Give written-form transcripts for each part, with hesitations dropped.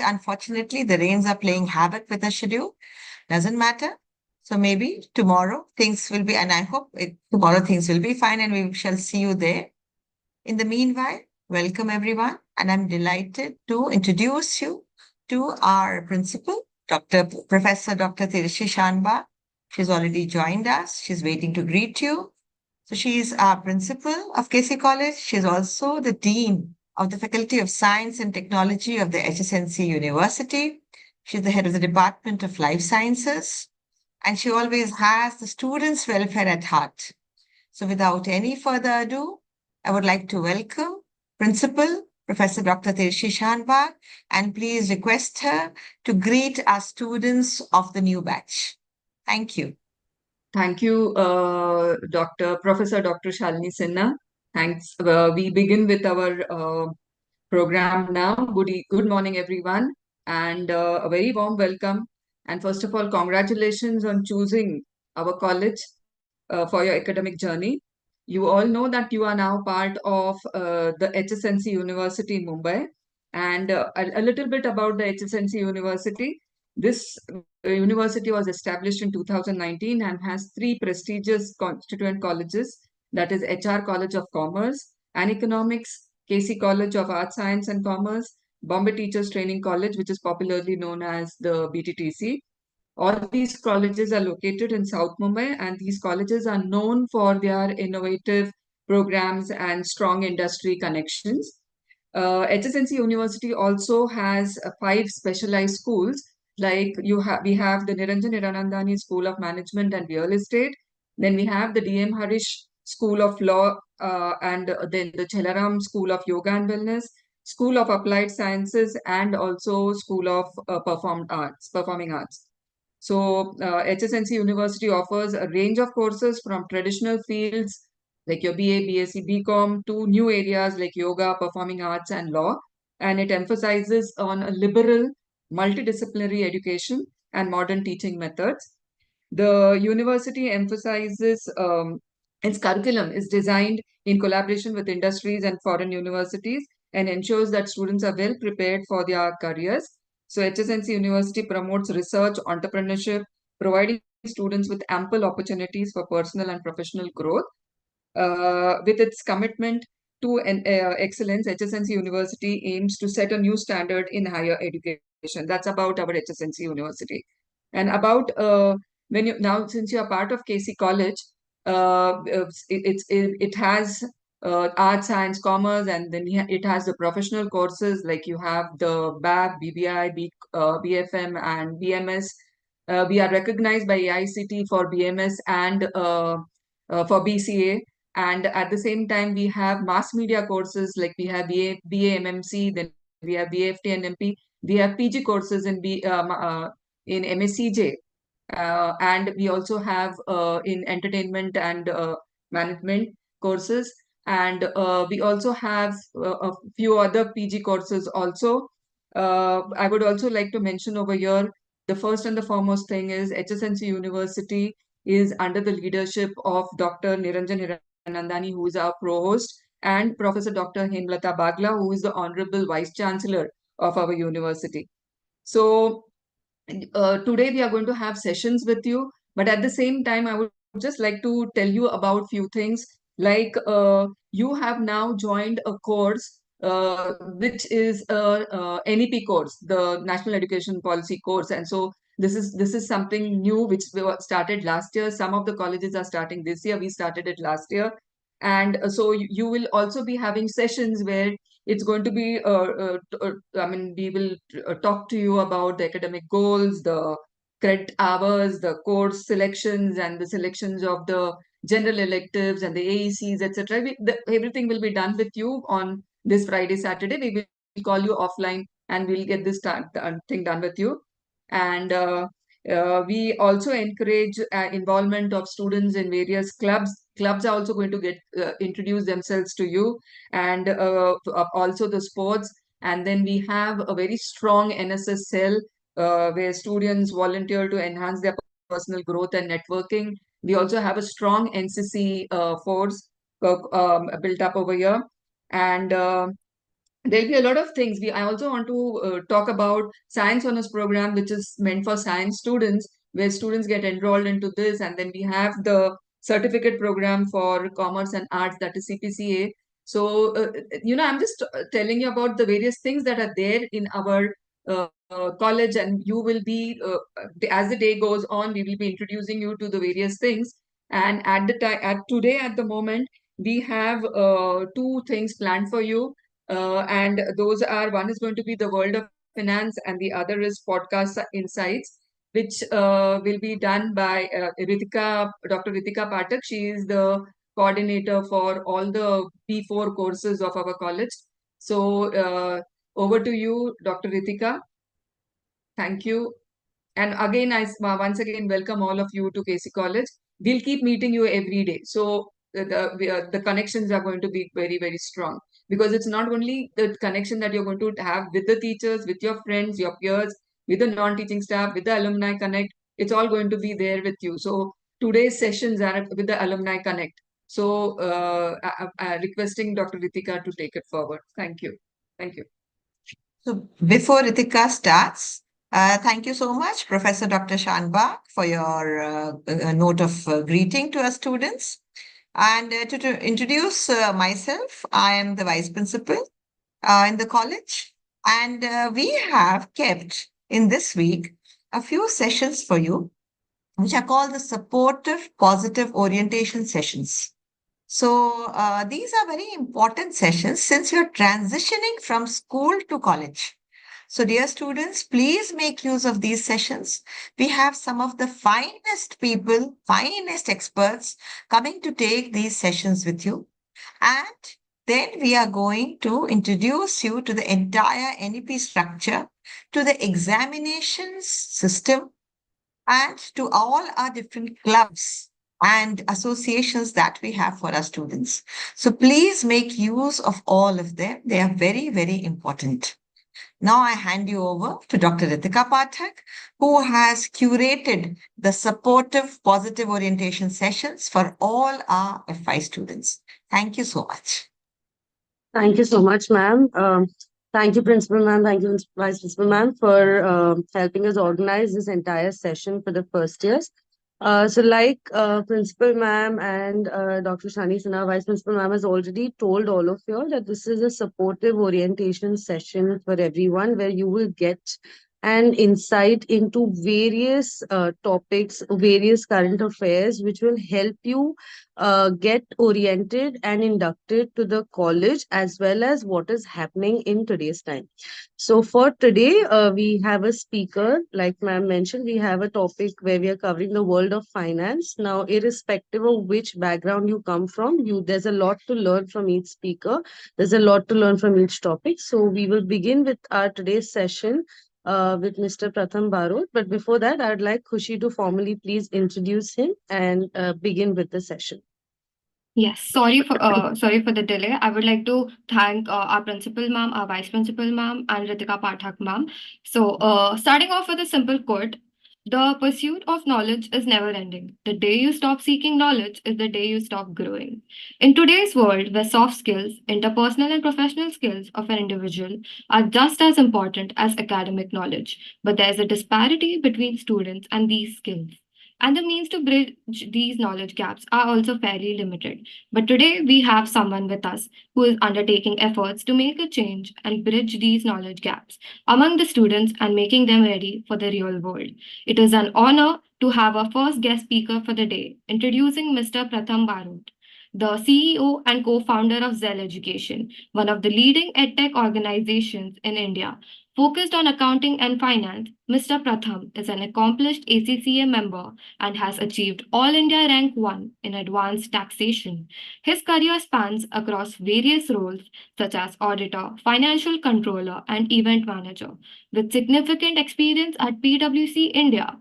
unfortunately, the rains are playing havoc with the schedule. Doesn't matter. So maybe tomorrow things will be, and I hope tomorrow things will be fine and we shall see you there. In the meanwhile, welcome everyone. And I'm delighted to introduce you to our principal, Professor Dr. Tirshi Shanba. She's already joined us. She's waiting to greet you. So she is our principal of KC College. She's also the dean of the Faculty of Science and Technology of the HSNC University. She's the head of the Department of Life Sciences, and she always has the students' welfare at heart. So without any further ado, I would like to welcome Principal Professor Dr. Tirshi Shanbag, and please request her to greet our students of the new batch. Thank you. Thank you, Professor Dr. Shalini Sinha. Thanks. We begin with our program now. Good morning, everyone, and a very warm welcome. And first of all, congratulations on choosing our college for your academic journey. You all know that you are now part of the HSNC University in Mumbai. And a little bit about the HSNC University. This university was established in 2019 and has three prestigious constituent colleges, that is HR College of Commerce and Economics, KC College of Arts, Science and Commerce, Bombay Teachers Training College, which is popularly known as the BTTC. All these colleges are located in South Mumbai, and these colleges are known for their innovative programs and strong industry connections. HSNC University also has five specialized schools. Like we have the Niranjan Hiranandani School of Management and Real Estate. Then we have the DM Harish School of Law, and then the Chelaram School of Yoga and Wellness, School of Applied Sciences, and also School of Performing Arts. So HSNC University offers a range of courses from traditional fields like your BA, BSc, BCom to new areas like yoga, performing arts, and law. And it emphasizes on a liberal, multidisciplinary education and modern teaching methods. The university emphasizes its curriculum is designed in collaboration with industries and foreign universities and ensures that students are well prepared for their careers. So HSNC University promotes research, entrepreneurship, providing students with ample opportunities for personal and professional growth. With its commitment to excellence, HSNC University aims to set a new standard in higher education. That's about our HSNC University. And about when you now, since you are part of KC College, it has arts, science, commerce, and then it has the professional courses like you have the BAB, BBI, BFM, and BMS. We are recognized by AICT for BMS and for BCA. And at the same time, we have mass media courses like we have BA MMC, then we have BFT and MP. We have PG courses in in MSCJ. And we also have in entertainment and management courses. And we also have a few other PG courses also. I would also like to mention over here, the first and the foremost thing is HSNC University is under the leadership of Dr. Niranjan Hiranandani, who is our pro-host, and Professor Dr. Hemlata Bagla, who is the Honorable Vice Chancellor of our university. So today we are going to have sessions with you, but at the same time, I would just like to tell you about few things. Like you have now joined a course which is a NEP course, the National Education Policy course, and so this is something new which we started last year. Some of the colleges are starting this year. We started it last year, and so you will also be having sessions where it's going to be, I mean, we will talk to you about the academic goals, the credit hours, the course selections, and the selections of the general electives and the AECs, etc. Everything will be done with you on this Friday, Saturday. We will call you offline and we'll get this thing done with you. And we also encourage involvement of students in various clubs. Clubs are also going to get introduce themselves to you, and also the sports. And then we have a very strong NSS cell where students volunteer to enhance their personal growth and networking. We also have a strong NCC force built up over here. And there'll be a lot of things. I also want to talk about science honors program, which is meant for science students, where students get enrolled into this, and then we have the certificate program for commerce and arts, that is CPCA. So I'm just telling you about the various things that are there in our college, and you will be as the day goes on, we will be introducing you to the various things. And at the time, at today, at the moment, we have two things planned for you, and those are, one is going to be the world of finance, and the other is podcast insights, which will be done by Dr. Ritika Patak. She is the coordinator for all the P4 courses of our college. So over to you, Dr. Ritika. Thank you. And again, once again welcome all of you to KC College. We'll keep meeting you every day. So the connections are going to be very, very strong, because it's not only the connection that you're going to have with the teachers, with your friends, your peers, with the non-teaching staff, with the alumni connect. It's all going to be there with you. So today's sessions are with the alumni connect. So requesting Dr. Ritika to take it forward. Thank you. Thank you. So before Ritika starts, thank you so much, Professor Dr. Shanbag, for your note of greeting to our students. And to introduce myself, I am the vice principal in the college. And we have kept in this week a few sessions for you, which are called the supportive positive orientation sessions. So these are very important sessions since you're transitioning from school to college. So, dear students, please make use of these sessions. We have some of the finest people, finest experts coming to take these sessions with you. And then we are going to introduce you to the entire NEP structure, to the examinations system, and to all our different clubs and associations that we have for our students. So please make use of all of them. They are very, very important. Now I hand you over to Dr. Ritika Pathak, who has curated the supportive positive orientation sessions for all our FI students. Thank you so much. Thank you so much, ma'am. Thank you, Principal ma'am. Thank you, Vice Principal ma'am, for helping us organize this entire session for the first years. Like Principal ma'am and Dr. Shani Sinha, Vice Principal ma'am has already told all of you that this is a supportive orientation session for everyone, where you will get an insight into various topics, various current affairs, which will help you get oriented and inducted to the college, as well as what is happening in today's time. So for today, we have a speaker, like ma'am mentioned, we have a topic where we are covering the world of finance. Now, irrespective of which background you come from, there's a lot to learn from each speaker. There's a lot to learn from each topic. So we will begin with our today's session with Mr. Pratham Barot. But before that, I'd like Khushi to formally please introduce him and begin with the session. Yes, sorry for the delay. I would like to thank our principal ma'am, our vice principal ma'am, and Ritika Pathak ma'am. So, starting off with a simple quote: "The pursuit of knowledge is never ending. The day you stop seeking knowledge is the day you stop growing." In today's world, where soft skills, interpersonal and professional skills of an individual are just as important as academic knowledge, but there is a disparity between students and these skills, and the means to bridge these knowledge gaps are also fairly limited. But today we have someone with us who is undertaking efforts to make a change and bridge these knowledge gaps among the students and making them ready for the real world. It is an honor to have our first guest speaker for the day, introducing Mr. Pratham Barot, the CEO and co-founder of Zell Education, one of the leading edtech organizations in India. Focused on accounting and finance, Mr. Pratham is an accomplished ACCA member and has achieved All India Rank 1 in advanced taxation. His career spans across various roles such as auditor, financial controller, and event manager, with significant experience at PwC India.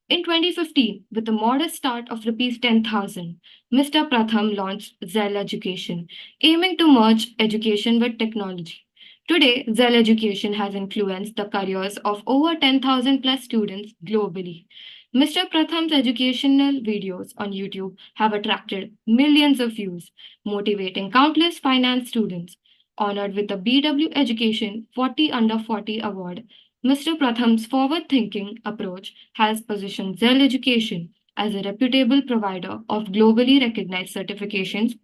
In 2015, with a modest start of Rs 10,000, Mr. Pratham launched Zell Education, aiming to merge education with technology. Today, Zell Education has influenced the careers of over 10,000 plus students globally. Mr. Pratham's educational videos on YouTube have attracted millions of views, motivating countless finance students. Honored with the BW Education 40 Under 40 Award, Mr. Pratham's forward-thinking approach has positioned Zell Education as a reputable provider of globally recognized certifications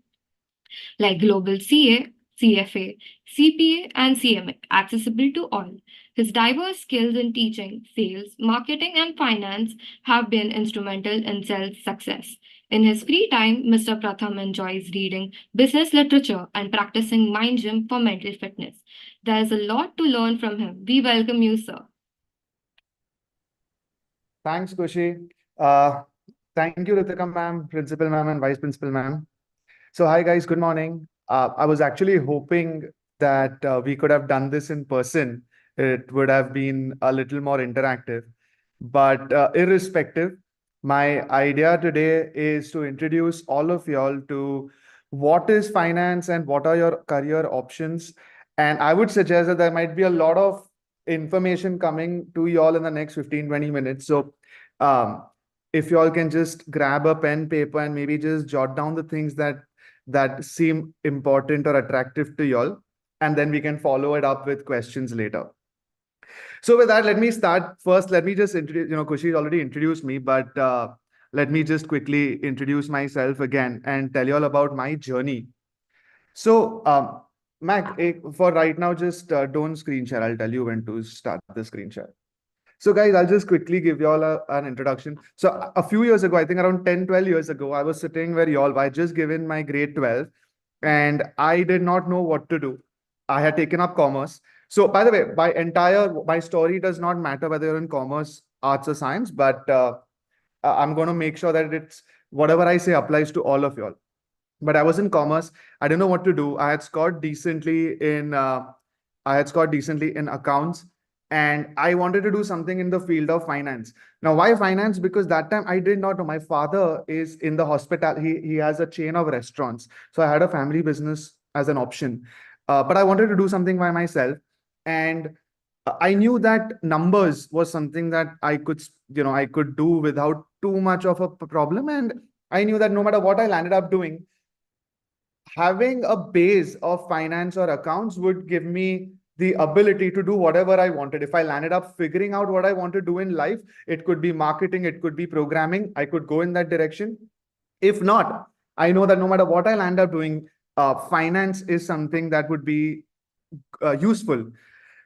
like Global CA, CFA, CPA, and CMA, accessible to all. His diverse skills in teaching, sales, marketing, and finance have been instrumental in Zell's success. In his free time, Mr. Pratham enjoys reading business literature and practicing mind gym for mental fitness. There is a lot to learn from him. We welcome you, sir. Thanks, Kushi. Thank you, Ritika ma'am, principal ma'am, and vice principal ma'am. So, hi guys, good morning. I was actually hoping that we could have done this in person. It would have been a little more interactive. But irrespective, my idea today is to introduce all of y'all to what is finance and what are your career options. And I would suggest that there might be a lot of information coming to y'all in the next 15-20 minutes. So if y'all can just grab a pen, paper, and maybe just jot down the things that seem important or attractive to y'all, and then we can follow it up with questions later. So with that, let me start. First, let me just introduce, Kushi already introduced me, but let me just quickly introduce myself again and tell you all about my journey. So, Mac, for right now, just don't screen share. I'll tell you when to start the screen share. So guys, I'll just quickly give you all an introduction. So a few years ago, I think around 10, 12 years ago, I was sitting where y'all, I just given my grade 12 and I did not know what to do. I had taken up commerce. So by the way, my story does not matter whether you're in commerce, arts or science, but I'm going to make sure that it's whatever I say applies to all of y'all. But I was in commerce. I didn't know what to do. I had scored decently in accounts. And I wanted to do something in the field of finance. Now, why finance? Because that time I did not know. My father is in the hospital. He has a chain of restaurants. So I had a family business as an option. But I wanted to do something by myself. And I knew that numbers was something that I could do without too much of a problem. And I knew that no matter what I landed up doing, having a base of finance or accounts would give me the ability to do whatever I wanted. If I landed up figuring out what I want to do in life, it could be marketing, it could be programming, I could go in that direction. If not, I know that no matter what I land up doing, finance is something that would be useful.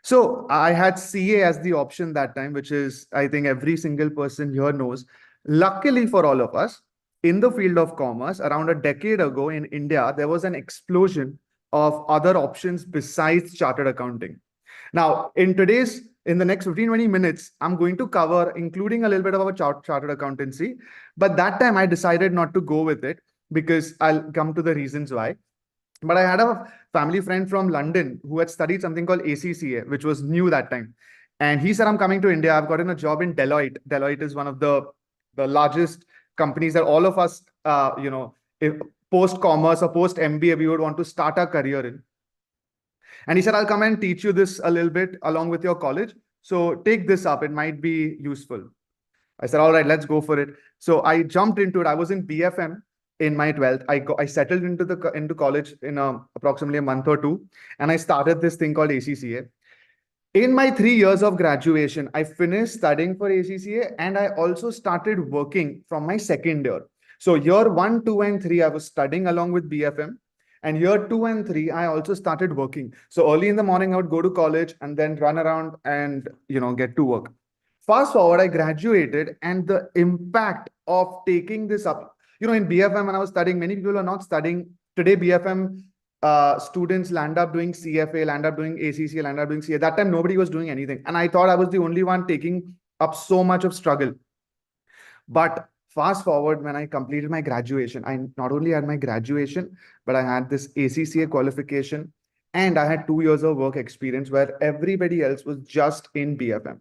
So I had CA as the option that time, which is, I think every single person here knows. Luckily for all of us, in the field of commerce, around a decade ago in India, there was an explosion of other options besides chartered accounting. Now, in the next 15-20 minutes, I'm going to cover, including a little bit of a chartered accountancy. But that time I decided not to go with it because I'll come to the reasons why. But I had a family friend from London who had studied something called ACCA, which was new that time. And he said, I'm coming to India. I've gotten a job in Deloitte. Deloitte is one of the largest companies that all of us, post-commerce or post-MBA, we would want to start our career in. And he said, I'll come and teach you this a little bit along with your college. So take this up. It might be useful. I said, all right, let's go for it. So I jumped into it. I was in BFM in my 12th. I settled into college in approximately a month or two. And I started this thing called ACCA. In my 3 years of graduation, I finished studying for ACCA and I also started working from my second year. So year 1, 2, and 3, I was studying along with BFM. And year 2 and 3, I also started working. So early in the morning, I would go to college and then run around and, get to work. Fast forward, I graduated and the impact of taking this up, in BFM when I was studying, many people are not studying. Today, BFM students land up doing CFA, land up doing ACCA, land up doing CA. That time, nobody was doing anything. And I thought I was the only one taking up so much of struggle. But fast forward, when I completed my graduation, I not only had my graduation, but I had this ACCA qualification and I had 2 years of work experience where everybody else was just in BFM.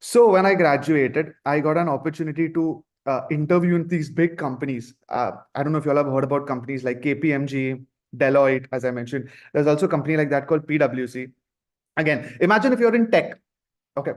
So when I graduated, I got an opportunity to interview in these big companies. I don't know if you all have heard about companies like KPMG, Deloitte, as I mentioned. There's also a company like that called PwC. Again, imagine if you're in tech, okay,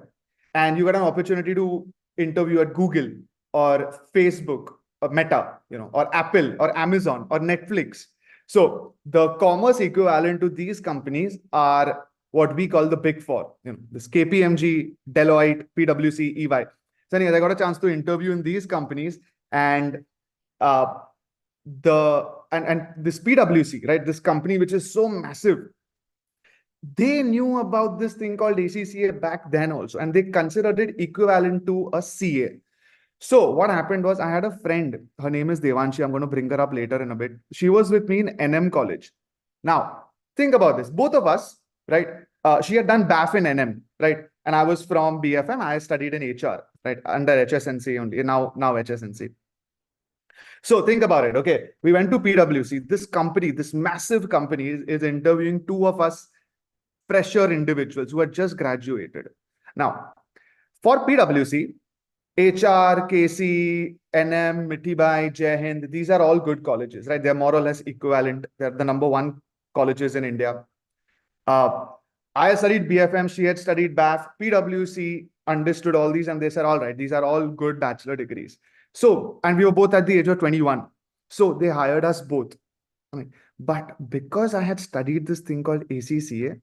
and you got an opportunity to interview at Google or Facebook or Meta, or Apple or Amazon or Netflix. So the commerce equivalent to these companies are what we call the big four, this KPMG, Deloitte, PwC, EY. So anyways, I got a chance to interview in these companies, and this PwC, right? This company, which is so massive, they knew about this thing called ACCA back then also, and they considered it equivalent to a CA. So what happened was, I had a friend, her name is Devanshi. I'm going to bring her up later in a bit. She was with me in NM college. Now, think about this. Both of us, right? She had done BAF in NM, right? And I was from BFM. I studied in HR, right? Under HSNC only, now HSNC. So think about it. Okay, we went to PwC. This company, this massive company is interviewing two of us fresher individuals who had just graduated. Now, for PwC, HR, KC, NM, Mithibai, Jai Hind, these are all good colleges, right? They're more or less equivalent. They're the #1 colleges in India. I studied BFM, she had studied BAF. PwC understood all these, and they said, all right, these are all good bachelor degrees. So, and we were both at the age of 21. So they hired us both. But because I had studied this thing called ACCA,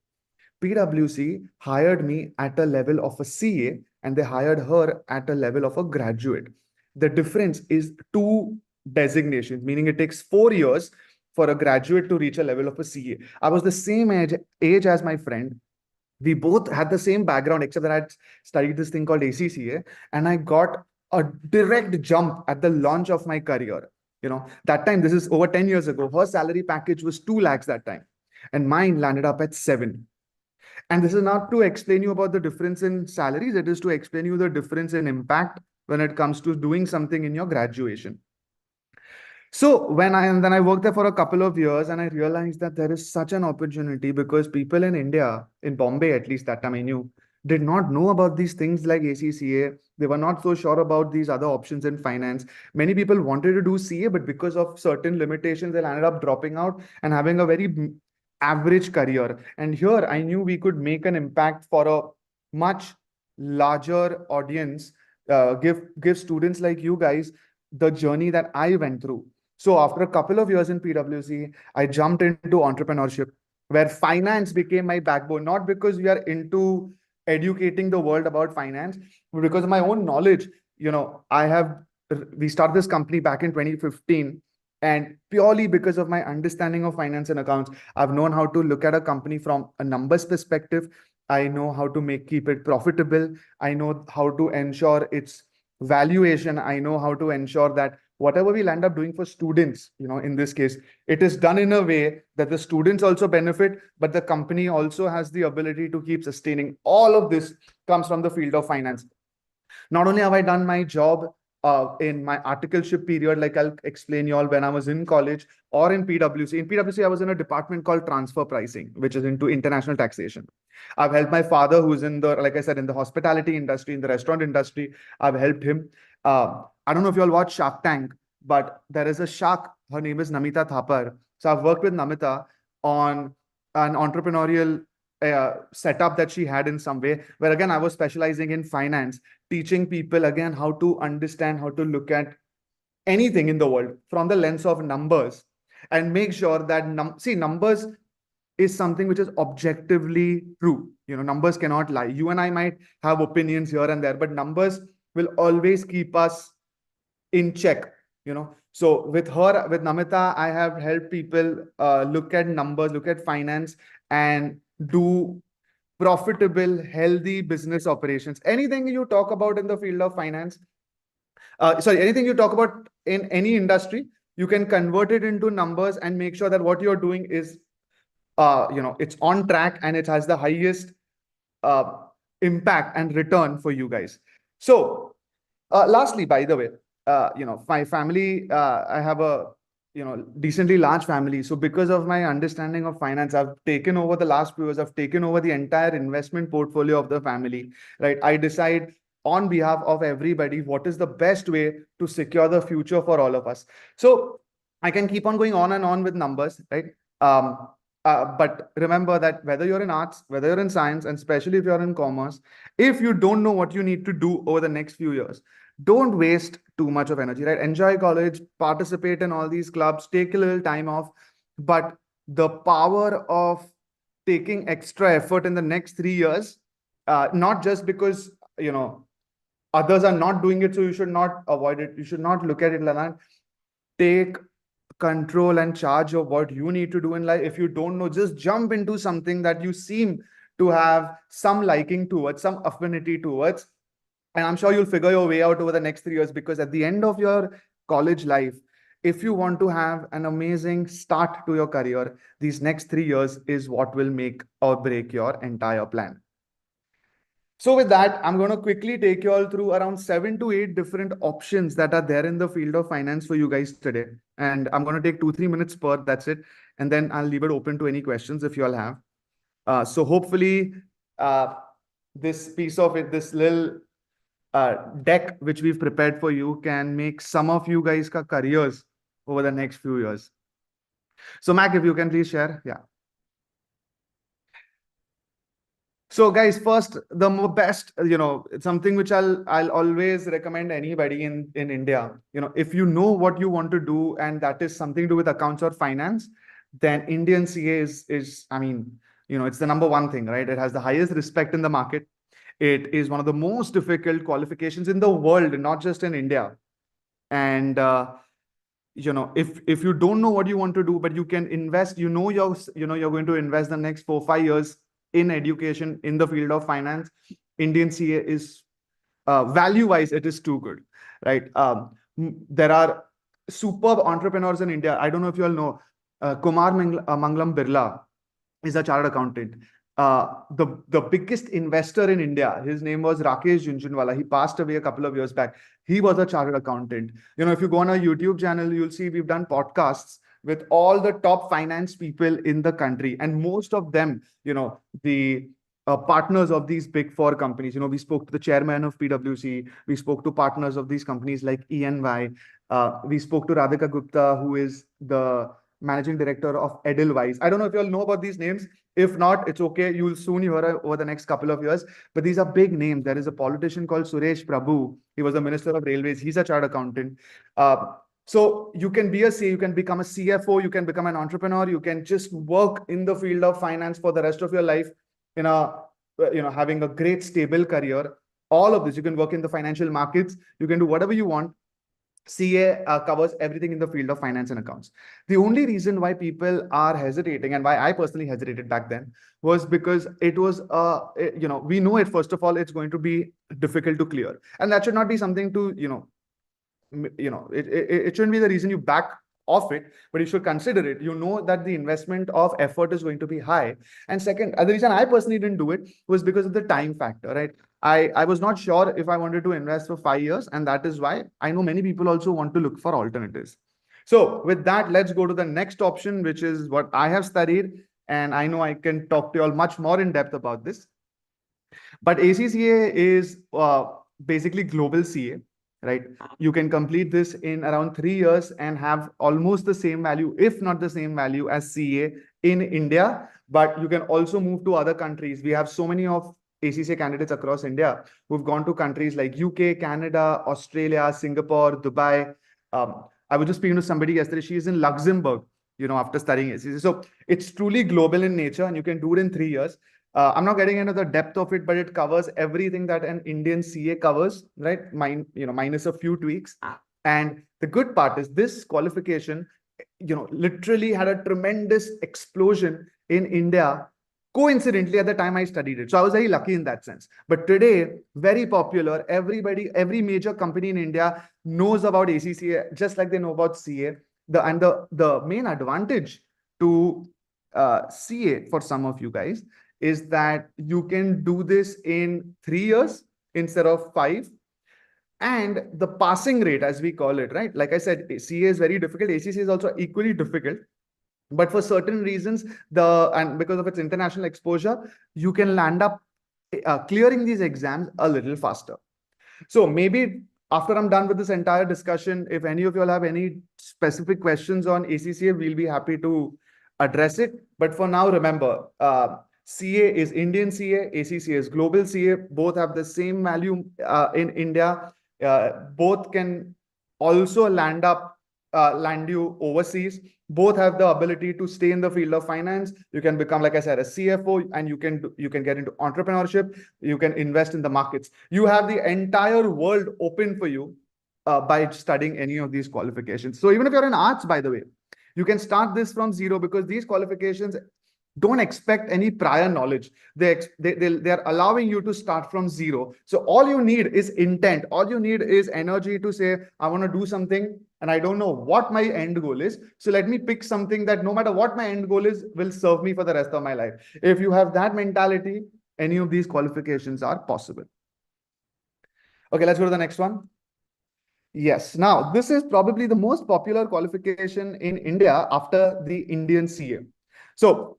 PwC hired me at a level of a CA, and they hired her at a level of a graduate. The difference is 2 designations, meaning it takes 4 years for a graduate to reach a level of a CA. I was the same age as my friend. We both had the same background, except that I had studied this thing called ACCA, and I got a direct jump at the launch of my career. That time, this is over 10 years ago, her salary package was 2 lakhs that time, and mine landed up at 7. And this is not to explain you about the difference in salaries. It is to explain you the difference in impact when it comes to doing something in your graduation. So then I worked there for a couple of years, and I realized that there is such an opportunity, because people in India, in Bombay at least that time I knew, did not know about these things like ACCA. They were not so sure about these other options in finance. Many people wanted to do CA, but because of certain limitations, they ended up dropping out and having a very average career. And here I knew we could make an impact for a much larger audience, give students like you guys the journey that I went through. So after a couple of years in PwC, I jumped into entrepreneurship, where finance became my backbone, not because we are into educating the world about finance, but because of my own knowledge. We started this company back in 2015. And purely because of my understanding of finance and accounts, I've known how to look at a company from a numbers perspective. I know how to keep it profitable. I know how to ensure its valuation. I know how to ensure that whatever we'll end up doing for students, in this case, it is done in a way that the students also benefit, but the company also has the ability to keep sustaining. All of this comes from the field of finance. Not only have I done my job in my articleship period, like I'll explain you all, when I was in college or in PwC. In PwC, I was in a department called transfer pricing, which is into international taxation. I've helped my father, who's in the, like I said, in the hospitality industry, in the restaurant industry. I've helped him. I don't know if you all watch Shark Tank, but there is a shark. Her name is Namita Thapar. So I've worked with Namita on an entrepreneurial setup that she had in some way, where again, I was specializing in finance, teaching people again how to understand, how to look at anything in the world from the lens of numbers, and make sure that numbers is something which is objectively true. Numbers cannot lie. You and I might have opinions here and there, but numbers will always keep us in check. So with Namita, I have helped people look at numbers, look at finance, and do profitable, healthy business operations. Anything you talk about in the field of finance, anything you talk about in any industry, you can convert it into numbers and make sure that what you're doing is, it's on track and it has the highest impact and return for you guys. So, lastly, by the way, my family, I have a decently large family. So because of my understanding of finance, I've taken over the last few years, I've taken over the entire investment portfolio of the family, right? I decide on behalf of everybody what is the best way to secure the future for all of us. So I can keep on going on and on with numbers, right? But remember that whether you're in arts, whether you're in science, and especially if you're in commerce, if you don't know what you need to do over the next few years, don't waste too much of energy, right? Enjoy college, participate in all these clubs, take a little time off, but the power of taking extra effort in the next 3 years, not just because, others are not doing it, so you should not avoid it. You should not look at it like that. Take control and charge of what you need to do in life. If you don't know, just jump into something that you seem to have some liking towards, some affinity towards. And I'm sure you'll figure your way out over the next 3 years, because at the end of your college life, if you want to have an amazing start to your career, these next 3 years is what will make or break your entire plan. So with that, I'm going to quickly take you all through around 7 to 8 different options that are there in the field of finance for you guys today. And I'm going to take 2-3 minutes per, that's it. And then I'll leave it open to any questions if you all have. So hopefully this piece of it, this little deck which we've prepared for you can make some of you guys' careers over the next few years. So Mac, if you can please share. Yeah. So guys, first, the best, something which I'll always recommend anybody in India, if you know what you want to do and that is something to do with accounts or finance, then Indian CA is, I mean, it's the number one thing, right? It has the highest respect in the market. It is one of the most difficult qualifications in the world, not just in India. And, if you don't know what you want to do, but you can invest, you're going to invest the next 4-5 years in education in the field of finance, Indian CA is value-wise, it is too good, right? There are superb entrepreneurs in India. I don't know if you all know, Kumar Mangalam Birla is a chartered accountant. The biggest investor in India, his name was Rakesh Jhunjhunwala. He passed away a couple of years back. He was a chartered accountant. If you go on our YouTube channel, you'll see we've done podcasts with all the top finance people in the country. And most of them, the partners of these big four companies, we spoke to the chairman of PwC. We spoke to partners of these companies like ENY. We spoke to Radhika Gupta, who is the managing director of Edelweiss. I don't know if you all know about these names. If not, it's okay. You'll soon hear over the next couple of years. But these are big names. There is a politician called Suresh Prabhu. He was a minister of railways. He's a chartered accountant. So you can be a CA, you can become a CFO, you can become an entrepreneur, you can just work in the field of finance for the rest of your life in having a great stable career. All of this, you can work in the financial markets, you can do whatever you want. CA covers everything in the field of finance and accounts. The only reason why people are hesitating and why I personally hesitated back then was because it was, we know it, first of all, it's going to be difficult to clear. And that should not be something to, it shouldn't be the reason you back off it, but you should consider it. You know that the investment of effort is going to be high. And second, the reason I personally didn't do it was because of the time factor, right? I was not sure if I wanted to invest for 5 years, and that is why I know many people also want to look for alternatives. So with that, let's go to the next option, which is what I have studied, and I know I can talk to you all much more in depth about this. But ACCA is basically global CA, right? You can complete this in around 3 years and have almost the same value, if not the same value as CA in India, but you can also move to other countries. We have so many of ACCA candidates across India who've gone to countries like UK, Canada, Australia, Singapore, Dubai. I was just speaking to somebody yesterday. She is in Luxembourg, after studying ACCA. So it's truly global in nature, and you can do it in 3 years. I'm not getting into the depth of it, but it covers everything that an Indian CA covers, right? Minus a few tweaks. And the good part is this qualification, literally had a tremendous explosion in India, coincidentally at the time I studied it. So I was very lucky in that sense. But today, very popular. Every major company in India knows about ACCA, just like they know about CA. The main advantage to CA for some of you guys is that you can do this in 3 years instead of 5. And the passing rate, as we call it, right? Like I said, CA is very difficult. ACCA is also equally difficult. But for certain reasons, and because of its international exposure, you can land up clearing these exams a little faster. So maybe after I'm done with this entire discussion, if any of you all have any specific questions on ACCA, we'll be happy to address it. But for now, remember, CA is Indian CA, ACCA is global CA. Both have the same value in India. Both can also land up land you overseas. Both have the ability to stay in the field of finance. You can become, like I said, a CFO, and you can get into entrepreneurship. You can invest in the markets. You have the entire world open for you by studying any of these qualifications. So even if you're in arts, by the way, you can start this from zero, because these qualifications don't expect any prior knowledge. They're allowing you to start from zero. So all you need is intent. All you need is energy to say, I want to do something and I don't know what my end goal is. So let me pick something that no matter what my end goal is, will serve me for the rest of my life. If you have that mentality, any of these qualifications are possible. Okay, let's go to the next one. Yes. Now, this is probably the most popular qualification in India after the Indian CA. So,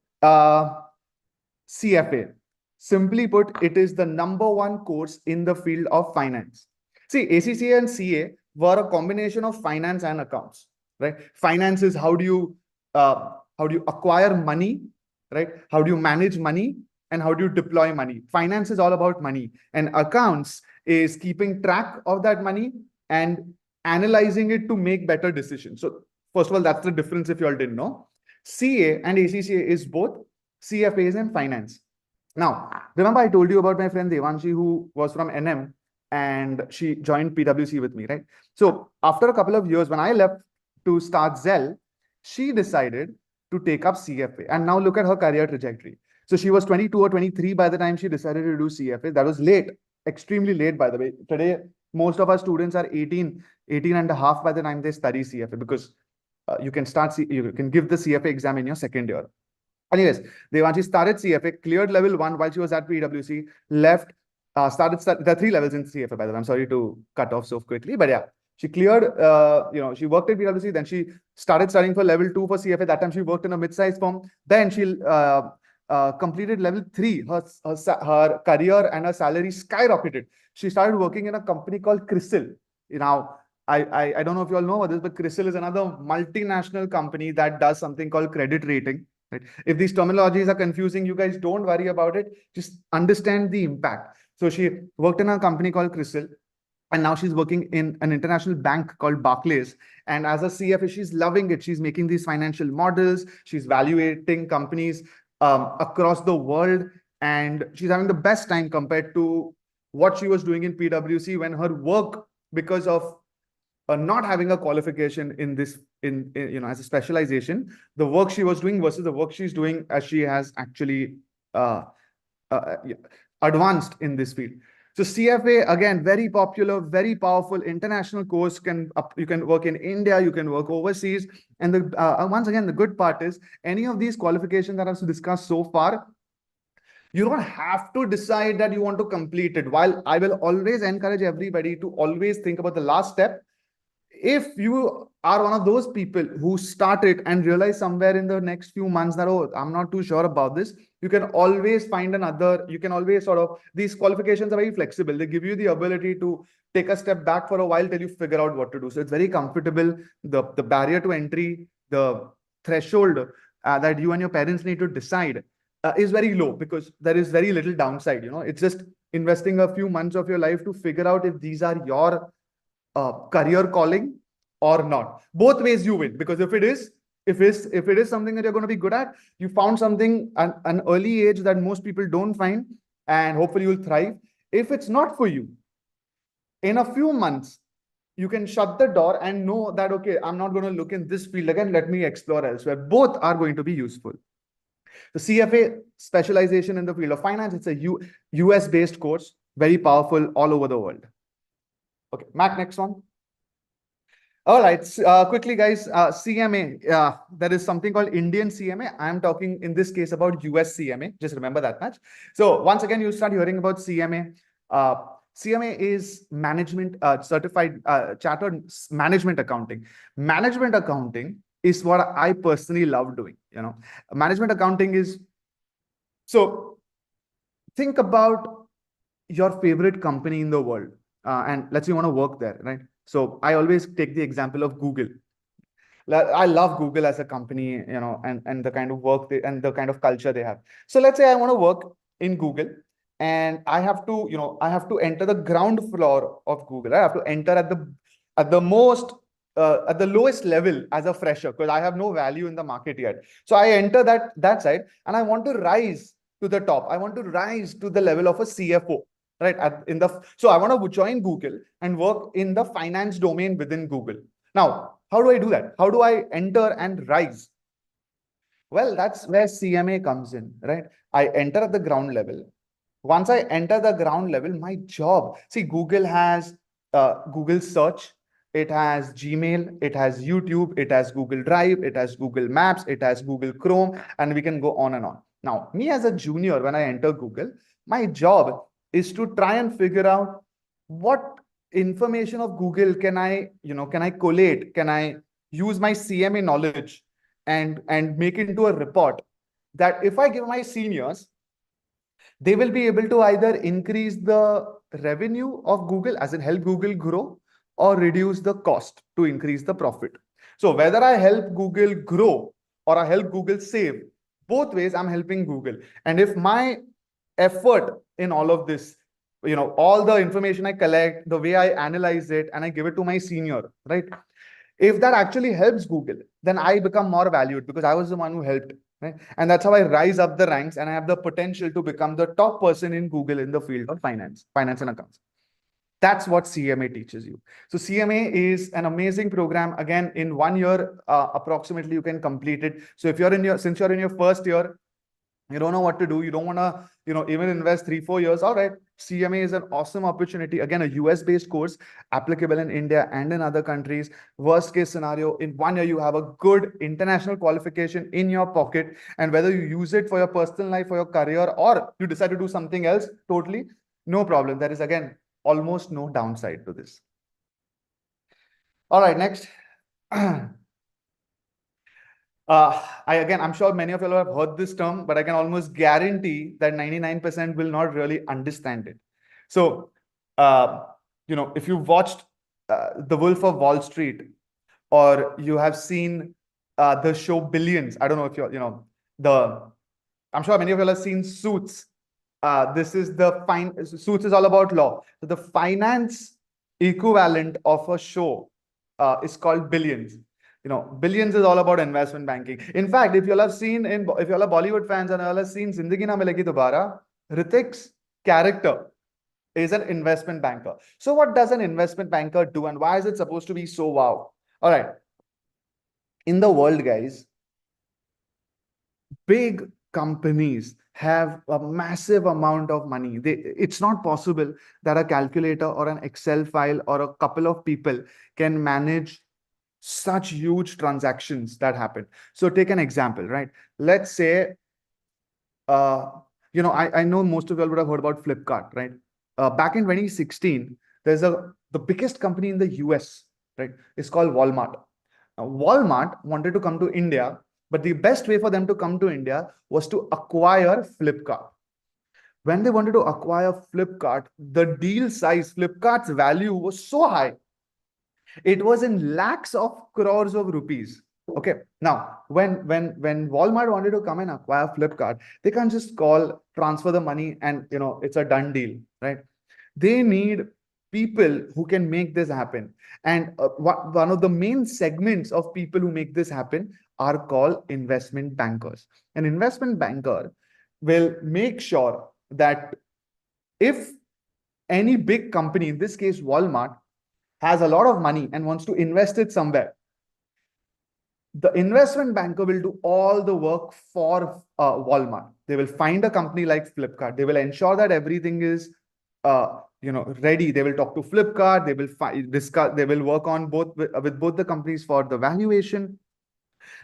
CFA, simply put, it is the #1 course in the field of finance. See, ACCA and CA were a combination of finance and accounts, right? Finance is how do you acquire money, right? How do you manage money, and how do you deploy money? Finance is all about money, and accounts is keeping track of that money and analyzing it to make better decisions. So first of all, that's the difference if you all didn't know. CA and ACCA is both. CFA is in finance. Now, remember I told you about my friend Devanshi, who was from NM, and she joined PwC with me, right? So after a couple of years, when I left to start Zell, she decided to take up CFA. And now look at her career trajectory. So she was 22 or 23 by the time she decided to do CFA. That was late, extremely late, by the way. Today, most of our students are 18 and a half by the time they study CFA, because you can give the CFA exam in your second year. Anyways, Devanshi started CFA, cleared level 1 while she was at PwC, left, there are 3 levels in CFA, by the way. I'm sorry to cut off so quickly, but yeah, she cleared, she worked at PwC, then she started studying for level 2 for CFA. That time she worked in a mid-sized firm. Then she completed level 3. Her career and her salary skyrocketed. She started working in a company called CRISIL. Now, I don't know if you all know about this, but CRISIL is another multinational company that does something called credit rating. Right? If these terminologies are confusing, you guys don't worry about it. Just understand the impact. So she worked in a company called CRISIL, and now she's working in an international bank called Barclays. And as a CFA, she's loving it. She's making these financial models. She's evaluating companies across the world, and she's having the best time compared to what she was doing in PwC, when her work, because of not having a qualification in this, as a specialization, the work she was doing versus the work she's doing as she has actually advanced in this field. So CFA, again, very popular, very powerful international course. You can work in India, you can work overseas. And once again, the good part is any of these qualifications that I've discussed so far, you don't have to decide that you want to complete it. While I will always encourage everybody to always think about the last step, if you are one of those people who start it and realize somewhere in the next few months that, oh, I'm not too sure about this, you can always find another, you can always these qualifications are very flexible. They give you the ability to take a step back for a while till you figure out what to do. So it's very comfortable. The barrier to entry, the threshold that you and your parents need to decide is very low, because there is very little downside. It's just investing a few months of your life to figure out if these are your career calling or not. Both ways you win, because if it is something that you're going to be good at, you found something at an early age that most people don't find, and hopefully you'll thrive. If it's not for you, in a few months, you can shut the door and know that, okay, I'm not going to look in this field again. Let me explore elsewhere. Both are going to be useful. The CFA specialization in the field of finance, it's a US based course, very powerful all over the world. Okay, Mac, next one. All right, quickly, guys, CMA, there is something called Indian CMA. I'm talking in this case about US CMA. Just remember that much. So once again, you start hearing about CMA. CMA is management certified chartered management accounting. Management accounting is what I personally love doing. Management accounting is, so think about your favorite company in the world. And let's say you want to work there, right? So I always take the example of Google. I love Google as a company, and the kind of work and the kind of culture they have. So let's say I want to work in Google, and I have to enter the ground floor of Google. I have to enter at the most at the lowest level as a fresher because I have no value in the market yet. So I enter that side and I want to rise to the top. I want to rise to the level of a CFO, right? So I want to join Google and work in the finance domain within Google. Now, how do I do that? How do I enter and rise? Well, that's where CMA comes in, right? I enter at the ground level. Once I enter the ground level, my job, see, Google has Google search, it has Gmail, it has YouTube, it has Google Drive, it has Google Maps, it has Google Chrome, and we can go on and on. Now, me as a junior, when I enter Google, my job is to try and figure out what information of Google can I collate, can I use my CMA knowledge and make it into a report that if I give my seniors, they will be able to either increase the revenue of Google, as in help Google grow, or reduce the cost to increase the profit. So whether I help Google grow or I help Google save, both ways I'm helping Google. And if my effort in all of this, all the information I collect, the way I analyze it, and I give it to my senior, right? If that actually helps Google, then I become more valued because I was the one who helped. Right? And that's how I rise up the ranks and I have the potential to become the top person in Google in the field of finance and accounts. That's what CMA teaches you. So CMA is an amazing program. Again, in 1 year, approximately, you can complete it. So if since you're in your first year, you don't know what to do, you don't want to, even invest 3-4 years. All right. CMA is an awesome opportunity. Again, a US based course applicable in India and in other countries. Worst case scenario, in 1 year, you have a good international qualification in your pocket. And whether you use it for your personal life, for your career, or you decide to do something else, totally no problem. There is, again, almost no downside to this. All right, next. I'm sure many of you have heard this term, but I can almost guarantee that 99% will not really understand it. So, if you watched The Wolf of Wall Street, or you have seen the show Billions, I don't know if I'm sure many of you have seen Suits. Suits is all about law. So the finance equivalent of a show is called Billions. Billions is all about investment banking. In fact, if you all are Bollywood fans and you all have seen Zindagi Na Milegi Dobara, Hrithik's character is an investment banker. So what does an investment banker do and why is it supposed to be so wow? All right. In the world, guys, big companies have a massive amount of money. It's not possible that a calculator or an Excel file or a couple of people can manage such huge transactions that happen. So take an example, right? Let's say, I know most of you would have heard about Flipkart, right? Back in 2016, the biggest company in the US, right? It's called Walmart. Now, Walmart wanted to come to India, but the best way for them to come to India was to acquire Flipkart. When they wanted to acquire Flipkart, the deal size, Flipkart's value was so high. It was in lakhs of crores of rupees. Okay. Now, when Walmart wanted to come and acquire Flipkart, they can't just transfer the money and, it's a done deal, right? They need people who can make this happen. And one of the main segments of people who make this happen are called investment bankers. An investment banker will make sure that if any big company, in this case, Walmart, has a lot of money and wants to invest it somewhere, the investment banker will do all the work for Walmart. They will find a company like Flipkart. They will ensure that everything is ready. They will talk to Flipkart. They will discuss. They will work on with both the companies for the valuation.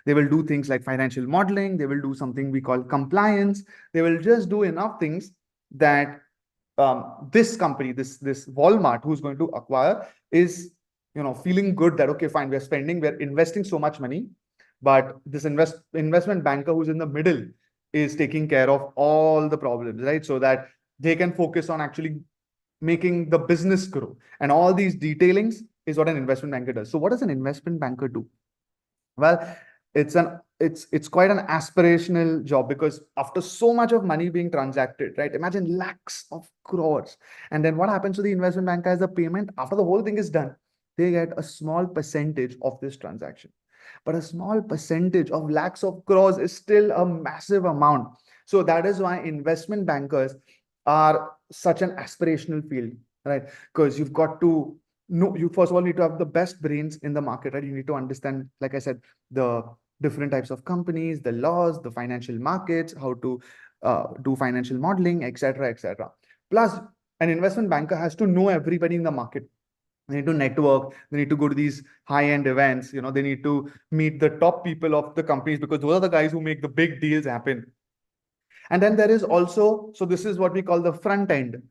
They will do things like financial modeling. They will do something we call compliance. They will just do enough things that this company, this Walmart, who's going to acquire, is feeling good that, okay, fine, we're investing so much money, but this investment banker who's in the middle is taking care of all the problems, right? So that they can focus on actually making the business grow. And all these detailings is what an investment banker does. So what does an investment banker do? Well, it's quite an aspirational job, because after so much of money being transacted, right? Imagine lakhs of crores. And then what happens to the investment banker as a payment after the whole thing is done? they get a small percentage of this transaction. But a small percentage of lakhs of crores is still a massive amount. So that is why investment bankers are such an aspirational field, right? Because you've got to know, you first of all need to have the best brains in the market, right? You need to understand, like I said, the different types of companies, the laws, the financial markets, how to do financial modeling, etc., etc. Plus, an investment banker has to know everybody in the market. They need to network. They need to go to these high-end events. They need to meet the top people of the companies because those are the guys who make the big deals happen. And then there is also, so this is what we call the front end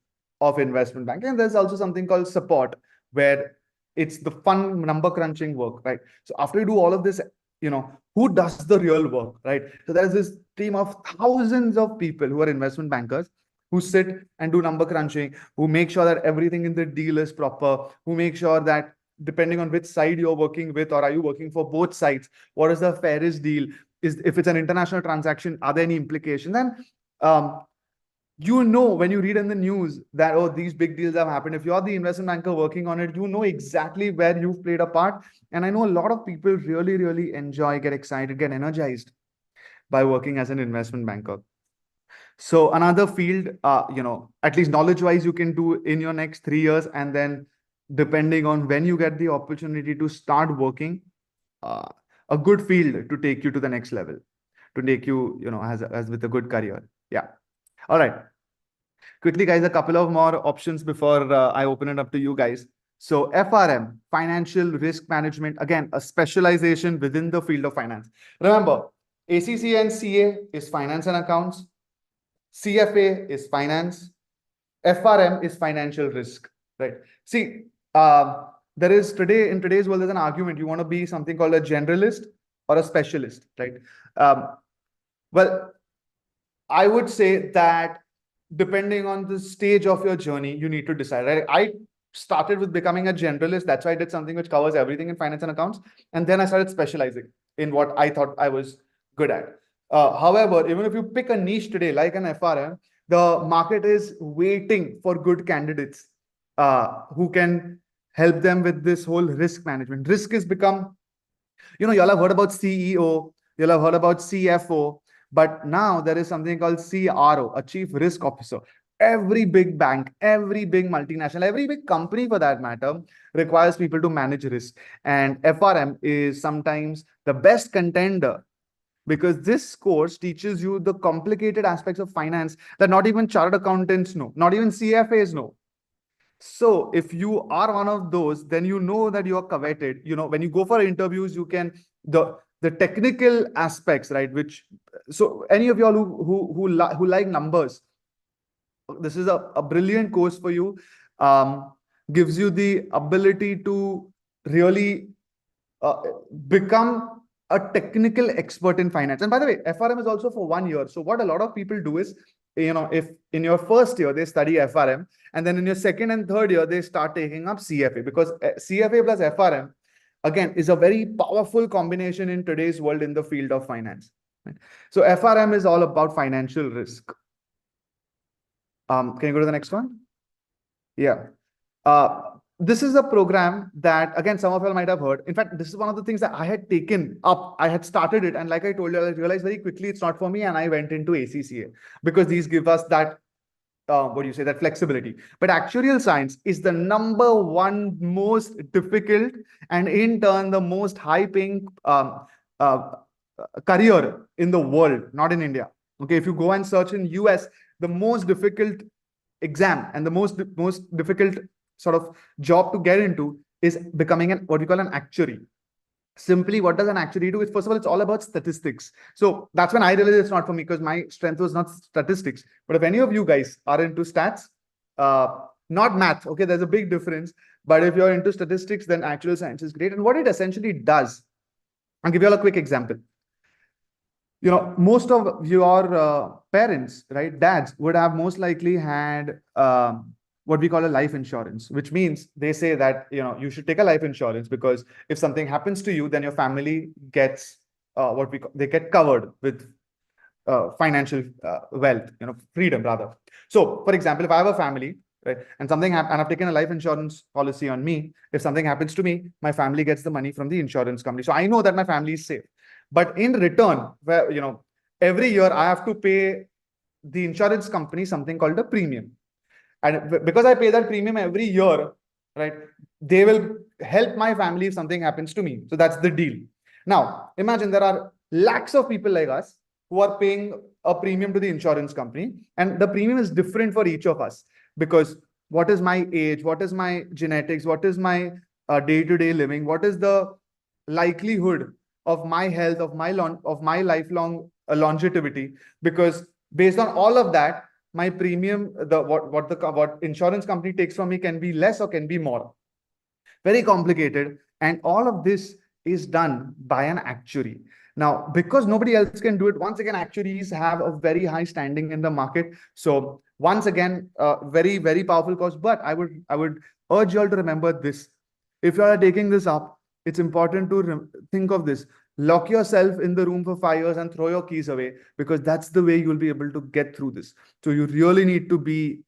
of investment banking. And there's also something called support, where it's the fun number crunching work, right? So after you do all of this, who does the real work, right? So there's this team of thousands of people who are investment bankers who sit and do number crunching, who make sure that everything in the deal is proper, who make sure that depending on which side you're working with, or are you working for both sides, what is the fairest deal? If it's an international transaction, are there any implications? And when you read in the news that, oh, these big deals have happened, if you're the investment banker working on it, you know exactly where you've played a part. And I know a lot of people really, really enjoy, get excited, get energized by working as an investment banker. So another field, at least knowledge-wise, you can do in your next 3 years. And then depending on when you get the opportunity to start working, a good field to take you to the next level, to take you, as with a good career. Yeah. All right. Quickly, guys, a couple of more options before I open it up to you guys. So FRM, Financial Risk Management, again, a specialization within the field of finance. Remember, ACCA and CA is finance and accounts. CFA is finance. FRM is financial risk, right? See, there is in today's world, there's an argument. You want to be something called a generalist or a specialist, right? Well, I would say that depending on the stage of your journey, you need to decide, right? I started with becoming a generalist. That's why I did something which covers everything in finance and accounts. And then I started specializing in what I thought I was good at. However, even if you pick a niche today, like an FRM, the market is waiting for good candidates who can help them with this whole risk management. Risk has become, y'all have heard about CEO, you'll have heard about CFO, but now there is something called CRO, a Chief Risk Officer. Every big bank, every big multinational, every big company for that matter, requires people to manage risk. And FRM is sometimes the best contender because this course teaches you the complicated aspects of finance that not even chartered accountants know, not even CFAs know. So if you are one of those, then you know that you are coveted. When you go for interviews, you can, the technical aspects, right? So any of y'all who like numbers, this is a brilliant course for you. Gives you the ability to really become a technical expert in finance. And by the way, FRM is also for 1 year. So what a lot of people do is, if in your first year they study FRM, and then in your second and third year they start taking up CFA, because CFA plus FRM again is a very powerful combination in today's world in the field of finance. Right? So FRM is all about financial risk. Can you go to the next one? Yeah. This is a program that, again, some of you might have heard. In fact, this is one of the things that I had taken up. I had started it. And like I told you, I realized very quickly it's not for me. And I went into ACCA because these give us that, that flexibility. But actuarial science is the #1 most difficult and in turn the most high-paying career in the world, not in India. Okay, if you go and search in US, the most difficult exam and the most difficult sort of job to get into is becoming what we call an actuary. Simply, what does an actuary do? First of all, it's all about statistics. So that's when I realized it's not for me, because my strength was not statistics. But if any of you guys are into stats, not math, okay, there's a big difference. But if you're into statistics, then actuarial science is great. And what it essentially does, I'll give you all a quick example. Most of your parents, right, dads, would have most likely had what we call a life insurance, which means they say that, you should take a life insurance because if something happens to you, then your family gets they get covered with financial wealth, freedom rather. So, for example, if I have a family, right? And I've taken a life insurance policy on me. If something happens to me, my family gets the money from the insurance company. So I know that my family is safe. But in return, where, every year I have to pay the insurance company something called a premium. And because I pay that premium every year, right, they will help my family if something happens to me. So that's the deal. Now, imagine there are lakhs of people like us who are paying a premium to the insurance company, and the premium is different for each of us because what is my age, what is my genetics, what is my day-to-day living, what is the likelihood of my health, of my lifelong longevity, because based on all of that, my premium, what insurance company takes from me can be less or can be more. Very complicated. And all of this is done by an actuary. Now, because nobody else can do it, once again, actuaries have a very high standing in the market. So once again, very, very powerful course. But I would urge you all to remember this. If you are taking this up, it's important to think of this. Lock yourself in the room for 5 years and throw your keys away, because that's the way you'll be able to get through this. So you really need to be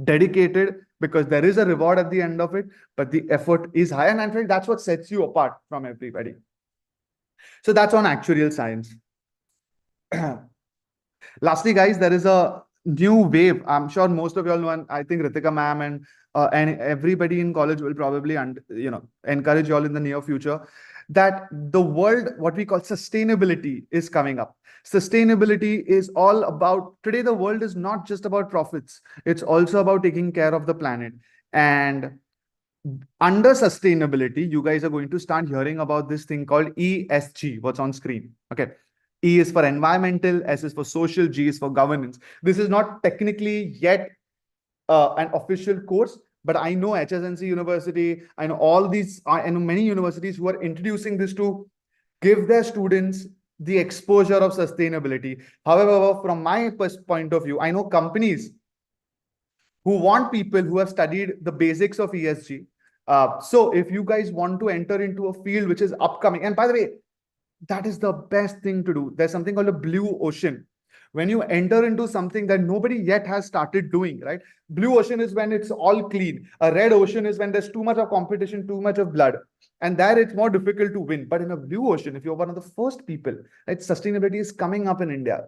dedicated, because there is a reward at the end of it, but the effort is high. And I think that's what sets you apart from everybody. So that's on actuarial science. Lastly, guys, there is a new wave. I'm sure most of you all know, and I think Ritika ma'am and everybody in college will probably encourage you all in the near future, that the world, what we call sustainability, is coming up. Sustainability is all about, today the world is not just about profits, it's also about taking care of the planet. And under sustainability, you guys are going to start hearing about this thing called ESG, what's on screen. Okay. E is for environmental, S is for social, G is for governance. This is not technically yet an official course, but I know HSNC University, I know all these, I know many universities who are introducing this to give their students the exposure of sustainability. However, from my point of view, I know companies who want people who have studied the basics of ESG. So if you guys want to enter into a field which is upcoming, and by the way, that is the best thing to do. There's something called a blue ocean. When you enter into something that nobody yet has started doing, right? Blue ocean is when it's all clean. A red ocean is when there's too much of competition, too much of blood. And there it's more difficult to win. But in a blue ocean, if you're one of the first people, right, sustainability is coming up in India.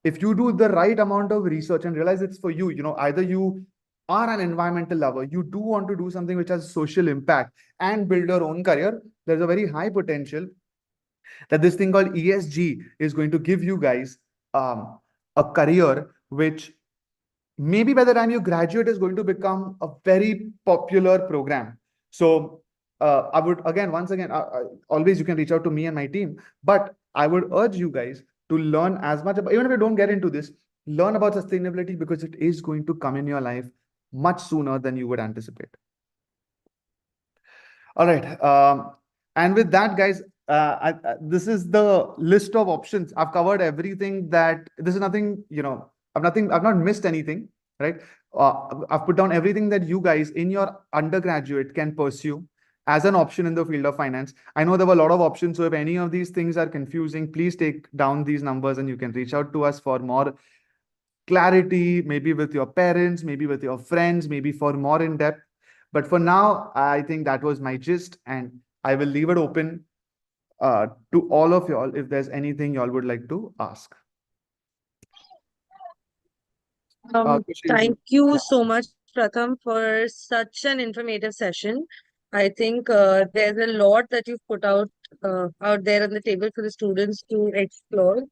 If you do the right amount of research and realize it's for you, either you are an environmental lover, you do want to do something which has social impact and build your own career, there's a very high potential that this thing called ESG is going to give you guys a career which maybe by the time you graduate is going to become a very popular program. So I would, once again, always you can reach out to me and my team, but I would urge you guys to learn as much about, even if you don't get into this, learn about sustainability, because it is going to come in your life much sooner than you would anticipate. All right. And with that, guys, this is the list of options. I've covered everything that, this is nothing, I've not missed anything, right? I've put down everything that you guys in your undergraduate can pursue as an option in the field of finance. I know there were a lot of options. So if any of these things are confusing, please take down these numbers and you can reach out to us for more clarity, maybe with your parents, maybe with your friends, maybe for more in depth. But for now, I think that was my gist, and I will leave it open to all of y'all if there's anything y'all would like to ask. Thank you so much, Pratham, for such an informative session. I think there's a lot that you've put out there on the table for the students to explore.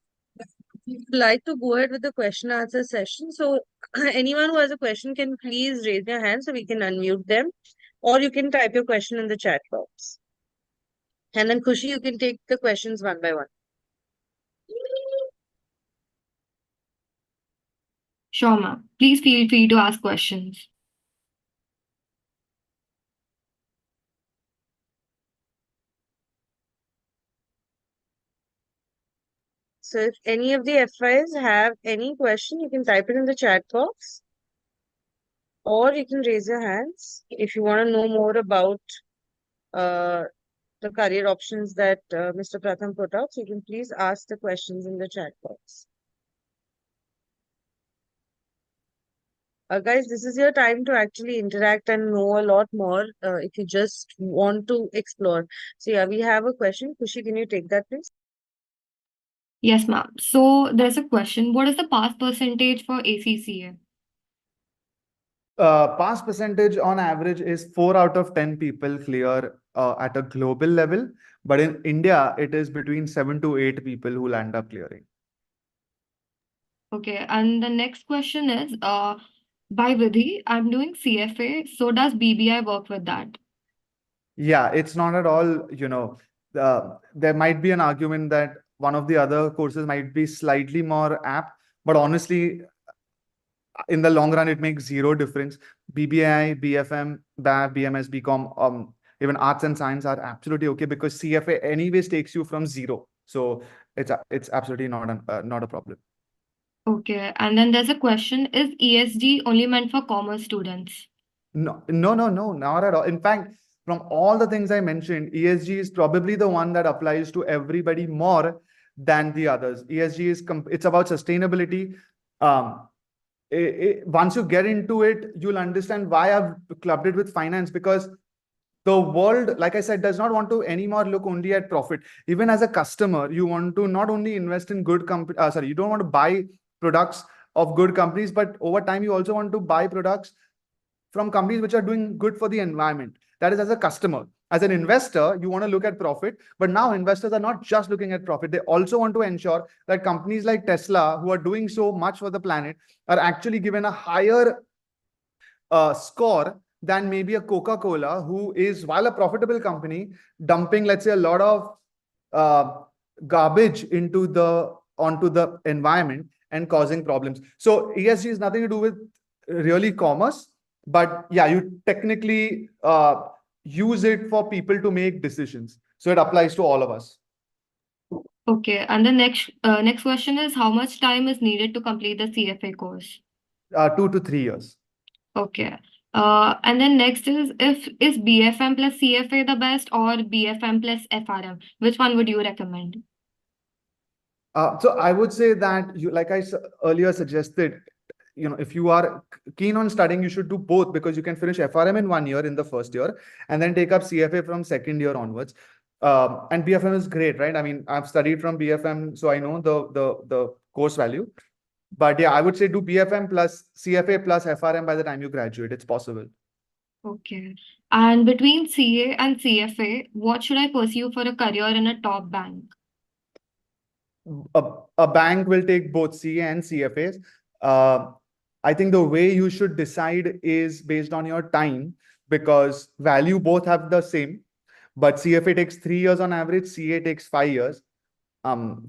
We'd like to go ahead with the question answer session. So anyone who has a question can please raise their hand so we can unmute them, or you can type your question in the chat box. And then Khushi, you can take the questions one by one. Sure, ma'am. Please feel free to ask questions. So if any of the FIs have any question, you can type it in the chat box, or you can raise your hands if you want to know more about the career options that Mr. Pratham put out. So you can please ask the questions in the chat box. Guys, this is your time to actually interact and know a lot more if you just want to explore. So yeah, we have a question. Kushi, can you take that, please? Yes, ma'am. So there's a question. What is the pass percentage for ACCA? Pass percentage on average is 4 out of 10 people clear at a global level. But in India, it is between 7 to 8 people who land up clearing. Okay, and the next question is, by Vidhi, I'm doing CFA, so does BBI work with that? Yeah, it's not at all, there might be an argument that one of the other courses might be slightly more apt, but honestly, in the long run, it makes zero difference. BBI, BFM, BAF, BMS, BCom, even arts and science are absolutely okay because CFA anyways takes you from zero. So it's absolutely not a problem. Okay, and then there's a question, is ESG only meant for commerce students? No, not at all. In fact, from all the things I mentioned, ESG is probably the one that applies to everybody more than the others. ESG it's about sustainability. Um, Once you get into it, you'll understand why I've clubbed it with finance, because the world, like I said, does not want to anymore look only at profit. Even as a customer, you want to not only invest in good you don't want to buy products of good companies, but over time, you also want to buy products from companies which are doing good for the environment. That is as a customer. As an investor, you want to look at profit, but now investors are not just looking at profit. They also want to ensure that companies like Tesla, who are doing so much for the planet, are actually given a higher score than maybe a Coca-Cola, who is, while a profitable company, dumping, let's say, a lot of garbage onto the environment and causing problems. So ESG is nothing to do with really commerce, but yeah, you technically use it for people to make decisions. So it applies to all of us. Okay, and the next question is, how much time is needed to complete the CFA course? 2 to 3 years. Okay. And then next is BFM plus CFA the best or BFM plus FRM? Which one would you recommend? So I would say that like I earlier suggested, if you are keen on studying, you should do both, because you can finish FRM in 1 year in the first year and then take up CFA from second year onwards. And BFM is great, right? I mean, I've studied from BFM, so I know the course value. But yeah, I would say do BFM plus CFA plus FRM by the time you graduate. It's possible. Okay. And between CA and CFA, what should I pursue for a career in a top bank? A bank will take both CA and CFAs. I think the way you should decide is based on your time, because value both have the same, but CFA takes 3 years on average, CA takes 5 years.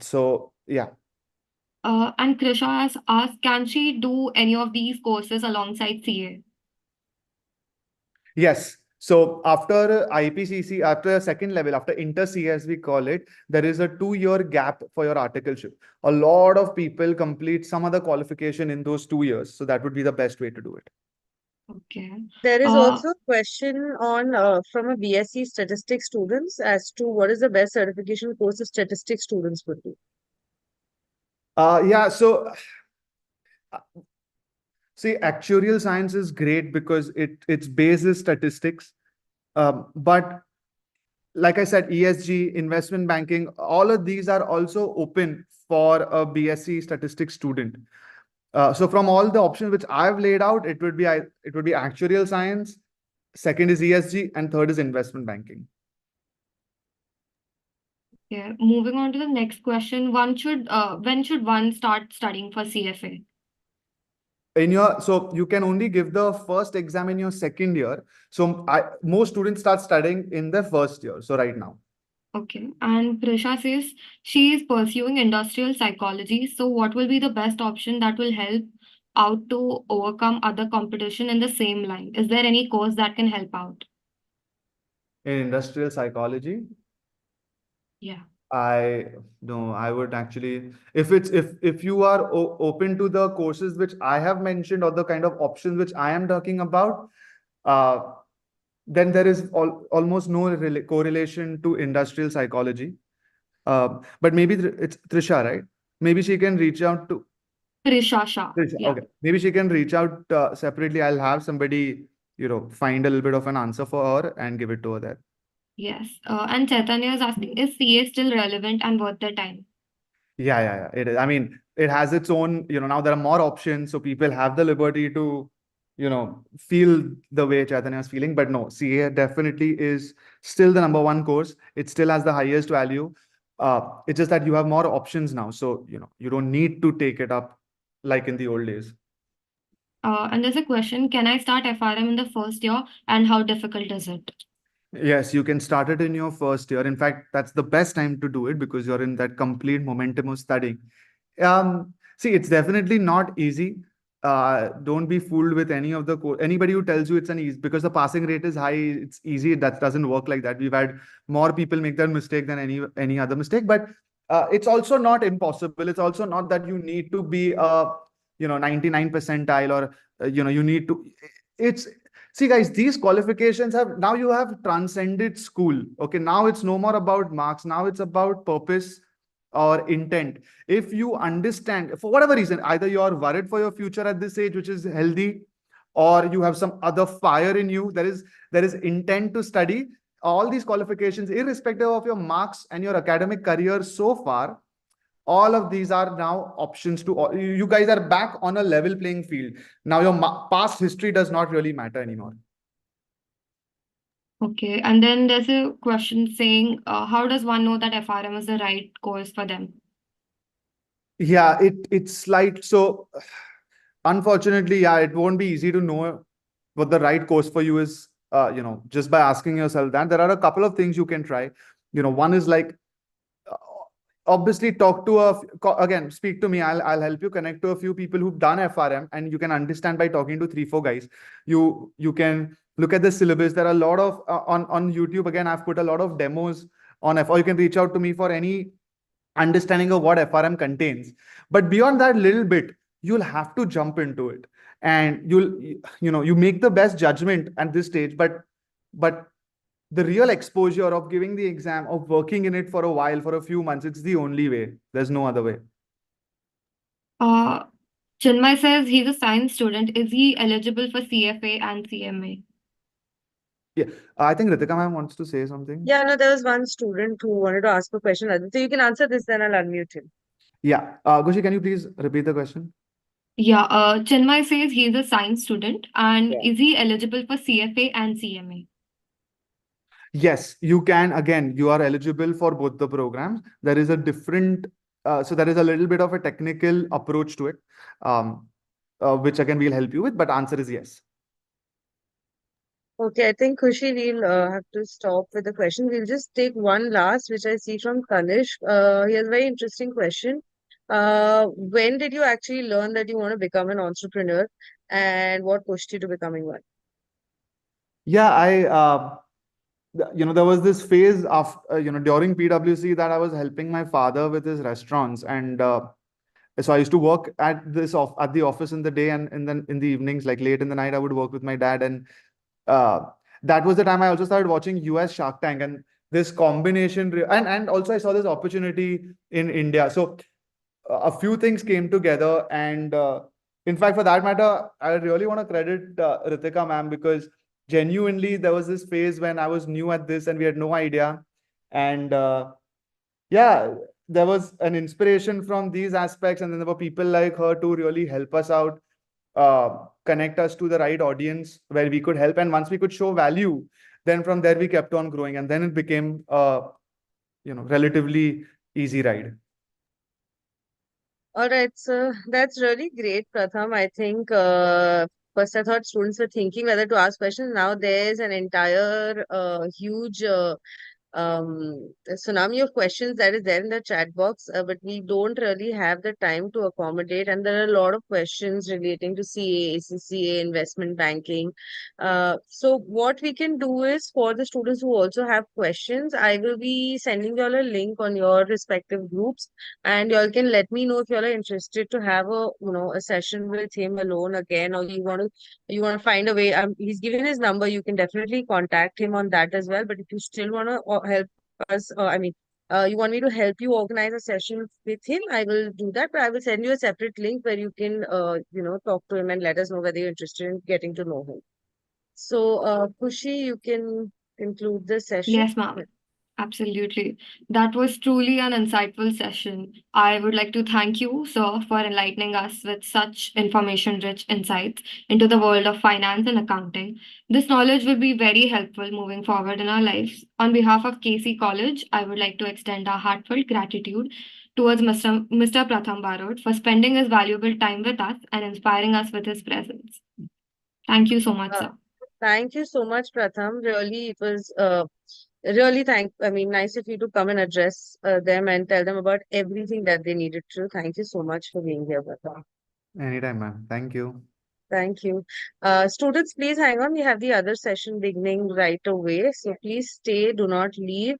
So yeah. And Krisha has asked, can she do any of these courses alongside CA? Yes. So after IPCC, after second level, after inter CA as we call it, there is a 2-year gap for your articleship. A lot of people complete some other qualification in those 2 years. So that would be the best way to do it. Okay. There is also a question on from a BSc statistics students as to what is the best certification course of statistics students would do. Yeah. So see, actuarial science is great because its base is statistics. But like I said, ESG, investment banking, all of these are also open for a BSc statistics student. So from all the options which I've laid out, it would be actuarial science, second is ESG, and third is investment banking. Yeah. Moving on to the next question, when should one start studying for CFA? So you can only give the first exam in your second year. So most students start studying in their first year. So right now. Okay. And Prisha says she is pursuing industrial psychology. So what will be the best option that will help out to overcome other competition in the same line? Is there any course that can help out? In industrial psychology? Yeah. I would actually, if you are open to the courses which I have mentioned or the kind of options which I am talking about, then there is almost no correlation to industrial psychology. But maybe it's Trisha, right? Maybe she can reach out to. Trisha Shah. Yeah. Okay, maybe she can reach out separately. I'll have somebody, find a little bit of an answer for her and give it to her there. Yes. And Chaitanya is asking, is CA still relevant and worth the time? Yeah. It is. I mean, it has its own, now there are more options, so people have the liberty to, feel the way Chaitanya is feeling. But no, CA definitely is still the number one course. It still has the highest value. It's just that you have more options now. So, you don't need to take it up like in the old days. And there's a question, can I start FRM in the first year and how difficult is it? Yes, you can start it in your first year. In fact, that's the best time to do it because you're in that complete momentum of studying. See, it's definitely not easy. Don't be fooled with any of the anybody who tells you it's an easy because the passing rate is high. It's easy. That doesn't work like that. We've had more people make that mistake than any other mistake. But it's also not impossible. It's also not that you need to be 99 percentile or you need to. It's See, guys, these qualifications now you have transcended school. Okay, now it's no more about marks. Now it's about purpose or intent. If you understand, for whatever reason, either you are worried for your future at this age, which is healthy, or you have some other fire in you, there is intent to study. All these qualifications, irrespective of your marks and your academic career so far, all of these are now options to you guys are back on a level playing field. Now your past history does not really matter anymore. Okay, and then there's a question saying, how does one know that FRM is the right course for them? Yeah, it's like, so unfortunately, yeah, it won't be easy to know what the right course for you is, just by asking yourself that. There are a couple of things you can try. One is like, obviously talk to again, speak to me. I'll help you connect to a few people who've done FRM, and you can understand by talking to 3-4 guys. You can look at the syllabus. There are a lot of on YouTube. Again, I've put a lot of demos on or you can reach out to me for any understanding of what FRM contains. But beyond that little bit, you'll have to jump into it, and you make the best judgment at this stage. But the real exposure of giving the exam, of working in it for a while, for a few months, it's the only way. There's no other way. Chinmay says he's a science student. Is he eligible for CFA and CMA? Yeah, I think Ritika ma'am wants to say something. Yeah, no, there was one student who wanted to ask a question. So you can answer this, then I'll unmute him. Yeah. Gushi, can you please repeat the question? Yeah, Chinmay says he's a science student and Yeah. is he eligible for CFA and CMA? Yes, you can. Again, you are eligible for both the programs. There is a different, so there is a little bit of a technical approach to it, which again we'll help you with, but answer is yes. Okay, I think Khushi, we'll have to stop with the question. We'll just take one last, which I see from Kanish. He has a very interesting question. When did you actually learn that you want to become an entrepreneur, and what pushed you to becoming one? Yeah, there was this phase of, during PwC that I was helping my father with his restaurants. And so I used to work at at the office in the day, and then in the evenings, like late in the night, I would work with my dad. And that was the time I also started watching US Shark Tank, and this combination, and also I saw this opportunity in India. So a few things came together. And in fact, for that matter, I really want to credit Ritika ma'am, because genuinely there was this phase when I was new at this and we had no idea. And yeah, there was an inspiration from these aspects, and then there were people like her to really help us out, connect us to the right audience where we could help. And once we could show value, then from there we kept on growing, and then it became relatively easy ride. All right, so that's really great, Pratham. I think first I thought students were thinking whether to ask questions. Now there's an entire huge tsunami of questions that is there in the chat box, but we don't really have the time to accommodate. And there are a lot of questions relating to CA, ACCA, investment banking. So what we can do is, for the students who also have questions, I will be sending you all a link on your respective groups, and y'all can let me know if y'all are interested to have a session with him alone again, or you want to find a way. He's given his number. You can definitely contact him on that as well. But if you still want to help us, you want me to help you organize a session with him, I will do that. But I will send you a separate link where you can, talk to him and let us know whether you're interested in getting to know him. So, Khushi, you can conclude the session. Yes, ma'am. Absolutely. That was truly an insightful session. I would like to thank you, sir, for enlightening us with such information-rich insights into the world of finance and accounting. This knowledge will be very helpful moving forward in our lives. On behalf of KC College, I would like to extend our heartfelt gratitude towards Mr. Pratham Barod for spending his valuable time with us and inspiring us with his presence. Thank you so much, Uh, sir. Thank you so much, Pratham. Really, it was nice of you to come and address them and tell them about everything that they needed to. Thank you so much for being here, Pratham. Anytime, ma'am. Thank you. Thank you. Students, please hang on. We have the other session beginning right away. So please stay, do not leave.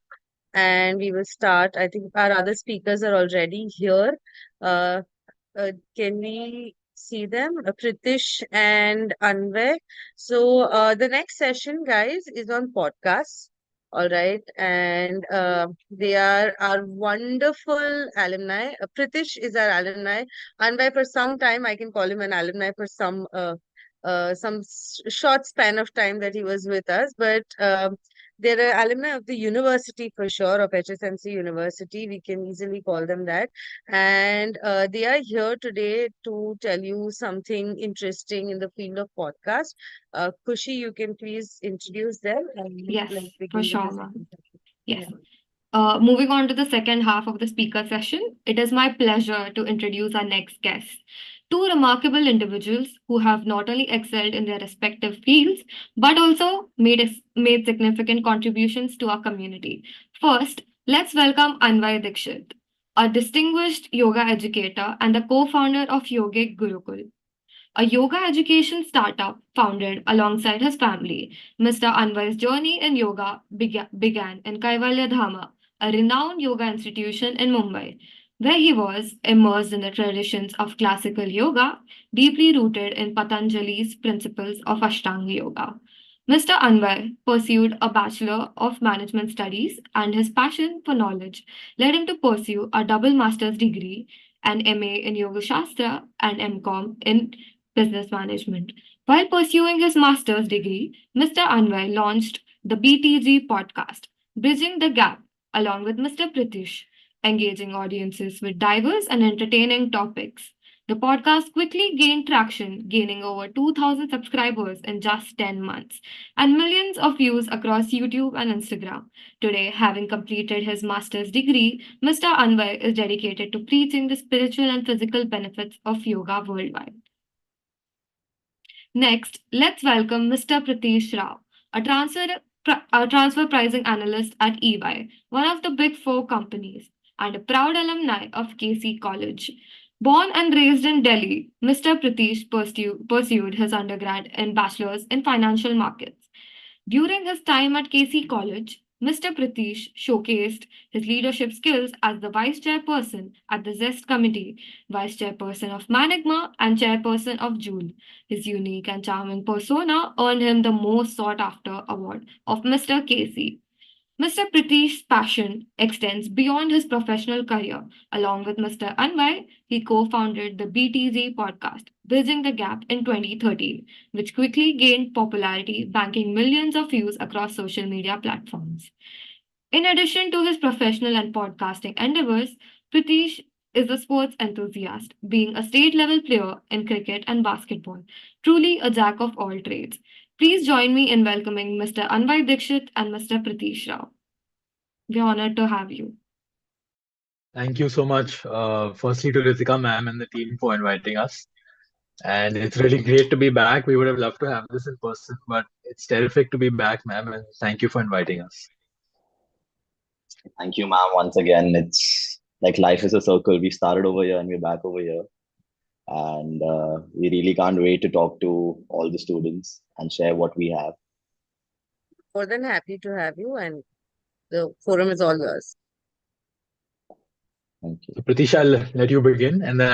And we will start. I think our other speakers are already here. Uh, can we see them? Pritish and Anvay. So the next session, guys, is on podcasts. All right. And they are our wonderful alumni. Pritish is our alumni. Anvay, for some time, I can call him an alumni for some short span of time that he was with us. But they're alumni of the university for sure, of HSNC University. We can easily call them that. And they are here today to tell you something interesting in the field of podcast. Khushi, you can please introduce them and Yes, let's for begin with sure, the ma'am. second session. Yes. Yeah. Moving on to the second half of the speaker session, it is my pleasure to introduce our next guests. Two remarkable individuals who have not only excelled in their respective fields, but also made significant contributions to our community. First, let's welcome Anvay Dikshit, a distinguished yoga educator and the co-founder of Yogic Gurukul, a yoga education startup founded alongside his family. Mr. Anvar's journey in yoga began in Kaivalya Dhama, a renowned yoga institution in Mumbai, where he was immersed in the traditions of classical yoga, deeply rooted in Patanjali's principles of Ashtanga Yoga. Mr. Anwar pursued a Bachelor of Management Studies, and his passion for knowledge led him to pursue a double master's degree, an MA in Yoga Shastra and MCom in Business Management. While pursuing his master's degree, Mr. Anwar launched the BTG podcast, Bridging the Gap, along with Mr. Pritish, engaging audiences with diverse and entertaining topics. The podcast quickly gained traction, gaining over 2,000 subscribers in just 10 months and millions of views across YouTube and Instagram. Today, having completed his master's degree, Mr. Anwar is dedicated to preaching the spiritual and physical benefits of yoga worldwide. Next, let's welcome Mr. Pratish Rao, a transfer pricing analyst at EY, one of the big four companies, and a proud alumni of KC College. Born and raised in Delhi, Mr. Pratish pursued his undergrad in Bachelor's in Financial Markets. During his time at KC College, Mr. Pratish showcased his leadership skills as the vice chairperson at the Zest Committee, vice chairperson of Manigma, and chairperson of Joule. His unique and charming persona earned him the most sought after award of Mr. KC. Mr. Pritish's passion extends beyond his professional career. Along with Mr. Anvai, he co-founded the BTZ podcast, Bridging the Gap, in 2013, which quickly gained popularity, banking millions of views across social media platforms. In addition to his professional and podcasting endeavors, Pritish is a sports enthusiast, being a state-level player in cricket and basketball, truly a jack of all trades. Please join me in welcoming Mr. Anvai Dikshit and Mr. Pritish Rao. We're honored to have you. Thank you so much, firstly to Ritika ma'am and the team for inviting us. And it's really great to be back. We would have loved to have this in person, but it's terrific to be back, ma'am, and thank you for inviting us. Thank you, ma'am. Once again, it's like life is a circle. We started over here and we're back over here. And we really can't wait to talk to all the students and share what we have. More than happy to have you, and the forum is all yours. Thank you. So Pratish, I'll let you begin, and then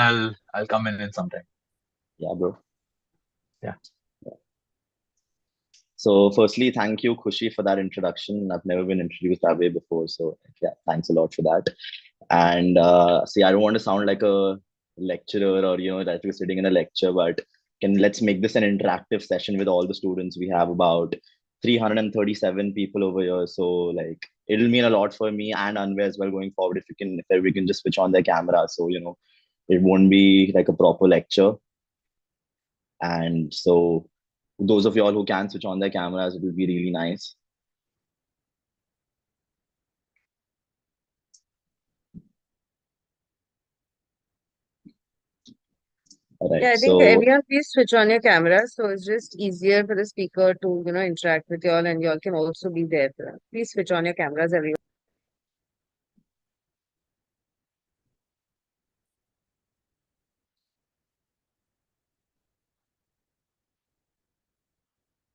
I'll come in sometime. Yeah, bro. Yeah. So firstly, thank you, Khushi, for that introduction. I've never been introduced that way before. So yeah, thanks a lot for that. And see, I don't want to sound like a lecturer or, that we're sitting in a lecture, but let's make this an interactive session with all the students. We have about 337 people over here. So like, it'll mean a lot for me and Anvay as well going forward if we can just switch on their camera. So, it won't be like a proper lecture. And so those of y'all who can switch on their cameras, it will be really nice. All right. Yeah, I think everyone please switch on your camera. So it's just easier for the speaker to, interact with y'all and y'all can also be there. Please switch on your cameras, everyone.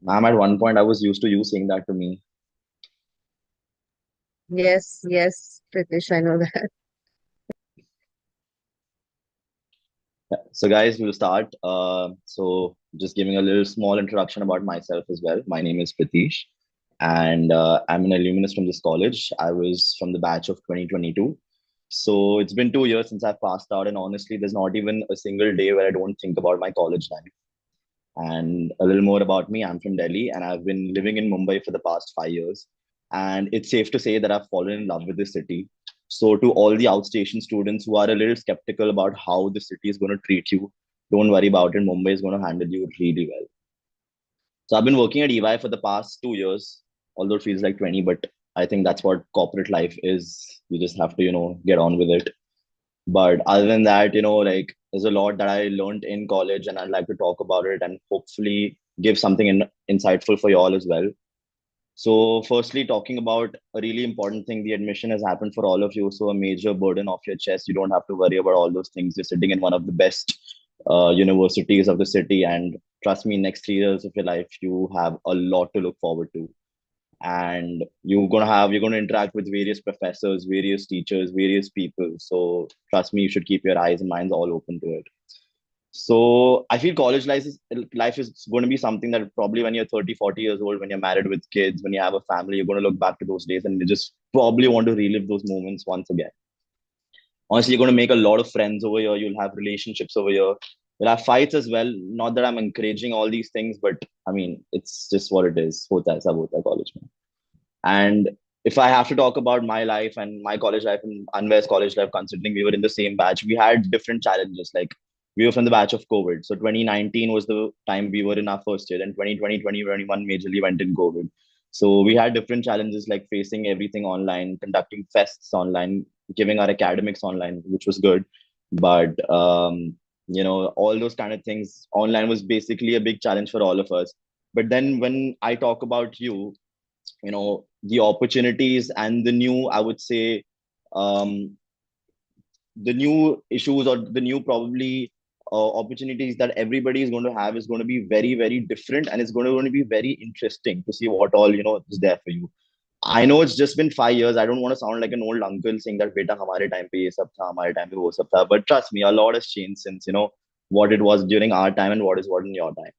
Ma'am, at one point I was used to you saying that to me. Yes, yes, Pritish, I know that. So guys, we'll start. So just giving a little small introduction about myself as well. My name is Pritish, and I'm an alumnus from this college. I was from the batch of 2022. So it's been 2 years since I passed out, and honestly, there's not even a single day where I don't think about my college life. And a little more about me, I'm from Delhi and I've been living in Mumbai for the past 5 years. And it's safe to say that I've fallen in love with the city. So, to all the outstation students who are a little skeptical about how the city is going to treat you, don't worry about it. Mumbai is going to handle you really well. So, I've been working at EY for the past 2 years, although it feels like 20, but I think that's what corporate life is. You just have to, get on with it. But other than that, like there's a lot that I learned in college and I'd like to talk about it and hopefully give something insightful for you all as well. So firstly, talking about a really important thing, the admission has happened for all of you. So a major burden off your chest. You don't have to worry about all those things. You're sitting in one of the best universities of the city. And trust me, next 3 years of your life, you have a lot to look forward to. And you're gonna interact with various professors, various teachers, various people. So trust me, you should keep your eyes and minds all open to it. So I feel college life is going to be something that probably when you're 30, 40 years old, when you're married with kids, when you have a family, you're going to look back to those days and you just probably want to relive those moments once again. Honestly, you're going to make a lot of friends over here. You'll have relationships over here. You'll have fights as well. Not that I'm encouraging all these things, but I mean, it's just what it is. Hota hai, sab hota hai college mein. And if I have to talk about my life and my college life and Anvay's college life, considering we were in the same batch, we had different challenges. Like we were from the batch of COVID. So 2019 was the time we were in our first year, and 2020, 2021 majorly went in COVID. So we had different challenges like facing everything online, conducting fests online, giving our academics online, which was good. But all those kind of things online was basically a big challenge for all of us. But then when I talk about the opportunities and the new, I would say, the new issues or the new probably opportunities that everybody is going to have is going to be very, very different, and it's going to be very interesting to see what all is there for you. I know it's just been 5 years. I don't want to sound like an old uncle saying that beta hamare time pe ye sab tha, hamare time pe wo sab tha. But trust me, a lot has changed since what it was during our time and what in your time.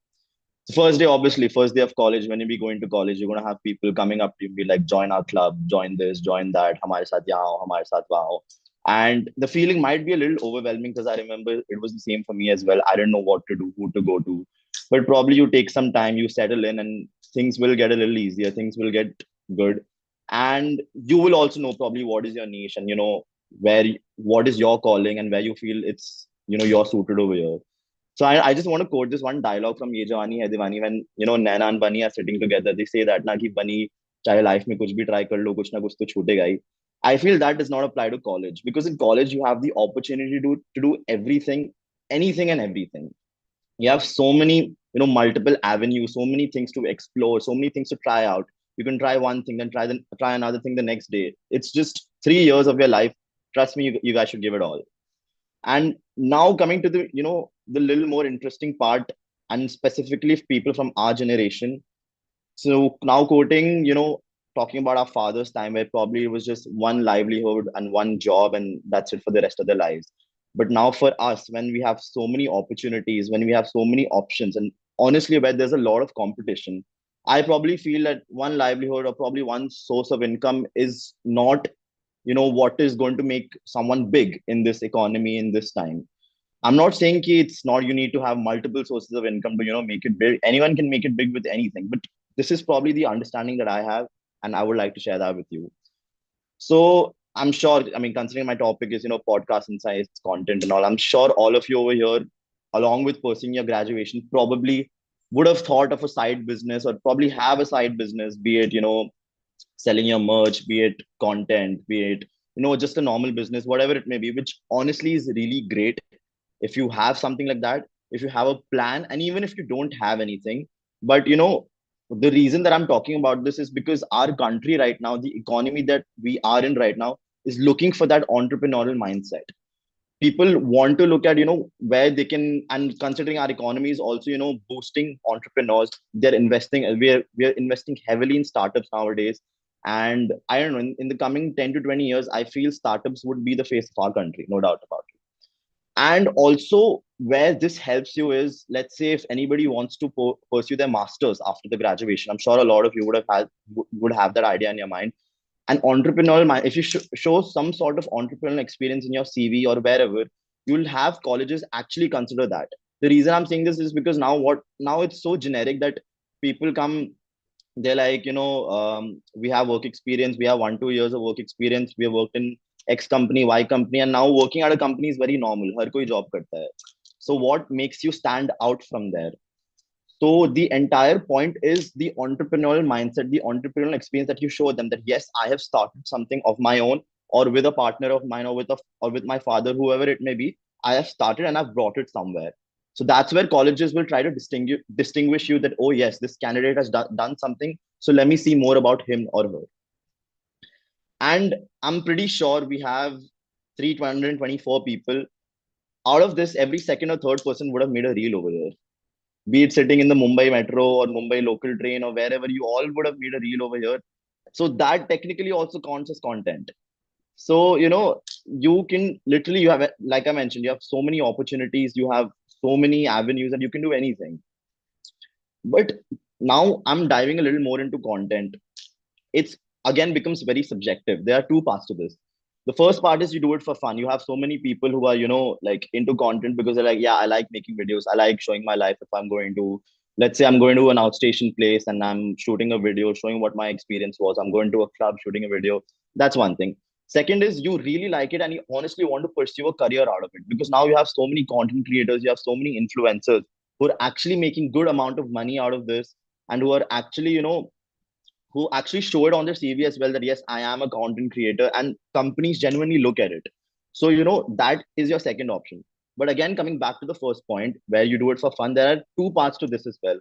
So first day, obviously, first day of college, when you be going to college, you're gonna have people coming up to you, be like, join our club, join this, join that, hamare saath yahan aao, hamare saath wahan aao. And the feeling might be a little overwhelming because I remember it was the same for me as well. I didn't know what to do, who to go to. But probably you take some time, you settle in, and things will get a little easier. Things will get good, and you will also know probably what is your niche and where what is your calling and where you feel it's you're suited over here. So I just want to quote this one dialogue from Ye Jawani Hai Diwani when Naina and Bunny are sitting together. They say that na ki Bunny chahe life mein kuch bhi try kar lo, kuch na kuch to chhutega hi. I feel that does not apply to college because in college you have the opportunity to do everything, anything and everything. You have so many multiple avenues, so many things to explore, so many things to try out. You can try one thing, then try another thing the next day. It's just 3 years of your life. Trust me, you guys should give it all. And now coming to the little more interesting part, and specifically people from our generation. So now quoting, talking about our father's time where probably it was just one livelihood and one job and that's it for the rest of their lives. But now for us, when we have so many opportunities, when we have so many options, and honestly, where there's a lot of competition, I probably feel that one livelihood or probably one source of income is not, what is going to make someone big in this economy in this time. I'm not saying ki it's not, you need to have multiple sources of income to, make it big. Anyone can make it big with anything, but this is probably the understanding that I have, and I would like to share that with you. So I'm sure, I mean, considering my topic is, podcast insights, content and all, I'm sure all of you over here, along with pursuing your graduation, probably would have thought of a side business or probably have a side business, be it, selling your merch, be it content, be it, just a normal business, whatever it may be, which honestly is really great. If you have something like that, if you have a plan, and even if you don't have anything, but the reason that I'm talking about this is because our country right now, the economy that we are in right now, is looking for that entrepreneurial mindset. People want to look at where they can, and considering our economy is also boosting entrepreneurs, they're investing, we're investing heavily in startups nowadays. And I don't know, in the coming 10 to 20 years, I feel startups would be the face of our country, no doubt about it. And also where this helps you is, let's say if anybody wants to pursue their masters after the graduation, I'm sure a lot of you would have that idea in your mind. An entrepreneurial mind, if you show some sort of entrepreneurial experience in your CV or wherever, you'll have colleges actually consider that. The reason I'm saying this is because now it's so generic that people come, they're like, we have work experience, we have 1-2 years of work experience, we have worked in X company, Y company, and now working at a company is very normal. Har koi job karta hai. So what makes you stand out from there? So the entire point is the entrepreneurial mindset, the entrepreneurial experience that you show them, that yes, I have started something of my own, or with a partner of mine, or with my father, whoever it may be. I have started and I've brought it somewhere. So that's where colleges will try to distinguish you, that, oh yes, this candidate has done something. So let me see more about him or her. And I'm pretty sure we have 324 people. Out of this, every second or third person would have made a reel over there. Be it sitting in the Mumbai metro or Mumbai local train or wherever, you all would have made a reel over here. So that technically also counts as content. So, you can literally, you have, like I mentioned, you have so many opportunities, you have so many avenues, and you can do anything. But now I'm diving a little more into content. It's again becomes very subjective. There are two parts to this. The first part is you do it for fun. You have so many people who are, like into content because they're like, yeah, I like making videos. I like showing my life. If I'm going to, let's say I'm going to an outstation place and I'm shooting a video, showing what my experience was. I'm going to a club, shooting a video. That's one thing. Second is you really like it and you honestly want to pursue a career out of it, because now you have so many content creators, you have so many influencers who are actually making good amount of money out of this, and who are actually, who actually show it on their CV as well, that yes, I am a content creator, and companies genuinely look at it. So, that is your second option. But again, coming back to the first point where you do it for fun, there are two parts to this as well.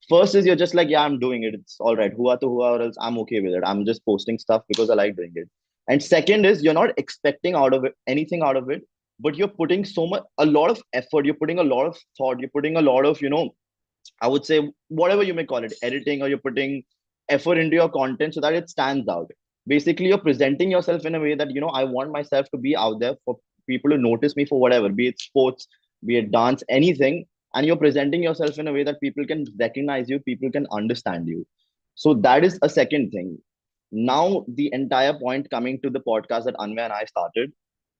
First is you're just like, yeah, I'm doing it. It's all right. Hua to hua, or else I'm okay with it. I'm just posting stuff because I like doing it. And second is you're not expecting out of it anything out of it, but you're putting a lot of effort. You're putting a lot of thought. You're putting a lot of, I would say, whatever you may call it, editing, or you're putting effort into your content so that it stands out. Basically, you're presenting yourself in a way that, I want myself to be out there for people to notice me for whatever, be it sports, be it dance, anything. And you're presenting yourself in a way that people can recognize you, people can understand you. So that is a second thing. Now, the entire point coming to the podcast that Anvay and I started.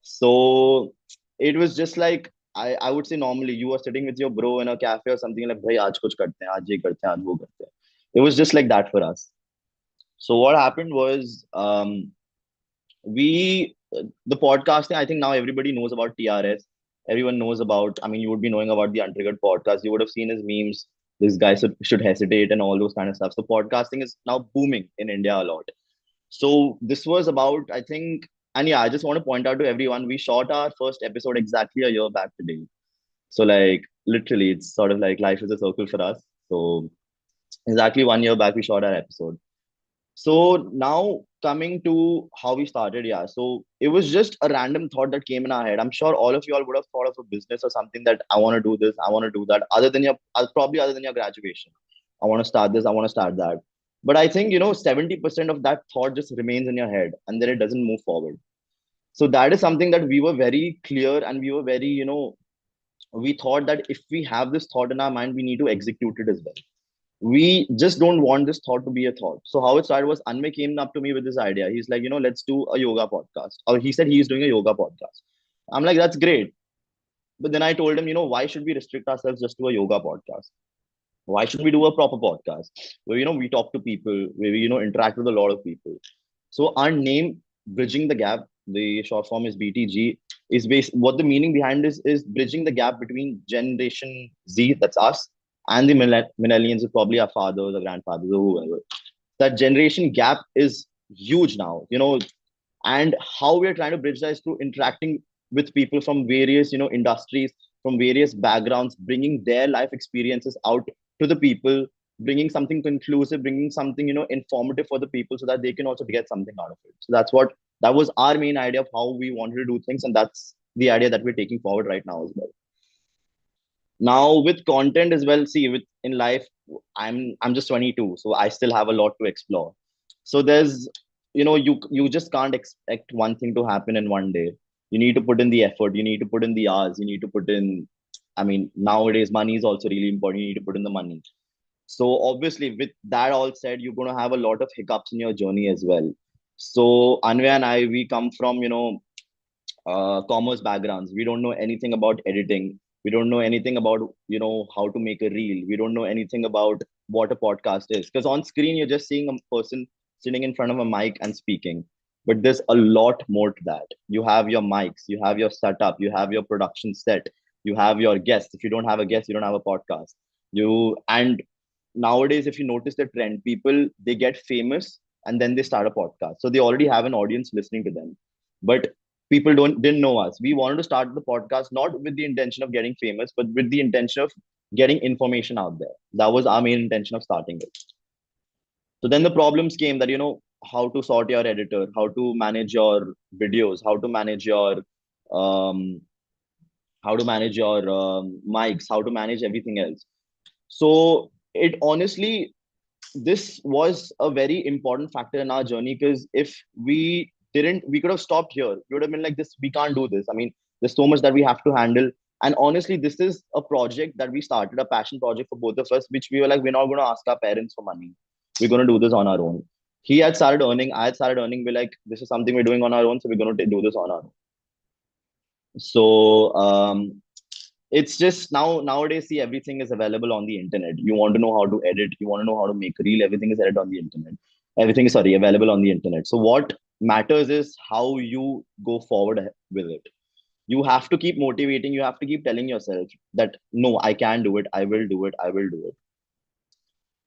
So it was just like, I would say normally you are sitting with your bro in a cafe or something, like, bhai, aaj kuch karte hain, aaj ye karte hain, aaj wo karte hain. It was just like that for us. So what happened was, the podcasting, I think now everybody knows about TRS. Everyone knows about, I mean, you would be knowing about the Untriggered podcast. You would have seen his memes. This guy should hesitate and all those kind of stuff. So podcasting is now booming in India a lot. So this was about, I think, and yeah, I just want to point out to everyone, we shot our first episode exactly a year back today. So like literally, it's sort of like life is a circle for us. So exactly 1 year back, we shot our episode. So now coming to how we started, yeah. So it was just a random thought that came in our head. I'm sure all of you all would have thought of a business or something that I want to do this, I want to do that, probably other than your graduation. I want to start this, I want to start that. But I think, 70% of that thought just remains in your head and then it doesn't move forward. So that is something that we were very clear, and we were very, we thought that if we have this thought in our mind, we need to execute it as well. we just don't want this thought to be a thought. So how it started was Anmay came up to me with this idea. He's like, let's do a yoga podcast. Or he said he's doing a yoga podcast. I'm like, that's great. But then I told him, why should we restrict ourselves just to a yoga podcast? Why should we do a proper podcast where, we talk to people, where we, interact with a lot of people? So our name, Bridging the Gap, the short form is BTG, is based, what the meaning behind this is bridging the gap between Generation Z, that's us, and the millennials, probably our fathers or grandfathers or whoever. That generation gap is huge now, and how we are trying to bridge that is through interacting with people from various, industries, from various backgrounds, bringing their life experiences out to the people, bringing something conclusive, bringing something, informative for the people so that they can also get something out of it. So that was our main idea of how we wanted to do things, and that's the idea that we're taking forward right now as well. Now with content as well, see, with in life, I'm just 22, so I still have a lot to explore. So there's, you just can't expect one thing to happen in one day. You need to put in the effort, you need to put in the hours, you need to put in, I mean, nowadays money is also really important. You need to put in the money. So obviously, with that all said, you're going to have a lot of hiccups in your journey as well. So Anvay and I, we come from, commerce backgrounds. We don't know anything about editing. We don't know anything about, how to make a reel. We don't know anything about what a podcast is. Because on screen, you're just seeing a person sitting in front of a mic and speaking. But there's a lot more to that. You have your mics, you have your setup, you have your production set, you have your guests. If you don't have a guest, you don't have a podcast. And nowadays, if you notice the trend, people, they get famous and then they start a podcast. So they already have an audience listening to them. But people didn't know us. We wanted to start the podcast not with the intention of getting famous, but with the intention of getting information out there. That was our main intention of starting it. So then the problems came that, how to sort your editor, how to manage your videos, um, how to manage your mics, how to manage everything else. So it honestly, this was a very important factor in our journey, because if we didn't, we could have stopped here. We would have been like, this, we can't do this. I mean, there's so much that we have to handle. And honestly, this is a project that we started, a passion project for both of us, which we were like, we're not going to ask our parents for money. We're going to do this on our own. He had started earning, I had started earning. We're like, this is something we're doing on our own, so we're going to do this on our own. So it's just nowadays, see, everything is available on the internet. You want to know how to edit, you want to know how to make a reel, everything is edited on the internet. Everything is, sorry, available on the internet. So what matters is how you go forward with it. You have to keep motivating, you have to keep telling yourself that, no, I can do it, I will do it, I will do it.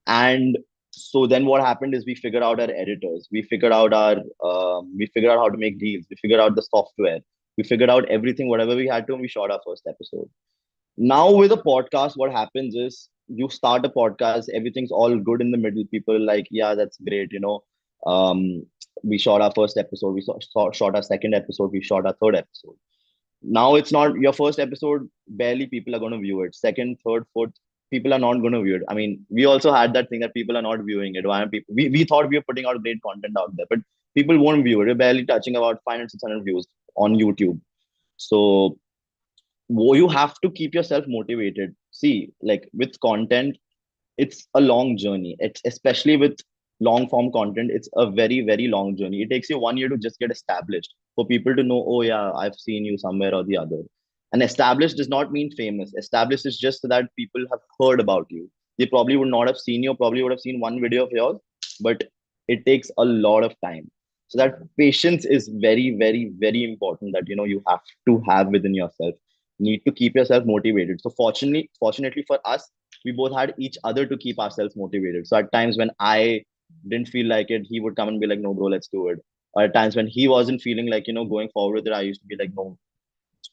And so then what happened is we figured out our editors, we figured out how to make deals, we figured out the software, we figured out everything, whatever we had to, and we shot our first episode. Now with a podcast, what happens is you start a podcast, everything's all good in the middle. People are like, yeah, that's great. We shot our first episode, we shot our second episode, we shot our third episode. Now it's not your first episode, barely people are going to view it. Second, third, fourth, people are not going to view it. I mean, we also had that thing that people are not viewing it. Why are people? We thought we were putting out great content out there, but people won't view it. We're barely touching about 500, 600 views on YouTube. So you have to keep yourself motivated. See, like with content, it's a long journey. It's especially with long form content, it's a very, very long journey. It takes you 1 year to just get established, for people to know, oh yeah, I've seen you somewhere or the other. And established does not mean famous. Established is just that people have heard about you. They probably would not have seen you, probably would have seen one video of yours, but it takes a lot of time. So that patience is very, very, very important, that you have to have within yourself. You need to keep yourself motivated. So fortunately for us, we both had each other to keep ourselves motivated. So at times when I didn't feel like it, he would come and be like, no, bro, let's do it. Or at times when he wasn't feeling like, going forward with it, I used to be like,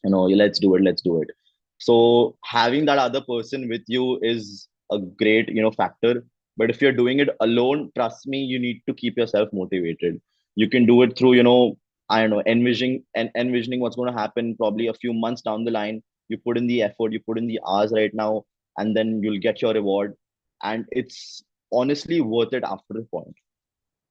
no, let's do it, let's do it. So having that other person with you is a great, factor. But if you're doing it alone, trust me, you need to keep yourself motivated. You can do it through, I don't know, envisioning what's going to happen probably a few months down the line. You put in the effort, you put in the hours right now, and then you'll get your reward. And it's honestly worth it after the point.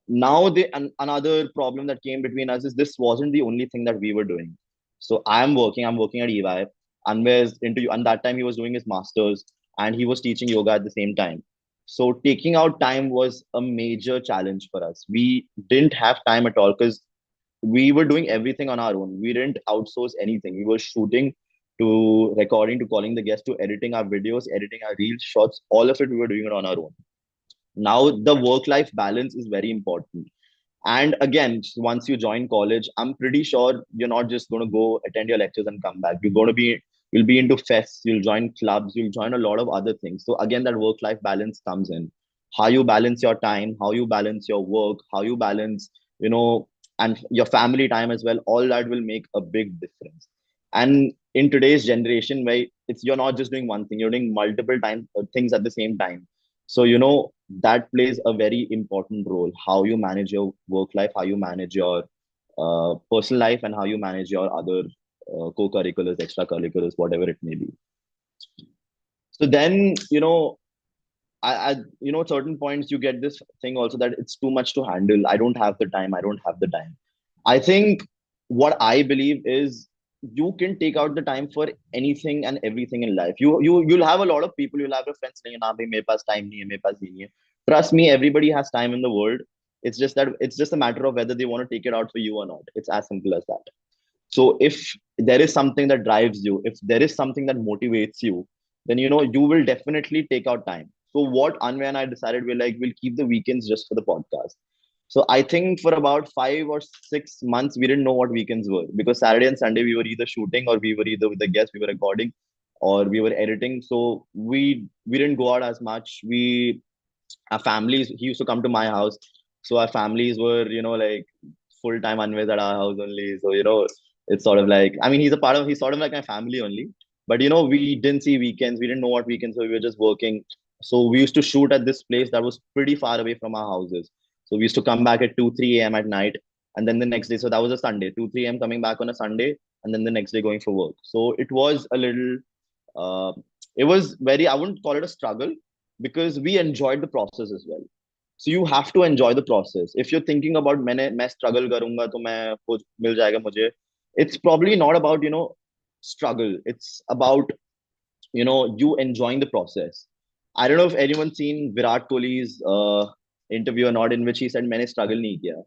Now, another problem that came between us is this wasn't the only thing that we were doing. So I'm working at EY. Anwar is into, and that time he was doing his masters and he was teaching yoga at the same time. So taking out time was a major challenge for us. We didn't have time at all because we were doing everything on our own. We didn't outsource anything. We were shooting to recording to calling the guests to editing our videos, editing our reels, shots, all of it we were doing it on our own. Now the work-life balance is very important. And again, once you join college, I'm pretty sure you're not just going to go attend your lectures and come back. You'll be into fests, you'll join clubs, you'll join a lot of other things. So again, that work-life balance comes in. How you balance your time, how you balance your work, how you balance, and your family time as well. All that will make a big difference. And in today's generation, where you're not just doing one thing, you're doing multiple things at the same time. So that plays a very important role. How you manage your work life, how you manage your personal life, and how you manage your other co-curriculars, extracurriculars, whatever it may be. So then, certain points you get this thing also that it's too much to handle. I don't have the time. I don't have the time. I think what I believe is you can take out the time for anything and everything in life. You'll have a lot of people. You'll have your friends saying, "Nah, bhai, mere paas time nahi hai, mere paas nahi hai." Trust me, everybody has time in the world. It's just a matter of whether they want to take it out for you or not. It's as simple as that. So if there is something that drives you, if there is something that motivates you, then you will definitely take out time. So what Anvay and I decided, we'll keep the weekends just for the podcast. So I think for about 5 or 6 months, we didn't know what weekends were, because Saturday and Sunday we were either shooting, or we were either with the guests, we were recording, or we were editing. So we didn't go out as much. Our families, he used to come to my house. So our families were, like full time Anways at our house only. So, it's sort of like, I mean, he's sort of like my family only. But, we didn't see weekends. We didn't know what weekends, so we were just working. So we used to shoot at this place that was pretty far away from our houses. So we used to come back at 2, 3 a.m. at night. And then the next day, so that was a Sunday, 2, 3 a.m. coming back on a Sunday. And then the next day going for work. So it was a little, I wouldn't call it a struggle, because we enjoyed the process as well. So you have to enjoy the process. If you're thinking about मैं struggle करूंगा तो मैं कुछ मिल जाएगा मुझे, it's probably not about struggle. It's about you enjoying the process. I don't know if anyone's seen Virat Kohli's interview or not, in which he said मैंने struggle नहीं किया.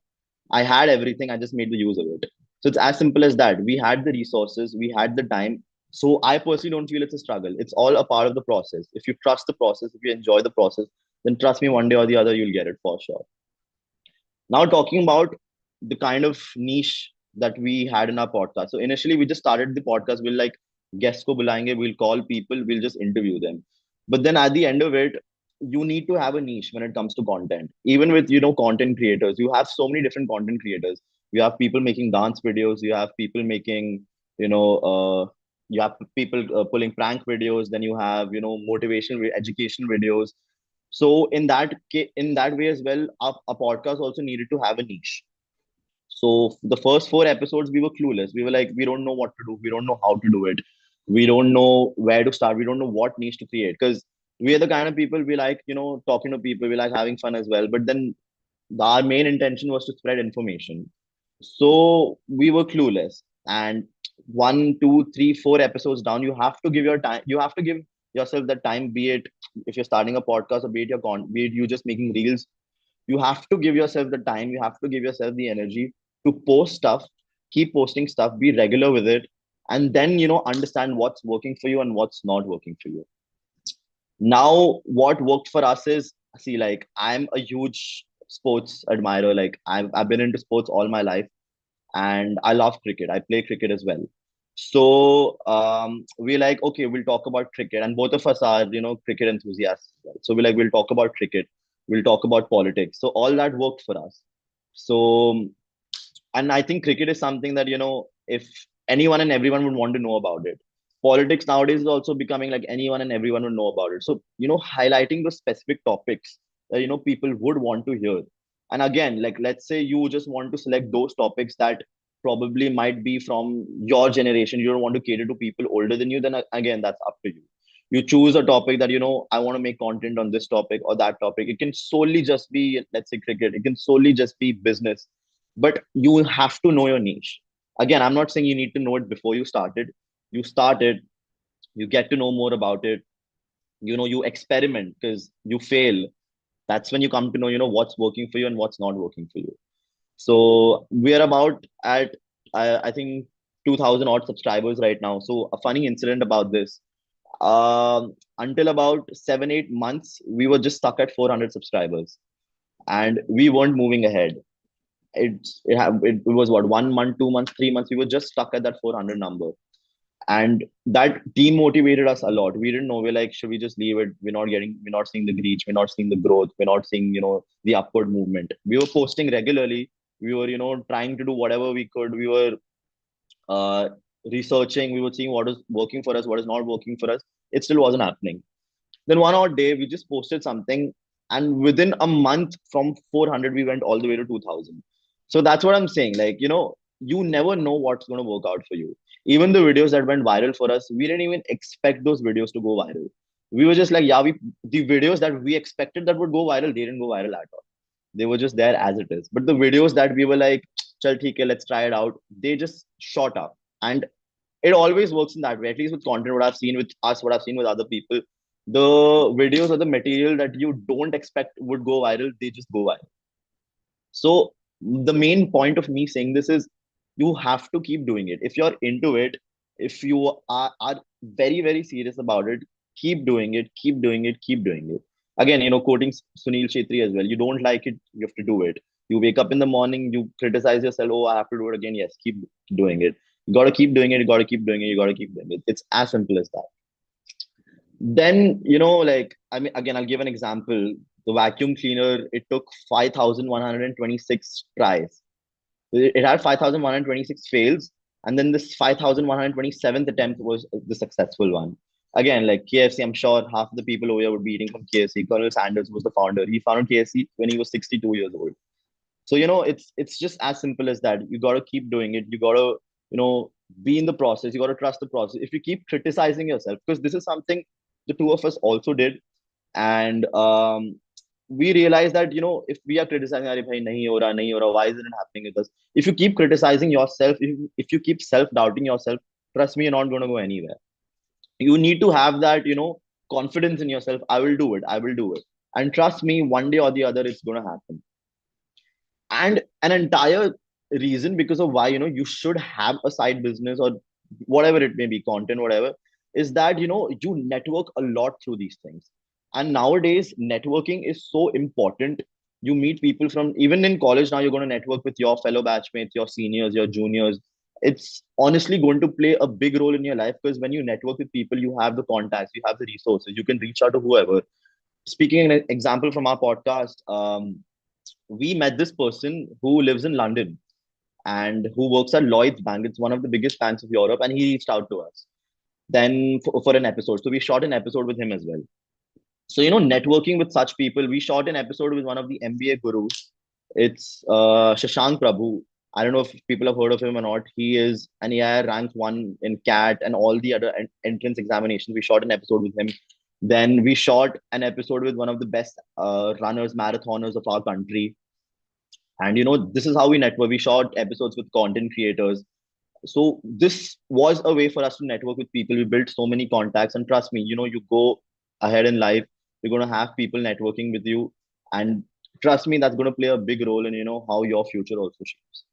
I had everything. I just made the use of it. So it's as simple as that. We had the resources, we had the time. So I personally don't feel it's a struggle. It's all a part of the process. If you trust the process, if you enjoy the process, then trust me, one day or the other, you'll get it for sure. Now, talking about the kind of niche that we had in our podcast. So initially, we just started the podcast. We'll like guests ko bulayenge, we'll call people, we'll just interview them. But then at the end of it, you need to have a niche when it comes to content. Even with content creators, you have so many different content creators. You have people making dance videos. You have people making you have people pulling prank videos. Then you have motivation, education videos. So in that way as well, our podcast also needed to have a niche. So the first 4 episodes, we were clueless. We were like, we don't know what to do. We don't know how to do it. We don't know where to start. We don't know what niche to create, because we are the kind of people, we like, talking to people. We like having fun as well. But then our main intention was to spread information. So we were clueless. And 1, 2, 3, 4 episodes down, you have to give your time. You have to give yourself that time, be it if you're starting a podcast, or be it you just making reels. You have to give yourself the time. You have to give yourself the energy to post stuff, keep posting stuff, be regular with it, and then understand what's working for you and what's not working for you. Now, what worked for us is, see, like, I'm a huge sports admirer. Like, I've been into sports all my life, and I love cricket. I play cricket as well. So we're like, okay, we'll talk about cricket, and both of us are cricket enthusiasts. So we're like, we'll talk about cricket, we'll talk about politics. So all that worked for us. So, and I think cricket is something that if anyone and everyone would want to know about it. Politics nowadays is also becoming like anyone and everyone would know about it. So highlighting the specific topics that people would want to hear. And again, like, let's say you just want to select those topics that probably might be from your generation. You don't want to cater to people older than you. Then again, that's up to you. You choose a topic that I want to make content on this topic or that topic. It can solely just be, let's say, cricket. It can solely just be business. But you have to know your niche. Again, I'm not saying you need to know it before you started. You start it, you get to know more about it, you experiment because you fail. That's when you come to know, what's working for you and what's not working for you. So we're about at, I think, 2000 odd subscribers right now. So a funny incident about this. Until about 7 8 months, we were just stuck at 400 subscribers, and we weren't moving ahead. It was what, 1 month, 2 months, 3 months. We were just stuck at that 400 number, and that demotivated us a lot. We didn't know. We're like, should we just leave it? We're not seeing the reach. We're not seeing the growth. We're not seeing, the upward movement. We were posting regularly. We were, trying to do whatever we could. We were uh, researching. We were seeing what is working for us, what is not working for us. It still wasn't happening. Then one odd day, we just posted something, and within a month, from 400, we went all the way to 2000. So that's what I'm saying. Like, you never know what's going to work out for you. Even the videos that went viral for us, we didn't even expect those videos to go viral. We were just like, yeah, the videos that we expected that would go viral, they didn't go viral at all. They were just there as it is. But the videos that we were like, chal theek hai, let's try it out, they just shot up. And it always works in that way, at least with content, what I've seen with us, what I've seen with other people. The videos or the material that you don't expect would go viral, they just go viral. So the main point of me saying this is, you have to keep doing it. If you're into it, if you are very, very serious about it, keep doing it, keep doing it, keep doing it. Again, quoting Sunil Chetri as well, you don't like it, you have to do it. You wake up in the morning, you criticize yourself, oh, I have to do it again. Yes, keep doing it. You got to keep doing it. You got to keep doing it. You got to keep doing it. It's as simple as that. Then, like, I mean, again, I'll give an example. The vacuum cleaner, it took 5,126 tries. It had 5,126 fails. And then this 5,127th attempt was the successful one. Again, like KFC, I'm sure half the people over here would be eating from KFC. Colonel Sanders was the founder. He founded KFC when he was 62 years old. So, it's just as simple as that. You got to keep doing it. You got to, be in the process. You got to trust the process. If you keep criticizing yourself, because this is something the two of us also did. And we realized that, if we are criticizing, "Arey bhai, nahi ho raha, why isn't it happening with us?" If you keep criticizing yourself, if you keep self-doubting yourself, trust me, you're not going to go anywhere. You need to have that, confidence in yourself. I will do it. I will do it. And trust me, one day or the other, it's going to happen. And an entire reason because of why, you should have a side business or whatever it may be, content, whatever, is that, you network a lot through these things. And nowadays, networking is so important. You meet people from, even in college now, you're going to network with your fellow batchmates, your seniors, your juniors. It's honestly going to play a big role in your life, because when you network with people, you have the contacts, you have the resources, you can reach out to whoever. Speaking an example from our podcast, we met this person who lives in London and who works at Lloyd's Bank. It's one of the biggest banks of Europe, and he reached out to us then for an episode. So we shot an episode with him as well. So, networking with such people, we shot an episode with one of the MBA gurus. It's Shashank Prabhu. I don't know if people have heard of him or not. He is an AI ranked one in CAT and all the other entrance examinations. We shot an episode with him. Then we shot an episode with one of the best runners, marathoners of our country. And, this is how we network. We shot episodes with content creators. So this was a way for us to network with people. We built so many contacts, and trust me, you go ahead in life, you're going to have people networking with you, and trust me, that's going to play a big role in, how your future also shapes.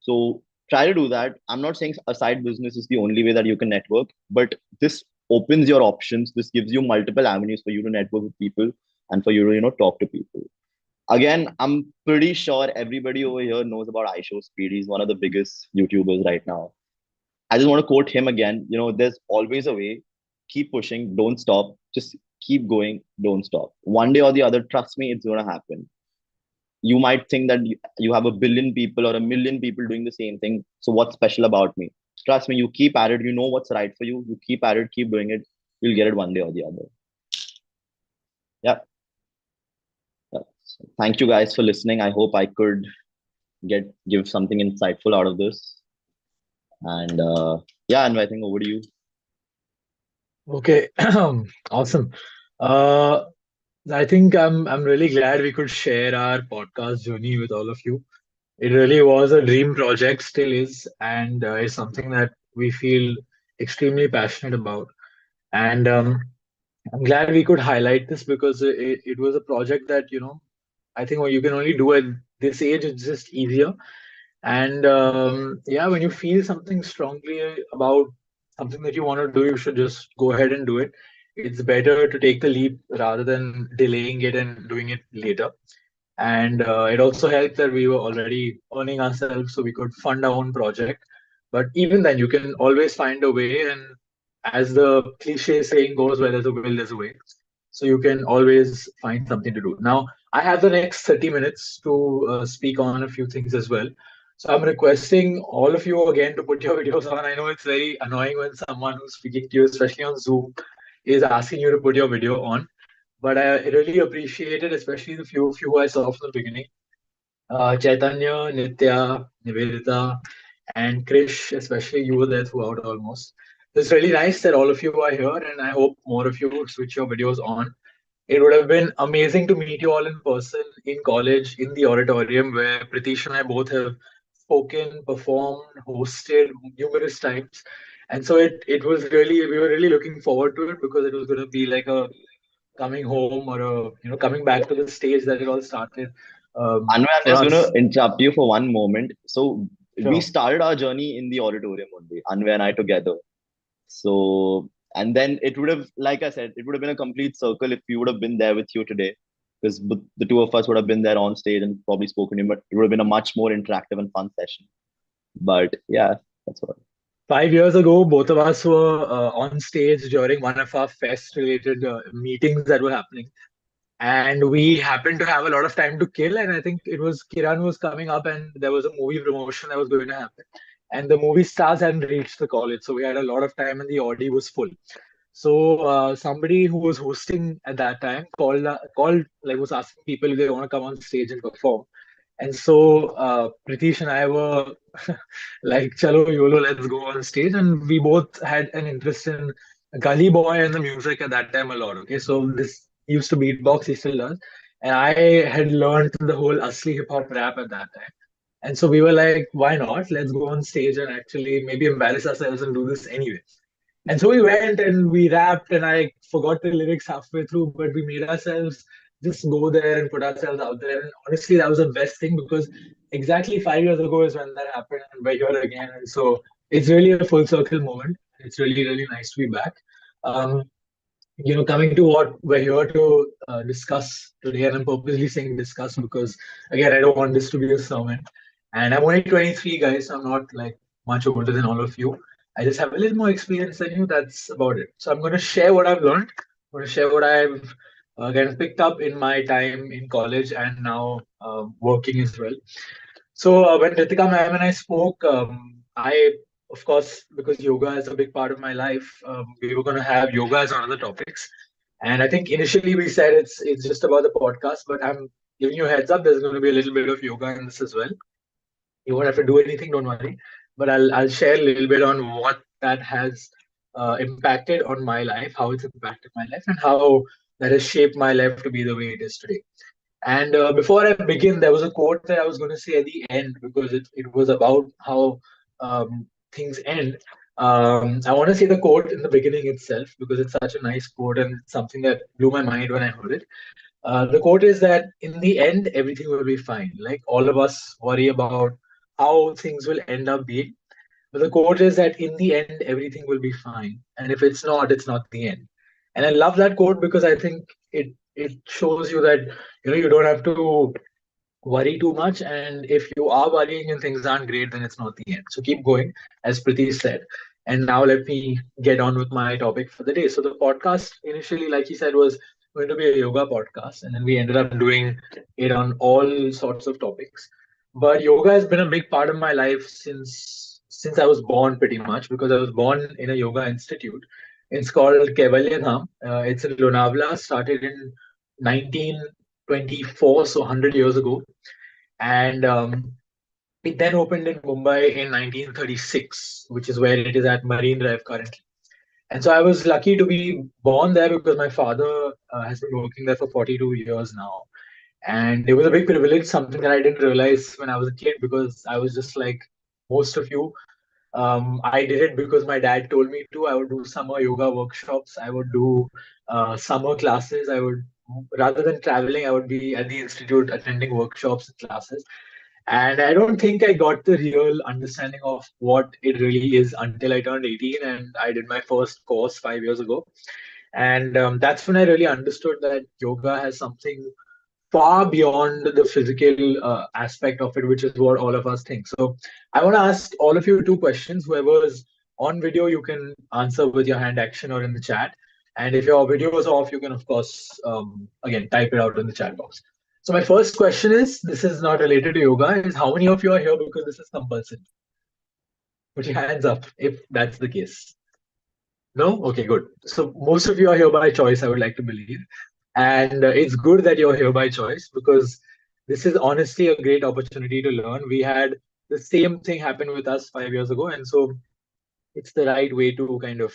So try to do that. I'm not saying a side business is the only way that you can network, but this opens your options. This gives you multiple avenues for you to network with people and for you to, talk to people. Again, I'm pretty sure everybody over here knows about iShow Speed. He's one of the biggest YouTubers right now. I just want to quote him again. There's always a way. Keep pushing. Don't stop. Just keep going. Don't stop. One day or the other, trust me, it's going to happen. You might think that you have a billion people or a million people doing the same thing. So what's special about me? Trust me, you keep at it. You know what's right for you. You keep at it. Keep doing it. You'll get it one day or the other. Yeah. So thank you guys for listening. I hope I could give something insightful out of this. And yeah, and I think over to you. Okay, awesome. I think I'm really glad we could share our podcast journey with all of you. It really was a dream project, still is, and it's something that we feel extremely passionate about. And I'm glad we could highlight this because it was a project that, I think what you can only do at this age, it's just easier. And yeah, when you feel something strongly about something that you want to do, you should just go ahead and do it. It's better to take the leap rather than delaying it and doing it later. And it also helped that we were already earning ourselves, so we could fund our own project. But even then, you can always find a way. And as the cliche saying goes, where there's a will, there's a way. So you can always find something to do. Now, I have the next 30 minutes to speak on a few things as well. So I'm requesting all of you again to put your videos on. I know it's very annoying when someone who's speaking to you, especially on Zoom, is asking you to put your video on. But I really appreciate it, especially the few of you who I saw from the beginning. Chaitanya, Nitya, Nivedita, and Krish, especially you were there throughout almost. It's really nice that all of you are here, and I hope more of you would switch your videos on. It would have been amazing to meet you all in person in college, in the auditorium where Pritish and I both have spoken, performed, hosted numerous times. And so it was really, we were really looking forward to it because it was going to be like a coming home or coming back to the stage that it all started Anwar, I'm for just going us. to interrupt you for one moment. So we Sure. started our journey in the auditorium only, Anwar and I together. So, and then it would have, like I said, it would have been a complete circle if we would have been there with you today, because the two of us would have been there on stage and probably spoken to you, but it would have been a much more interactive and fun session. But yeah, that's what. 5 years ago, both of us were on stage during one of our fest-related meetings that were happening. And we happened to have a lot of time to kill. And I think it was Kiran was coming up and there was a movie promotion that was going to happen. And the movie stars hadn't reached the college. So we had a lot of time and the Audi was full. So somebody who was hosting at that time called like was asking people if they want to come on stage and perform. And so Pritish and I were like, "Chalo YOLO, let's go on stage." And we both had an interest in Gully Boy and the music at that time a lot. Okay, so this used to beatbox, he still does, and I had learned the whole Asli hip hop rap at that time. And so we were like, "Why not? Let's go on stage and actually maybe embarrass ourselves and do this anyway." And so we went and we rapped, and I forgot the lyrics halfway through, but we made ourselves just go there and put ourselves out there. And honestly, that was the best thing because exactly 5 years ago is when that happened, and we're here again. And so it's really a full circle moment. It's really, really nice to be back. Um, Coming to what we're here to discuss today, and I'm purposely saying discuss because, again, I don't want this to be a sermon. And I'm only 23, guys, so I'm not like much older than all of you. I just have a little more experience than you. That's about it. So I'm going to share what I've learned. I'm going to share what I've kind of picked up in my time in college and now working as well. So when Ritika ma'am and I spoke, of course, because yoga is a big part of my life, we were going to have yoga as one of the topics. And I think initially we said it's just about the podcast, but I'm giving you a heads up. There's going to be a little bit of yoga in this as well. You won't have to do anything, don't worry. But I'll share a little bit on what that has impacted on my life, how it's impacted my life, and how that has shaped my life to be the way it is today. And before I begin, there was a quote that I was going to say at the end because it was about how things end. I want to say the quote in the beginning itself because it's such a nice quote and something that blew my mind when I heard it. The quote is that in the end, everything will be fine. Like all of us worry about how things will end up being. But the quote is that in the end, everything will be fine. And if it's not, it's not the end. And I love that quote because I think it shows you that you don't have to worry too much. And if you are worrying and things aren't great, then it's not the end. So keep going, as Priti said. And now let me get on with my topic for the day. So the podcast initially, like he said, was going to be a yoga podcast, and then we ended up doing it on all sorts of topics. But yoga has been a big part of my life since I was born, pretty much, because I was born in a yoga institute. It's called Kaivalya Dham. It's in Lonavala, started in 1924, so 100 years ago. And it then opened in Mumbai in 1936, which is where it is at Marine Drive currently. And so I was lucky to be born there because my father has been working there for 42 years now. And it was a big privilege, something that I didn't realize when I was a kid because I was just like most of you. I did it because my dad told me to. I would do summer yoga workshops. I would do summer classes. Rather than traveling, I would be at the institute attending workshops and classes. And I don't think I got the real understanding of what it really is until I turned 18 and I did my first course 5 years ago. And that's when I really understood that yoga has something far beyond the physical aspect of it, which is what all of us think. So I want to ask all of you two questions. Whoever's on video, you can answer with your hand action or in the chat. And if your video is off, you can, of course, again, type it out in the chat box. So my first question is, this is not related to yoga, is how many of you are here because this is compulsory? Put your hands up if that's the case. No? Okay, good. So most of you are here by choice, I would like to believe. And it's good that you're here by choice because this is honestly a great opportunity to learn. We had the same thing happen with us 5 years ago. And so it's the right way to kind of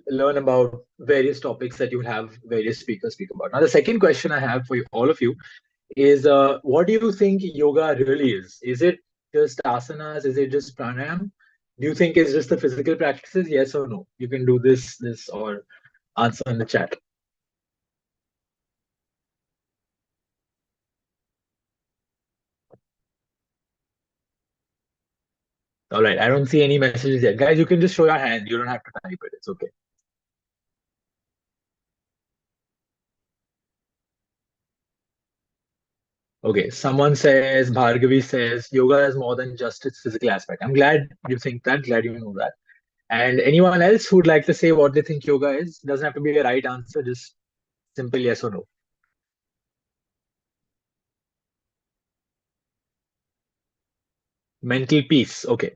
learn about various topics that you'll have various speakers speak about. Now, the second question I have for you, all of you is what do you think yoga really is? Is it just asanas? Is it just pranayam? Do you think it's just the physical practices? Yes or no? You can do this, or answer in the chat. All right, I don't see any messages yet. Guys, you can just show your hand. You don't have to type it. It's okay. Okay, someone says, Bhargavi says, yoga is more than just its physical aspect. I'm glad you think that, glad you know that. And anyone else who'd like to say what they think yoga is, doesn't have to be a right answer, just simple yes or no. Mental peace, okay.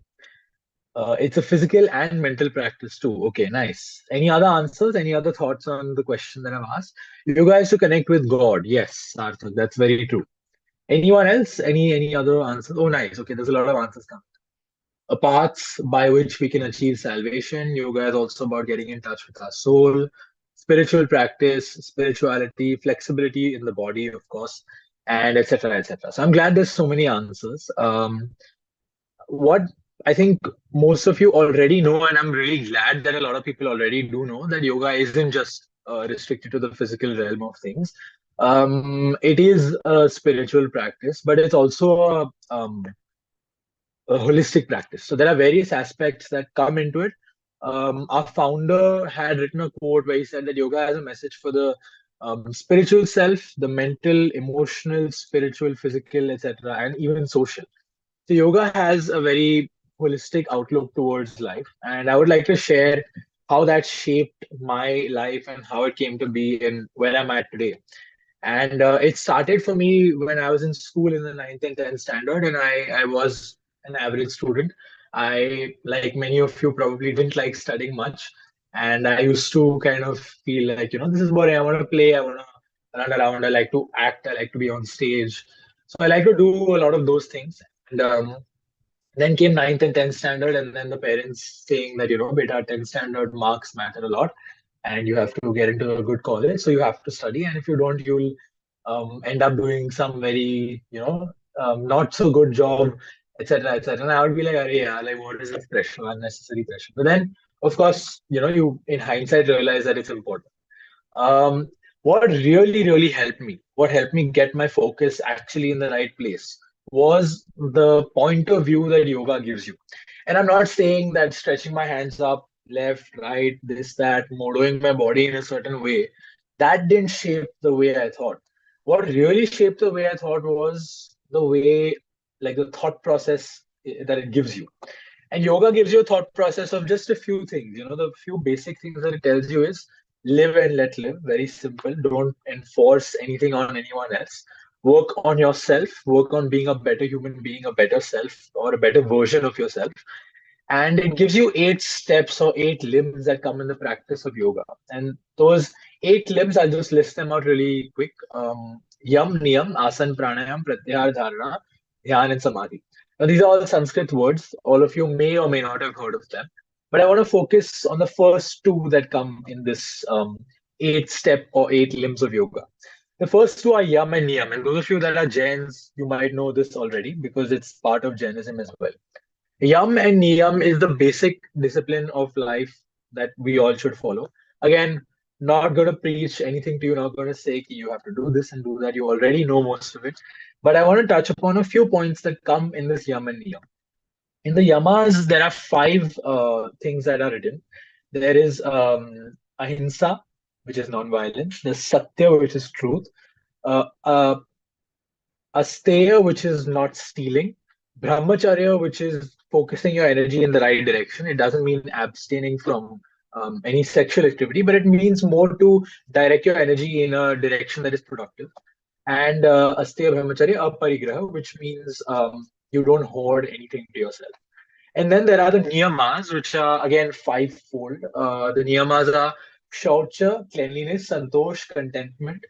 It's a physical and mental practice too. Okay, nice. Any other answers? Any other thoughts on the question that I've asked? Yoga is to connect with God. Yes, Sarthak, that's very true. Anyone else? Any other answers? Oh, nice. Okay, there's a lot of answers coming. A paths by which we can achieve salvation. Yoga is also about getting in touch with our soul, spiritual practice, spirituality, flexibility in the body, of course, and etc. etc. So I'm glad there's so many answers. What I think most of you already know, and I'm really glad that a lot of people already do know, that yoga isn't just restricted to the physical realm of things. It is a spiritual practice, but it's also a holistic practice. So there are various aspects that come into it. Our founder had written a quote where he said that yoga has a message for the spiritual self, the mental, emotional, spiritual, physical, etc., and even social. So yoga has a very holistic outlook towards life, and I would like to share how that shaped my life and how it came to be and where I'm at today. And it started for me when I was in school in the 9th and 10th standard, and I was an average student. I, like many of you, probably didn't like studying much, and I used to kind of feel like, this is boring. I want to play. I want to run around. I like to act. I like to be on stage. So I like to do a lot of those things. And then came 9th and 10th standard, and then the parents saying that, beta 10th standard marks matter a lot, and you have to get into a good college, so you have to study. And if you don't, you'll end up doing some very, not so good job, etc., etc. And I would be like, "Arey, yeah, like what is this pressure, unnecessary pressure?" But then, of course, you in hindsight realize that it's important. Um, what really helped me, what helped me get my focus actually in the right place, was the point of view that yoga gives you. And I'm not saying that stretching my hands up, left, right, this, that, modeling my body in a certain way, that didn't shape the way I thought. What really shaped the way I thought was the way, like the thought process that it gives you. And yoga gives you a thought process of just a few things. The few basic things that it tells you is live and let live. Very simple. Don't enforce anything on anyone else. Work on yourself. Work on being a better human being, a better self, or a better version of yourself. And it gives you 8 steps or 8 limbs that come in the practice of yoga. And those 8 limbs, I'll just list them out really quick. Yam, Niyam, Asan, Pranayam, Pratyahar, Dharana, Dhyan, and Samadhi. Now, these are all Sanskrit words. All of you may or may not have heard of them. But I want to focus on the first 2 that come in this 8-step or 8 limbs of yoga. The first 2 are Yam and Niyam. And those of you that are Jains, you might know this already because it's part of Jainism as well. Yam and Niyam is the basic discipline of life that we all should follow. Again, not going to preach anything to you, not going to say ki you have to do this and do that. You already know most of it. But I want to touch upon a few points that come in this Yam and Niyam. In the Yamas, there are five things that are written. There is Ahimsa, which is non-violence. There's Satya, which is truth. Uh, uh, Asteya, which is not stealing. Brahmacharya, which is focusing your energy in the right direction. It doesn't mean abstaining from any sexual activity, but it means more to direct your energy in a direction that is productive. And Asteya Brahmacharya, Aparigraha, which means you don't hoard anything to yourself. And then there are the niyamas, which are again fivefold. The niyamas are shaucha, cleanliness, santosh, contentment,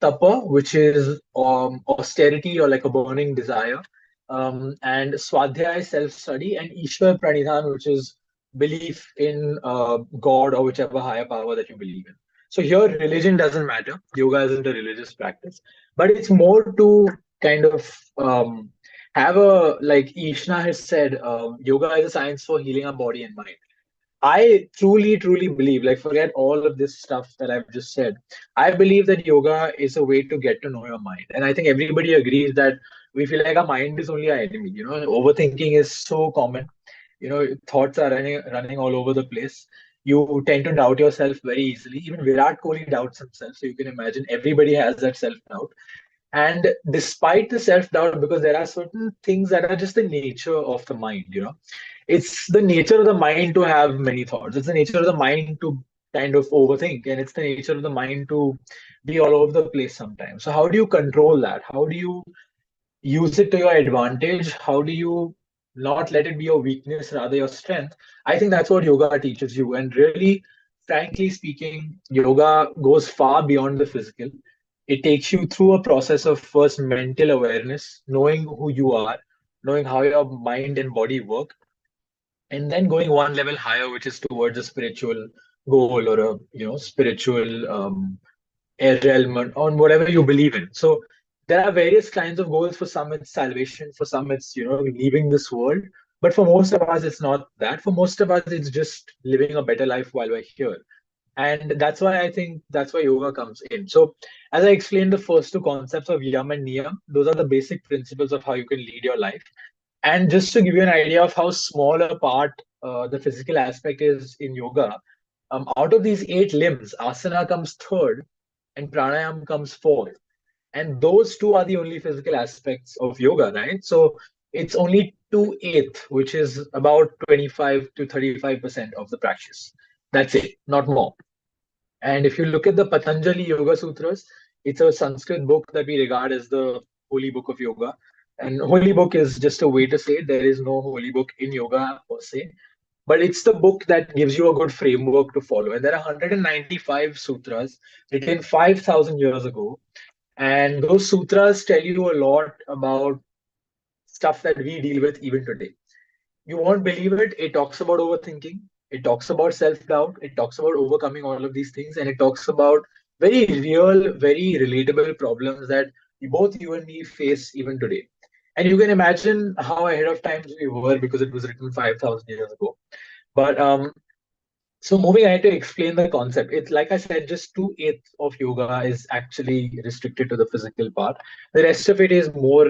tapa, which is austerity or like a burning desire, and swadhyaya, self-study, and ishwar pranidhan, which is belief in God or whichever higher power that you believe in. So here, religion doesn't matter. Yoga isn't a religious practice, but it's more to kind of have a like Ishna has said, yoga is a science for healing our body and mind. I truly believe, like, forget all of this stuff that I've just said. I believe that yoga is a way to get to know your mind. And I think everybody agrees that we feel like our mind is only our enemy. You know, overthinking is so common. You know, thoughts are running all over the place. You tend to doubt yourself very easily. Even Virat Kohli doubts himself. So you can imagine everybody has that self-doubt. And despite the self-doubt, because there are certain things that are just the nature of the mind, you know, it's the nature of the mind to have many thoughts. It's the nature of the mind to kind of overthink, and it's the nature of the mind to be all over the place sometimes. So how do you control that? How do you use it to your advantage? How do you not let it be your weakness, rather your strength? I think that's what yoga teaches you. And really, frankly speaking, yoga goes far beyond the physical. It takes you through a process of first mental awareness, knowing who you are, knowing how your mind and body work, and then going one level higher, which is towards a spiritual goal or a spiritual realm on whatever you believe in. So there are various kinds of goals. For some, it's salvation. For some, it's leaving this world. But for most of us, it's not that. For most of us, it's just living a better life while we're here. And that's why I think that's why yoga comes in. So as I explained the first two concepts of yam and niyam, those are the basic principles of how you can lead your life. And just to give you an idea of how small a part the physical aspect is in yoga, out of these 8 limbs, asana comes third and pranayam comes fourth. And those two are the only physical aspects of yoga, right? So it's only 2/8, which is about 25 to 35% of the practice. That's it, not more. And if you look at the Patanjali Yoga Sutras, it's a Sanskrit book that we regard as the holy book of yoga. And holy book is just a way to say it. There is no holy book in yoga per se, but it's the book that gives you a good framework to follow. And there are 195 sutras written 5,000 years ago. And those sutras tell you a lot about stuff that we deal with even today. You won't believe it. It talks about overthinking. It talks about self-doubt. It talks about overcoming all of these things. And it talks about very real, very relatable problems that both you and me face even today. And you can imagine how ahead of times we were because it was written 5,000 years ago. But so moving ahead to explain the concept, it's like I said, just 2/8 of yoga is actually restricted to the physical part. The rest of it is more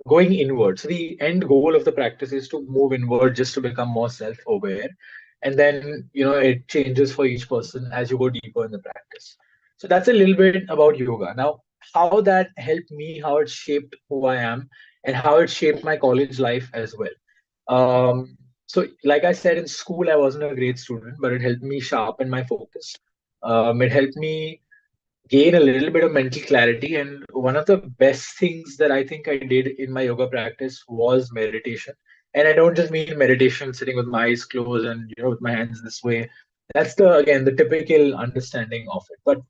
going inward. So the end goal of the practice is to move inward just to become more self-aware. And then, it changes for each person as you go deeper in the practice. So that's a little bit about yoga. Now, how that helped me, how it shaped who I am, and how it shaped my college life as well. So like I said, in school, I wasn't a great student, but it helped me sharpen my focus. It helped me gain a little bit of mental clarity. And one of the best things that I think I did in my yoga practice was meditation. And I don't just mean meditation sitting with my eyes closed and with my hands this way. That's the typical understanding of it. But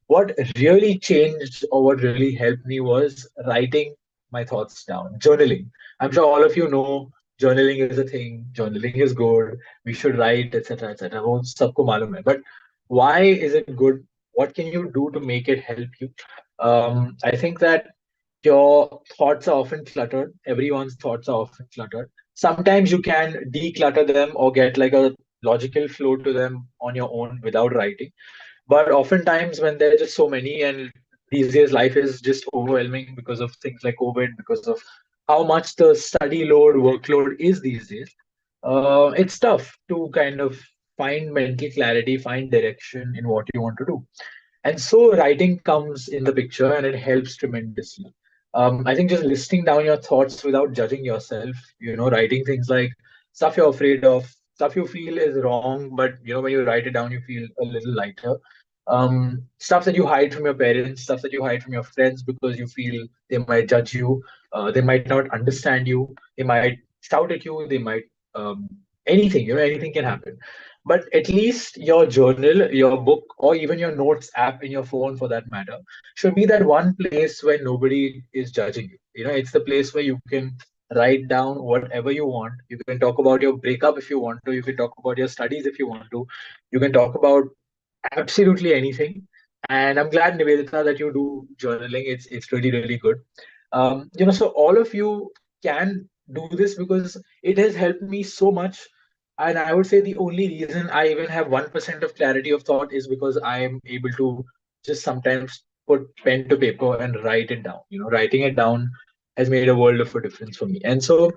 what really changed or what really helped me was writing my thoughts down, journaling. I'm sure all of you know journaling is a thing, journaling is good, we should write, etc., etc. वो सबको मालूम है. But why is it good? What can you do to make it help you? I think that your thoughts are often cluttered. Everyone's thoughts are often cluttered. Sometimes you can declutter them or get like a logical flow to them on your own without writing. But oftentimes when there are just so many, and these days life is just overwhelming because of things like COVID, because of how much the study load, workload is these days, it's tough to kind of find mental clarity, find direction in what you want to do. And so writing comes in the picture and it helps tremendously. I think just listing down your thoughts without judging yourself, writing things like stuff you're afraid of, stuff you feel is wrong, but when you write it down, you feel a little lighter. Stuff that you hide from your parents, stuff that you hide from your friends because you feel they might judge you, they might not understand you, they might shout at you, they might anything, anything can happen. But at least your journal, your book, or even your notes app in your phone for that matter, should be that one place where nobody is judging you. It's the place where you can write down whatever you want. You can talk about your breakup if you want to. You can talk about your studies if you want to. You can talk about absolutely anything. And I'm glad, Nivedita, that you do journaling. It's really, really good. So all of you can do this because it has helped me so much. And I would say the only reason I even have 1% of clarity of thought is because I am able to just sometimes put pen to paper and write it down. Writing it down has made a world of a difference for me. And so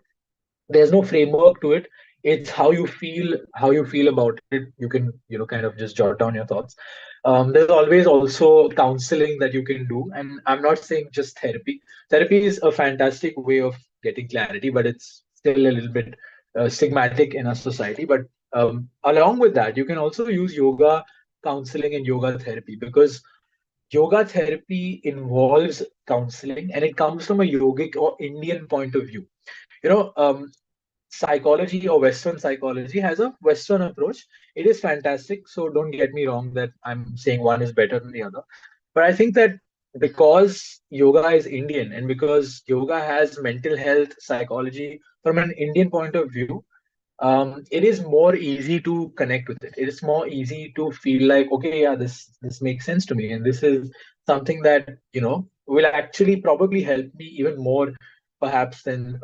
there's no framework to it. It's how you feel about it. You can kind of just jot down your thoughts. There's always also counseling that you can do, and I'm not saying just therapy is a fantastic way of getting clarity, but it's still a little bit stigmatic in our society. But along with that, you can also use yoga counseling and yoga therapy, because yoga therapy involves counseling and it comes from a yogic or Indian point of view. you know um, Psychology or Western psychology has a Western approach. It is fantastic. So don't get me wrong that I'm saying one is better than the other. But I think that because yoga is Indian and because yoga has mental health psychology from an Indian point of view, it is more easy to connect with it. It is more easy to feel like, okay, yeah, this makes sense to me, and this is something that will actually probably help me even more, perhaps, than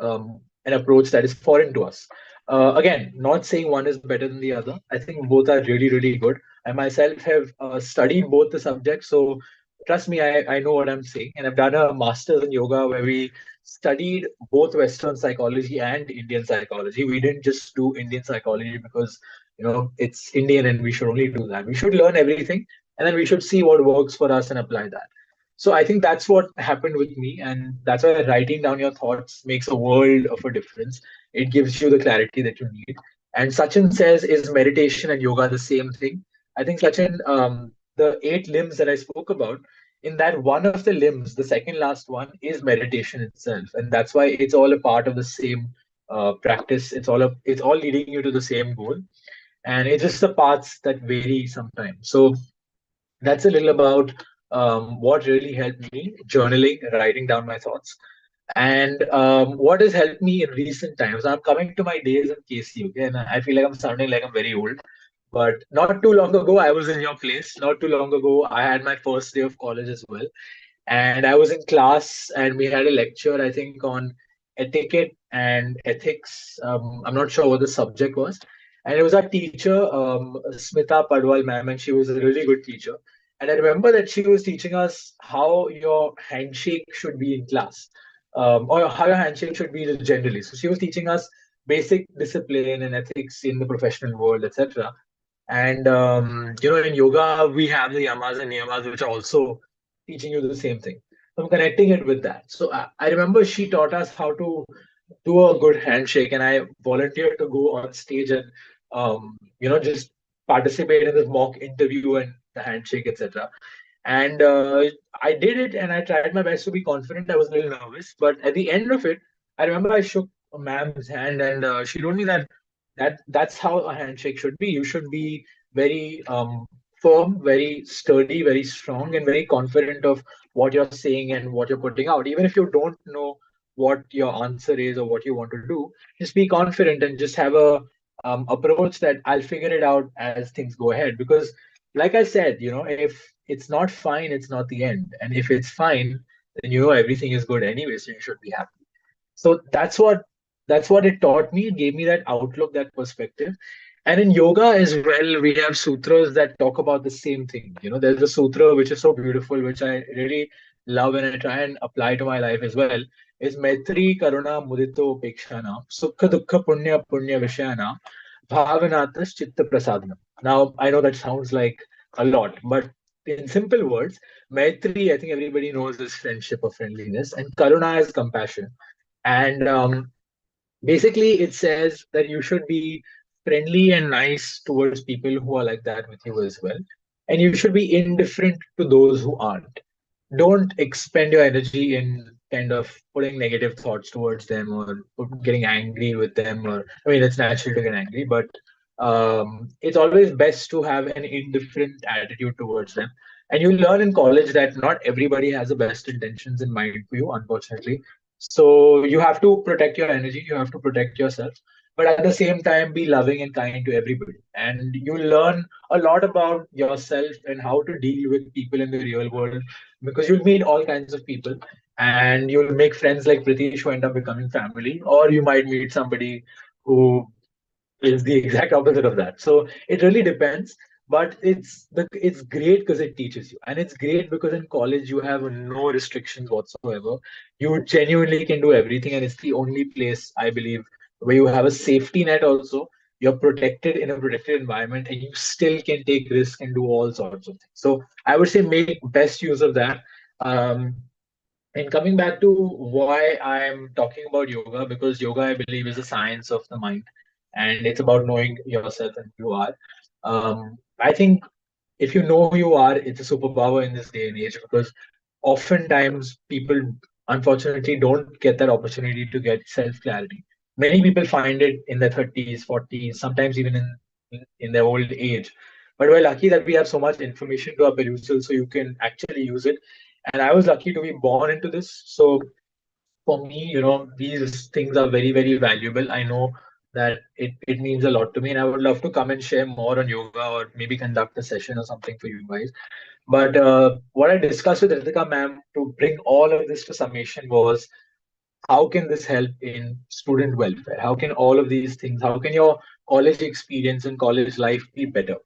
an approach that is foreign to us. Again, not saying one is better than the other. I think both are really, really good. I myself have studied both the subjects, so trust me, I know what I'm saying, and I've done a master's in yoga where we studied both Western psychology and Indian psychology. We didn't just do Indian psychology because it's Indian and we should only do that. We should learn everything and then we should see what works for us and apply that. So I think that's what happened with me, and that's why writing down your thoughts makes a world of a difference. It gives you the clarity that you need. And Sachin says, is meditation and yoga the same thing? I think Sachin, the 8 limbs that I spoke about, in that one of the limbs, the second last one, is meditation itself, and that's why it's all a part of the same practice. It's all leading you to the same goal, and it's just the paths that vary sometimes. So that's a little about what really helped me: journaling, writing down my thoughts. And what has helped me in recent times, I'm coming to my days in KC, okay, and I feel like I'm sounding like I'm very old. But not too long ago, I was in your place. Not too long ago, I had my first day of college as well. And I was in class and we had a lecture, I think, on etiquette and ethics. I'm not sure what the subject was. And it was our teacher, Smita Padwal ma'am, and she was a really good teacher. And I remember that she was teaching us how your handshake should be in class, or how your handshake should be generally. So she was teaching us basic discipline and ethics in the professional world, etc. And in yoga, we have the Yamas and Niyamas, which are also teaching you the same thing. So I'm connecting it with that. So I remember she taught us how to do a good handshake, and I volunteered to go on stage and just participate in this mock interview and the handshake, etc. And I did it, and I tried my best to be confident. I was a little nervous, but at the end of it, I remember I shook a ma'am's hand, and she told me that's how a handshake should be. You should be very firm, very sturdy, very strong, and very confident of what you're saying and what you're putting out. Even if you don't know what your answer is or what you want to do, just be confident and just have a approach that I'll figure it out as things go ahead. Because, like I said, if it's not fine, it's not the end, and if it's fine, then everything is good anyway. So you should be happy. So that's what that's what it taught me. It gave me that outlook, that perspective. And in yoga as well, we have sutras that talk about the same thing. There's a sutra which is so beautiful, which I really love and I try and apply to my life as well. Is Maitri Karuna Mudito Pekshana Sukha Dukkha Punya Punya Vishana Bhavanatas Chitta Prasadana. Now, I know that sounds like a lot, but in simple words, Maitri, I think everybody knows, is friendship or friendliness, and Karuna is compassion. And basically, it says that you should be friendly and nice towards people who are like that with you as well. And you should be indifferent to those who aren't. Don't expend your energy in kind of putting negative thoughts towards them or getting angry with them. Or, I mean, it's natural to get angry, but it's always best to have an indifferent attitude towards them. And you learn in college that not everybody has the best intentions in mind for you, unfortunately. So you have to protect your energy, you have to protect yourself, but at the same time, be loving and kind to everybody. And you learn a lot about yourself and how to deal with people in the real world, because you'll meet all kinds of people and you'll make friends like Pritish who end up becoming family, or you might meet somebody who is the exact opposite of that. So it really depends. But it's great because it teaches you, and it's great because in college you have no restrictions whatsoever. You genuinely can do everything, and it's the only place, I believe, where you have a safety net also. You're protected in a protected environment, and you still can take risk and do all sorts of things. So I would say make best use of that. Um, and coming back to why I'm talking about yoga, because yoga, I believe, is a science of the mind, and it's about knowing yourself and who you are. I think if you know who you are, it's a superpower in this day and age, because oftentimes people unfortunately don't get that opportunity to get self clarity. Many people find it in their 30s, 40s, sometimes even in their old age. But we're lucky that we have so much information to our perusal, so you can actually use it. And I was lucky to be born into this. So for me, these things are very, very valuable. I know that it means a lot to me, and I would love to come and share more on yoga or maybe conduct a session or something for you guys. But what I discussed with Ritika ma'am to bring all of this to summation was, how can this help in student welfare? How can all of these things, how can your college experience and college life be better?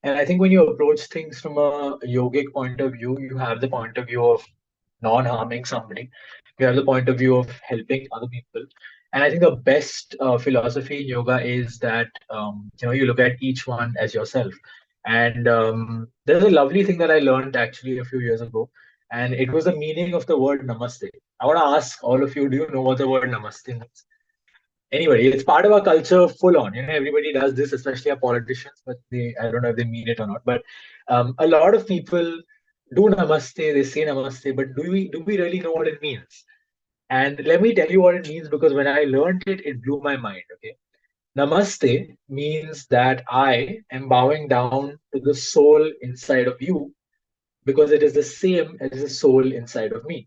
And I think when you approach things from a yogic point of view, you have the point of view of non-harming somebody. You have the point of view of helping other people. And I think the best philosophy in yoga is that you look at each one as yourself. And there's a lovely thing that I learned actually a few years ago, and it was the meaning of the word namaste. I want to ask all of you, do you know what the word namaste means? Anyway, it's part of our culture full on. Everybody does this, especially our politicians, but I don't know if they mean it or not. But a lot of people do namaste, they say namaste, but do we really know what it means? And let me tell you what it means, because when I learned it, it blew my mind. Okay. Namaste means that I am bowing down to the soul inside of you, because it is the same as the soul inside of me.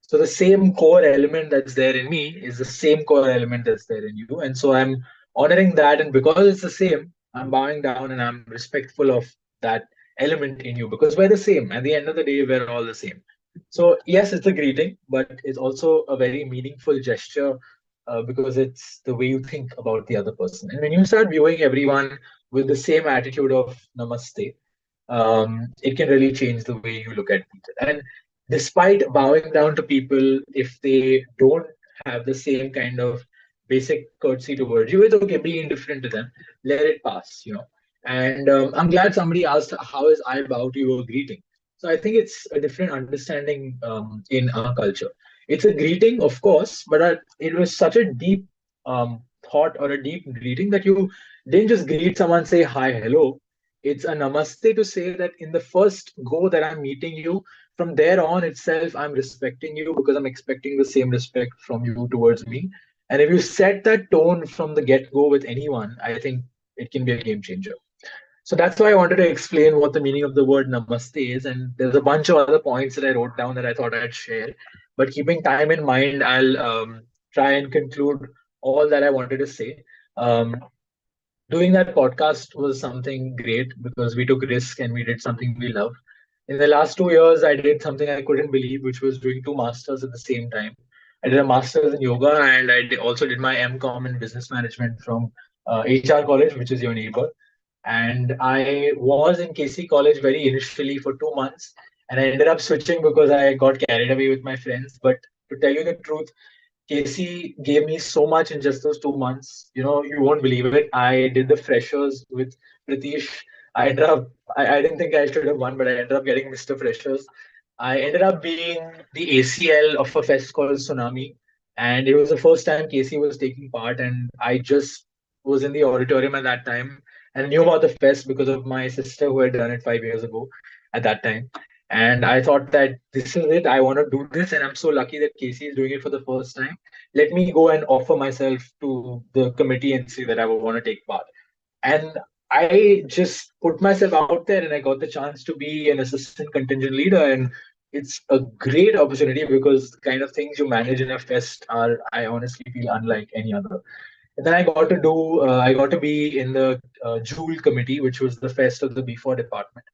So the same core element that's there in me is the same core element that's there in you. And so I'm honoring that. And because it's the same, I'm bowing down and I'm respectful of that element in you, because we're the same. At the end of the day, we're all the same. So yes, it's a greeting, but it's also a very meaningful gesture, because it's the way you think about the other person. And when you start viewing everyone with the same attitude of namaste, it can really change the way you look at people. And despite bowing down to people, if they don't have the same kind of basic courtesy towards you, it's okay, be indifferent to them, let it pass. And I'm glad somebody asked, how is I bow to you a greeting? So I think it's a different understanding in our culture. It's a greeting, of course, but it was such a deep thought or a deep greeting that you didn't just greet someone, say hi, hello. It's a namaste to say that in the first go that I'm meeting you, from there on itself, I'm respecting you because I'm expecting the same respect from you towards me. And if you set that tone from the get-go with anyone, I think it can be a game changer. So that's why I wanted to explain what the meaning of the word namaste is. And there's a bunch of other points that I wrote down that I thought I'd share. But keeping time in mind, I'll try and conclude all that I wanted to say. Doing that podcast was something great because we took risk and we did something we love. In the last 2 years, I did something I couldn't believe, which was doing 2 masters at the same time. I did a master's in yoga, and also did my MCom in business management from HR college, which is your neighbor. And I was in KC college very initially for 2 months, and I ended up switching because I got carried away with my friends. But to tell you the truth, Casey gave me so much in just those 2 months. You won't believe it. I did the freshers with Pritish. I ended up, I didn't think I should have won, but I ended up getting Mr. Freshers. I ended up being the ACL of a fest called Tsunami. And it was the first time Casey was taking part. And I just was in the auditorium at that time and knew about the fest because of my sister who had done it 5 years ago at that time. And I thought that this is it. I want to do this. And I'm so lucky that Casey is doing it for the first time. Let me go and offer myself to the committee and say that I would want to take part. And I just put myself out there and I got the chance to be an assistant contingent leader. And it's a great opportunity because the kind of things you manage in a fest are, I honestly feel, unlike any other. And then I got to be in the Jewel committee, which was the fest of the B4 department.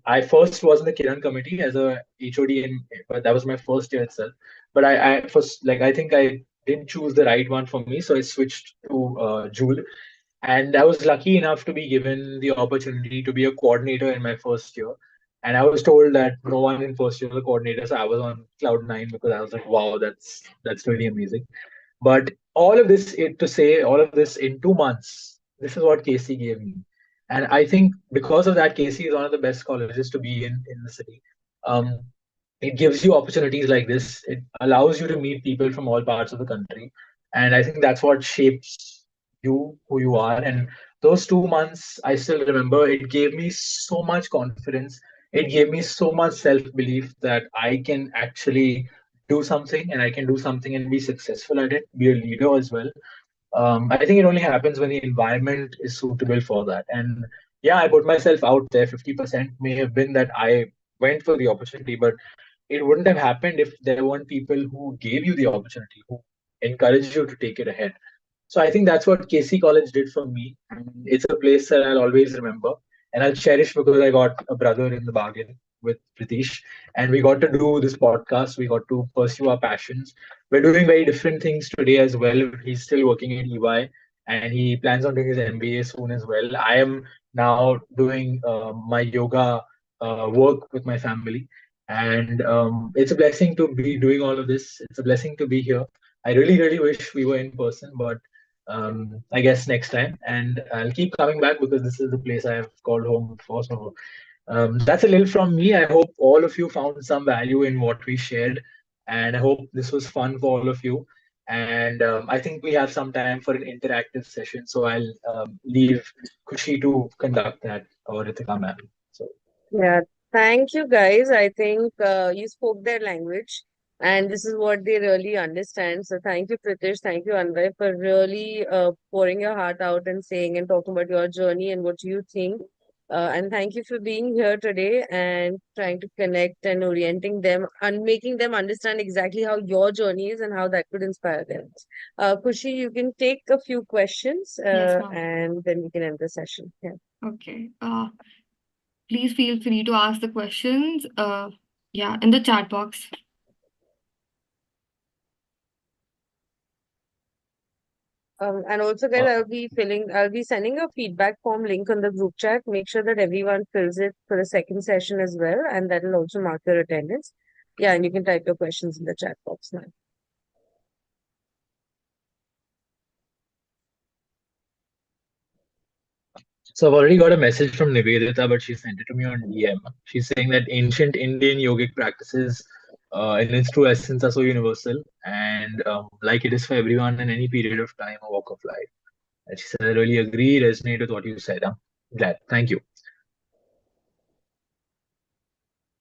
I first was in the Kiran committee as a HOD, but that was my first year itself. But I first, like, I think I didn't choose the right one for me, so I switched to Jewel. And I was lucky enough to be given the opportunity to be a coordinator in my first year. And I was told that no one in first year was a coordinator, so I was on cloud nine because I was like, wow, that's really amazing. But all of this to say, all of this in 2 months, this is what Casey gave me. And I think because of that, Casey is one of the best colleges to be in the city. Um, it gives you opportunities like this. It allows you to meet people from all parts of the country. And I think that's what shapes you, who you are. And those 2 months, I still remember, it gave me so much confidence. It gave me so much self-belief that I can actually do something and I can do something and be successful at it, be a leader as well. I think it only happens when the environment is suitable for that. And yeah, I put myself out there. 50% may have been that I went for the opportunity, but it wouldn't have happened if there weren't people who gave you the opportunity, who encouraged you to take it ahead. So I think that's what KC College did for me. And it's a place that I'll always remember and I'll cherish because I got a brother in the bargain with Pritish. And we got to do this podcast. We got to pursue our passions. We're doing very different things today as well. He's still working at EY and he plans on doing his MBA soon as well. I am now doing my yoga work with my family. And it's a blessing to be doing all of this. It's a blessing to be here. I really, really wish we were in person, but I guess next time. And I'll keep coming back because this is the place I have called home before. So that's a little from me. I hope all of you found some value in what we shared. And I hope this was fun for all of you. And I think we have some time for an interactive session. So I'll leave Kushi to conduct that, or Ritika ma'am. So Yeah, thank you guys. I think you spoke their language and this is what they really understand. So thank you, Pritish. Thank you, Anvay, for really pouring your heart out and saying and talking about your journey and what you think. And thank you for being here today and trying to connect and orienting them and making them understand exactly how your journey is and how that could inspire them. Kushi, you can take a few questions Yes, ma'am. and then we can end the session. Yeah. Okay. Please feel free to ask the questions. Yeah, in the chat box. And also, guys, I'll be sending a feedback form link on the group chat. Make sure that everyone fills it for the second session as well, and that will also mark your attendance. Yeah, and you can type your questions in the chat box now. So I've already got a message from Nivedita, but she sent it to me on DM. She's saying that ancient Indian yogic practices in its true essence are so universal and like it is for everyone in any period of time or walk of life. And she said, I really agree, resonate with what you said. I'm glad. Thank you.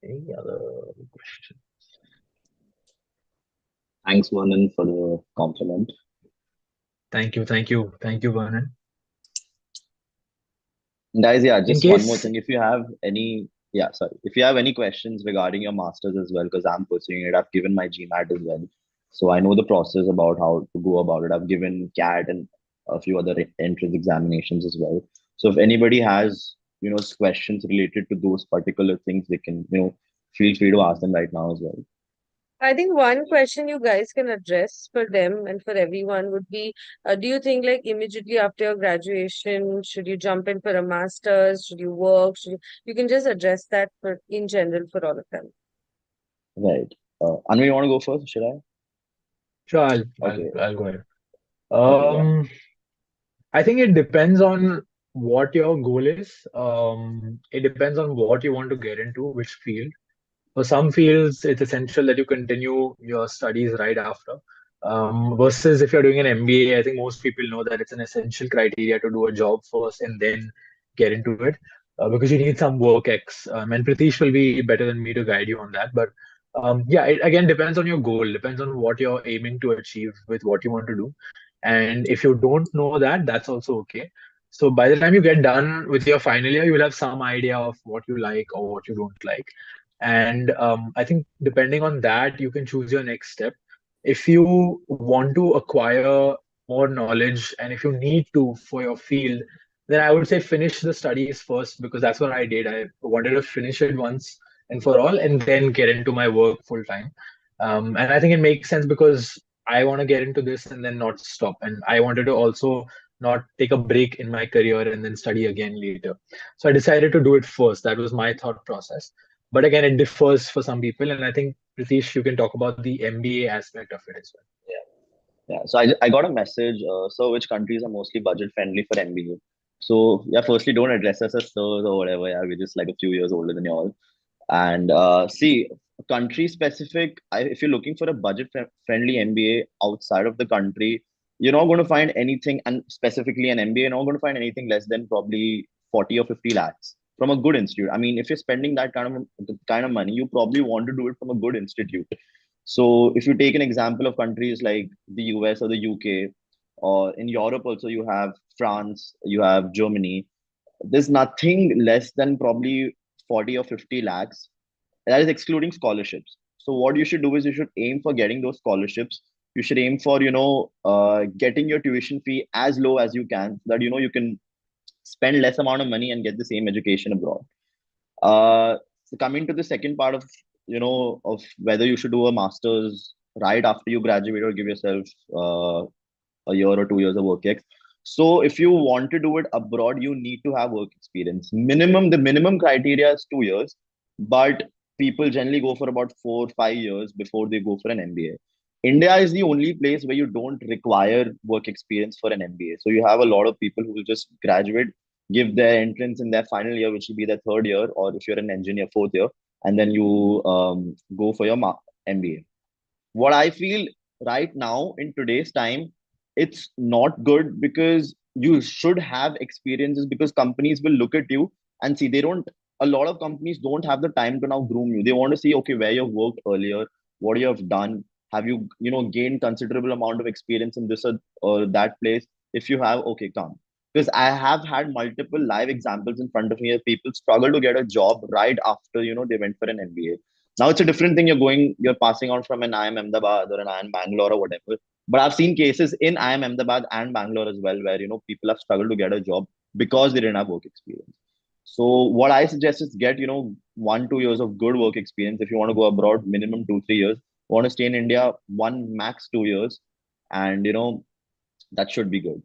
Any other questions? Thanks, Vernon, for the compliment. Thank you, Vernon. Guys, yeah, In just one more case, thing. If you have any, yeah, sorry. If you have any questions regarding your master's as well, because I'm pursuing it, I've given my GMAT as well. So I know the process about how to go about it. I've given CAT and a few other entrance examinations as well. So if anybody has, questions related to those particular things, they can, feel free to ask them right now as well. I think one question you guys can address for them and for everyone would be, do you think like immediately after your graduation, should you jump in for a master's? Should you work? You can just address that for in general for all of them. Right. Anvi, you want to go first? Should I? Sure, Okay. I'll go ahead. Okay. Yeah. I think it depends on what your goal is. It depends on what you want to get into, which field. For some fields, it's essential that you continue your studies right after. Versus if you're doing an MBA, I think most people know that it's an essential criteria to do a job first and then get into it, because you need some work X. And Pratish will be better than me to guide you on that. But yeah, it again depends on your goal, depends on what you're aiming to achieve with what you want to do. And if you don't know that, that's also okay. So by the time you get done with your final year, you'll have some idea of what you like or what you don't like. And I think depending on that, you can choose your next step. If you want to acquire more knowledge and if you need to for your field, then I would say finish the studies first, because that's what I did. I wanted to finish it once and for all and then get into my work full time. And I think it makes sense because I want to get into this and then not stop. And I wanted to also not take a break in my career and then study again later. So I decided to do it first. That was my thought process. But again, it differs for some people. And I think, Pratish, you can talk about the MBA aspect of it as well. Yeah. So I got a message. So which countries are mostly budget friendly for MBA? So yeah, firstly, don't address us as sirs or whatever. Yeah, we're just like a few years older than you all. And see, country specific, if you're looking for a budget friendly MBA outside of the country, you're not going to find anything, and specifically an MBA, you're not going to find anything less than probably 40 or 50 lakhs from a good institute. I mean, if you're spending that kind of money, you probably want to do it from a good institute. So if you take an example of countries like the US or the UK, or in Europe also, you have France, you have Germany, there's nothing less than probably 40 or 50 lakhs. That is excluding scholarships. So what you should do is you should aim for getting those scholarships. You should aim for, getting your tuition fee as low as you can, so that, you can spend less amount of money and get the same education abroad. So coming to the second part of, of whether you should do a master's right after you graduate or give yourself a year or 2 years of work ex. So if you want to do it abroad, you need to have work experience. The minimum criteria is 2 years, but people generally go for about 4 or 5 years before they go for an MBA. India is the only place where you don't require work experience for an MBA. So you have a lot of people who will just graduate, give their entrance in their final year, which will be their third year, or if you're an engineer, fourth year, and then you go for your MBA. What I feel right now in today's time, it's not good, because you should have experiences, because companies will look at you and see, a lot of companies don't have the time to now groom you. They want to see, okay, where you've worked earlier, what you have done, have you, gained considerable amount of experience in this or that place. If you have, okay, come. Because I have had multiple live examples in front of me where people struggle to get a job right after, they went for an MBA. Now it's a different thing. You're passing on from an IIM Ahmedabad or an IIM Bangalore or whatever. But I've seen cases in IIM Ahmedabad and Bangalore as well, where, people have struggled to get a job because they didn't have work experience. So what I suggest is get, 1-2 years of good work experience. If you want to go abroad, minimum 2-3 years. Want to stay in India, 1 max 2 years. And, that should be good.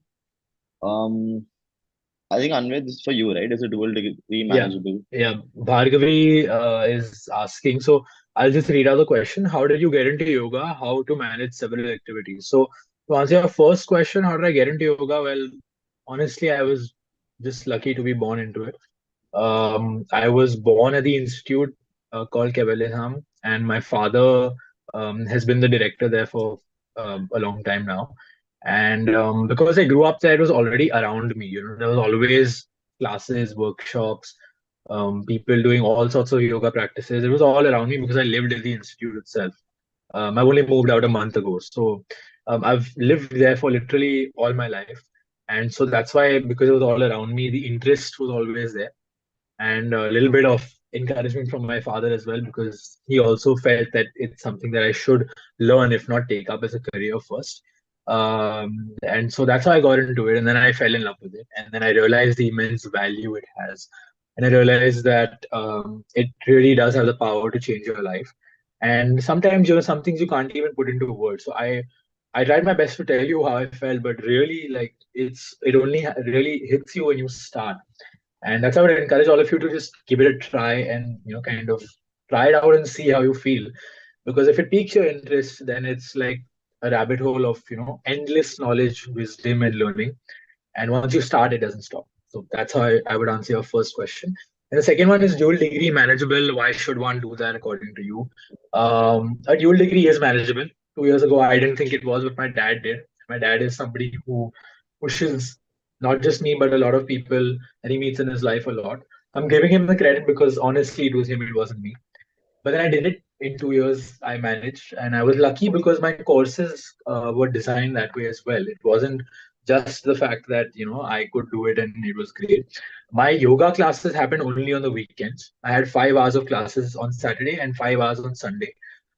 I think, Anved, this is for you, right? Is a dual degree manageable? Yeah. Bhargavi is asking. So I'll just read out the question. How did you get into yoga? How to manage several activities? So to answer your first question, how did I get into yoga? Well, honestly, I was just lucky to be born into it. I was born at the institute called Kevelingham, and my father has been the director there for a long time now. And because I grew up there, it was already around me. There was always classes, workshops, people doing all sorts of yoga practices. It was all around me because I lived at the institute itself. I only moved out a month ago, so I've lived there for literally all my life. And so that's why, because it was all around me, the interest was always there, and a little bit of encouragement from my father as well, because he also felt that it's something that I should learn, if not take up as a career first. And so that's how I got into it, and then I fell in love with it, and then I realized the immense value it has, and I realized that it really does have the power to change your life. And sometimes, some things you can't even put into words. So I tried my best to tell you how I felt, but really, like, it only really hits you when you start. And that's how I would encourage all of you to just give it a try and, kind of try it out and see how you feel. Because if it piques your interest, then it's like a rabbit hole of, endless knowledge, wisdom, and learning. And once you start, it doesn't stop. So that's how I would answer your first question. And the second one is dual degree manageable. Why should one do that according to you? A dual degree is manageable. 2 years ago, I didn't think it was, but my dad did. My dad is somebody who pushes not just me, but a lot of people that he meets in his life a lot. I'm giving him the credit because honestly, it was him, it wasn't me. But then I did it in 2 years. I managed, and I was lucky because my courses were designed that way as well. It wasn't just the fact that I could do it and it was great. My yoga classes happened only on the weekends. I had 5 hours of classes on Saturday and 5 hours on Sunday,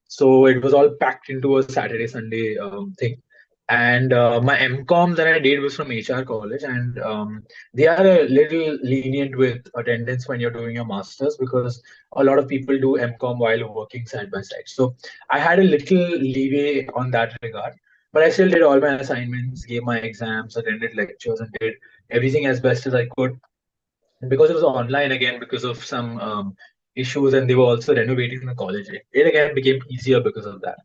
so it was all packed into a Saturday Sunday thing. And my MCOM that I did was from HR college, and they are a little lenient with attendance when you're doing your masters because a lot of people do MCOM while working side by side. So I had a little leeway on that regard, but I still did all my assignments, gave my exams, attended lectures, and did everything as best as I could. And because it was online again, because of some issues, and they were also renovating the college, it again became easier because of that.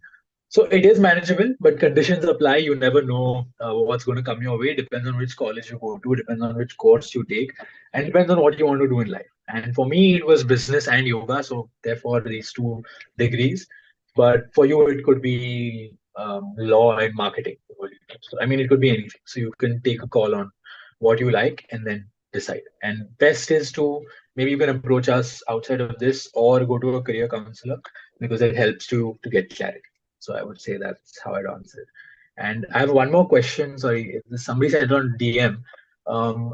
So it is manageable, but conditions apply. You never know what's going to come your way. Depends on which college you go to, depends on which course you take, and depends on what you want to do in life. And for me, it was business and yoga, so therefore these two degrees. But for you, it could be law and marketing. So, I mean, it could be anything. So you can take a call on what you like and then decide. And best is to maybe you can approach us outside of this or go to a career counselor because it helps you to get clarity. So I would say that's how I'd answer it. And I have one more question. Sorry, somebody said on DM.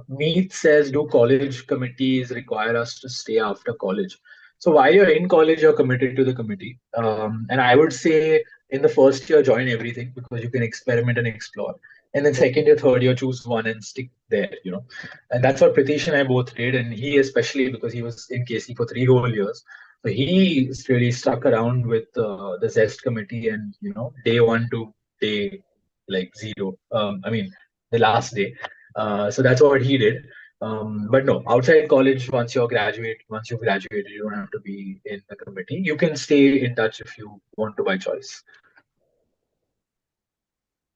Meet says, do college committees require us to stay after college? So while you're in college, you're committed to the committee. And I would say in the first year, join everything because you can experiment and explore. And then second year, third year, choose one and stick there. And that's what Pritish and I both did. And he especially because he was in KC for 3 whole years. So he really stuck around with the Zest committee and, day one to day like zero. I mean, the last day. So that's what he did. But no, outside college, once you graduated, you don't have to be in the committee. You can stay in touch if you want to by choice.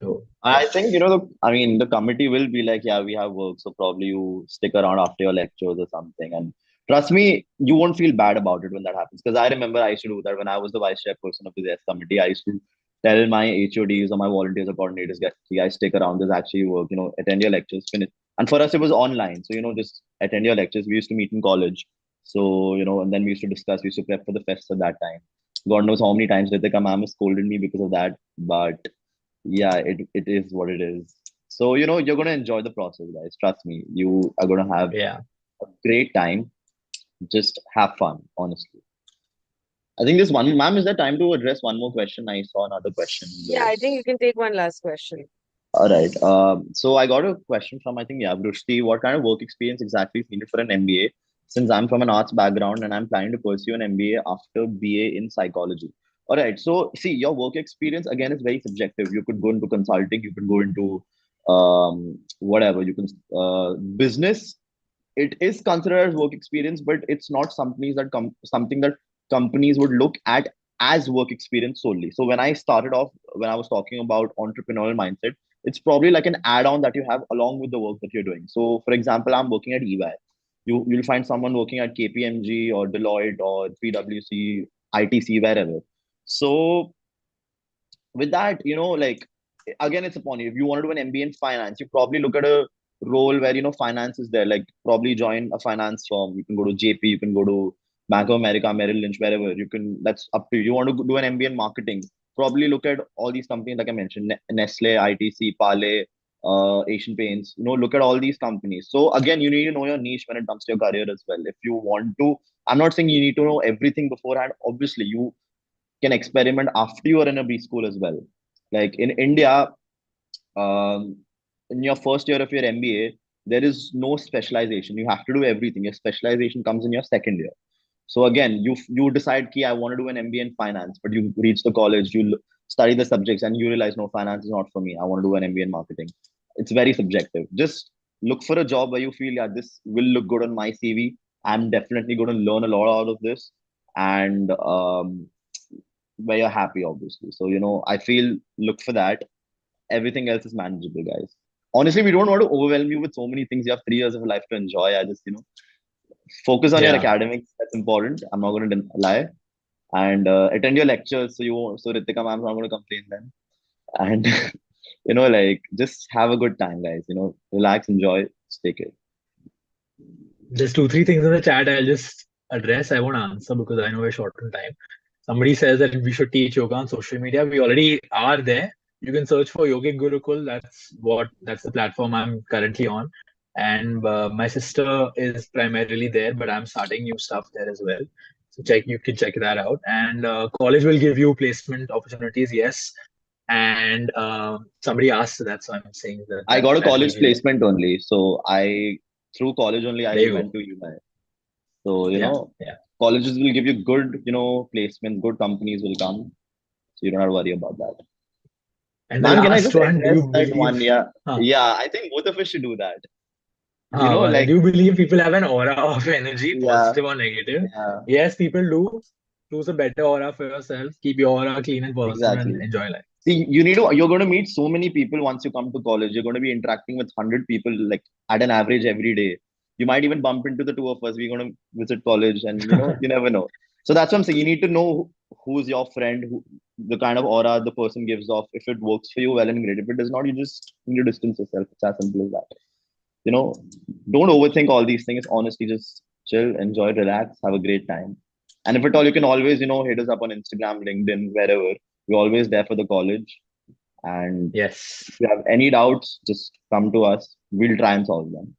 So I think, the committee will be like, yeah, we have work. So probably you stick around after your lectures or something. And trust me, you won't feel bad about it when that happens. Because I remember I used to do that when I was the vice chairperson of the S committee. I used to tell my HODs or my volunteers or coordinators, guys, stick around. There's actually work, attend your lectures, finish. And for us, it was online. So, just attend your lectures. We used to meet in college. So, and then we used to discuss, we used to prep for the fest at that time. God knows how many times Ritika ma'am has scolded me because of that. But yeah, it is what it is. So you're gonna enjoy the process, guys, trust me. You are gonna have yeah. a great time. Just have fun, honestly. I think this one, ma'am, is there time to address one more question? I saw another question. Yeah, I think you can take one last question. All right. So I got a question from, I think, Vrushti. What kind of work experience exactly is needed for an MBA? Since I'm from an arts background and I'm planning to pursue an MBA after BA in psychology. All right. So see, your work experience again is very subjective. You could go into consulting. You could go into whatever. You can business. It is considered as work experience, but it's not something that companies would look at as work experience solely. So when I started off, when I was talking about entrepreneurial mindset, it's probably like an add-on that you have along with the work that you're doing. So for example, I'm working at EY. You'll find someone working at KPMG or Deloitte or PwC, ITC, wherever. So with that, like again, it's upon you. If you want to do an MBA in finance, you probably look at a role where finance is there. Like probably join a finance firm. You can go to JP, you can go to Bank of America, Merrill Lynch, wherever. You can. That's up to you. You want to do an MBA in marketing, probably look at all these companies like I mentioned, Nestle, ITC, Pale, Asian Paints. Look at all these companies. So again, you need to know your niche when it comes to your career as well. If you want to, I'm not saying you need to know everything beforehand. Obviously, you can experiment after you are in a B school as well. Like in India, in your first year of your MBA, there is no specialization. You have to do everything. Your specialization comes in your second year. So again, you decide ki I want to do an MBA in finance, but you reach the college, study the subjects, and you realize no, finance is not for me. I want to do an MBA in marketing. It's very subjective. Just look for a job where you feel, yeah, this will look good on my CV. I'm definitely going to learn a lot out of this, and where you're happy, obviously. So I feel look for that. Everything else is manageable, guys. Honestly, we don't want to overwhelm you with so many things. You have 3 years of life to enjoy. I just focus on your Yeah. academics. That's important. I'm not going to lie. And attend your lectures. So Ritika ma'am's not going to complain then. And like just have a good time, guys. Relax, enjoy, stay care. There's 2, 3 things in the chat I'll just address. I won't answer because I know we're short on time. Somebody says that we should teach yoga on social media. We already are there. You can search for Yogic Gurukul. That's the platform I'm currently on. And my sister is primarily there, but I'm starting new stuff there as well. So you can check that out. And college will give you placement opportunities, yes. And somebody asked, that's why I'm saying that. I got a college strategy. placement only. So through college only, I There you went go. to UMI. So, Yeah. colleges will give you good, placements, good companies will come. So you don't have to worry about that. And the Ma'am, can I last just one, do address you that one? believe? Yeah. Huh. Yeah, I think both of us should do that. Do you believe people have an aura of energy, Yeah, positive or negative? yeah, Yes, people do. Choose a better aura for yourself. Keep your aura clean and positive and exactly. enjoy life. See, you're going to meet so many people once you come to college. You're going to be interacting with 100 people like at an average every day. You might even bump into the two of us. We're going to visit college and, you never know. So that's what I'm saying. You need to know who's your friend, the kind of aura the person gives off. If it works for you, well and great. If it does not, you just need to distance yourself. It's as simple as that. Don't overthink all these things. Honestly, just chill, enjoy, relax, have a great time. And if at all, you can always, hit us up on Instagram, LinkedIn, wherever. We're always there for the college. And Yes. if you have any doubts, just come to us. We'll try and solve them.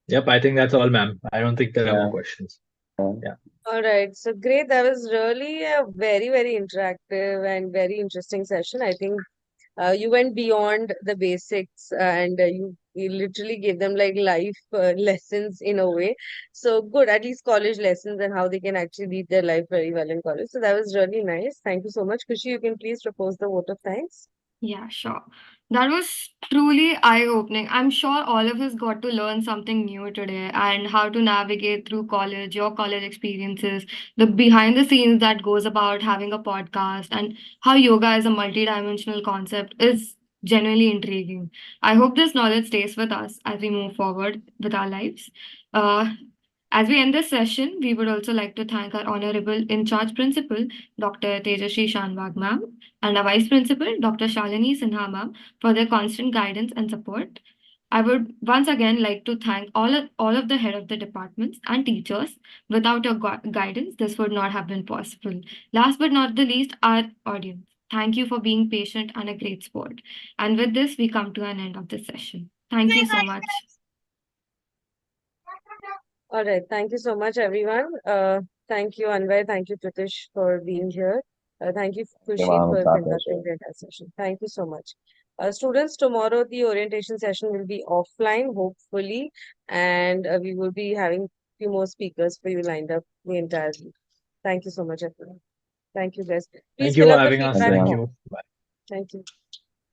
Yep, I think that's all, ma'am. I don't think there are more Yeah. questions. Yeah. All right. So great. That was really a very, very interactive and very interesting session. I think you went beyond the basics and you literally gave them like life lessons in a way. So good, at least college lessons and how they can actually lead their life very well in college. So that was really nice. Thank you so much. Kushi, you can please propose the vote of thanks. Yeah, sure. That was truly eye-opening. I'm sure all of us got to learn something new today and how to navigate through college, your college experiences, the behind the scenes that goes about having a podcast, and how yoga is a multidimensional concept is genuinely intriguing. I hope this knowledge stays with us as we move forward with our lives. Uh, as we end this session, we would also like to thank our Honorable In Charge Principal, Dr. Tejasri Shanwag ma'am, and our Vice Principal, Dr. Shalini Sinha ma'am, for their constant guidance and support. I would once again like to thank all of the head of the departments and teachers. Without your guidance, this would not have been possible. Last but not the least, our audience. Thank you for being patient and a great sport. And with this, we come to an end of this session. Thank you so much. All right. Thank you so much, everyone. Thank you, Anvay. Thank you, Pritish, for being here. Thank you, Okay, Kushi, ma'am, for it's our conducting pleasure. the entire session. Thank you so much. Students, tomorrow the orientation session will be offline, hopefully, and we will be having few more speakers for you lined up the entire week. Thank you so much, everyone. Thank you, guys. Please Thank you fill for up the having us. Thank you, feedback Thank ma'am. form. you. Bye. Thank you.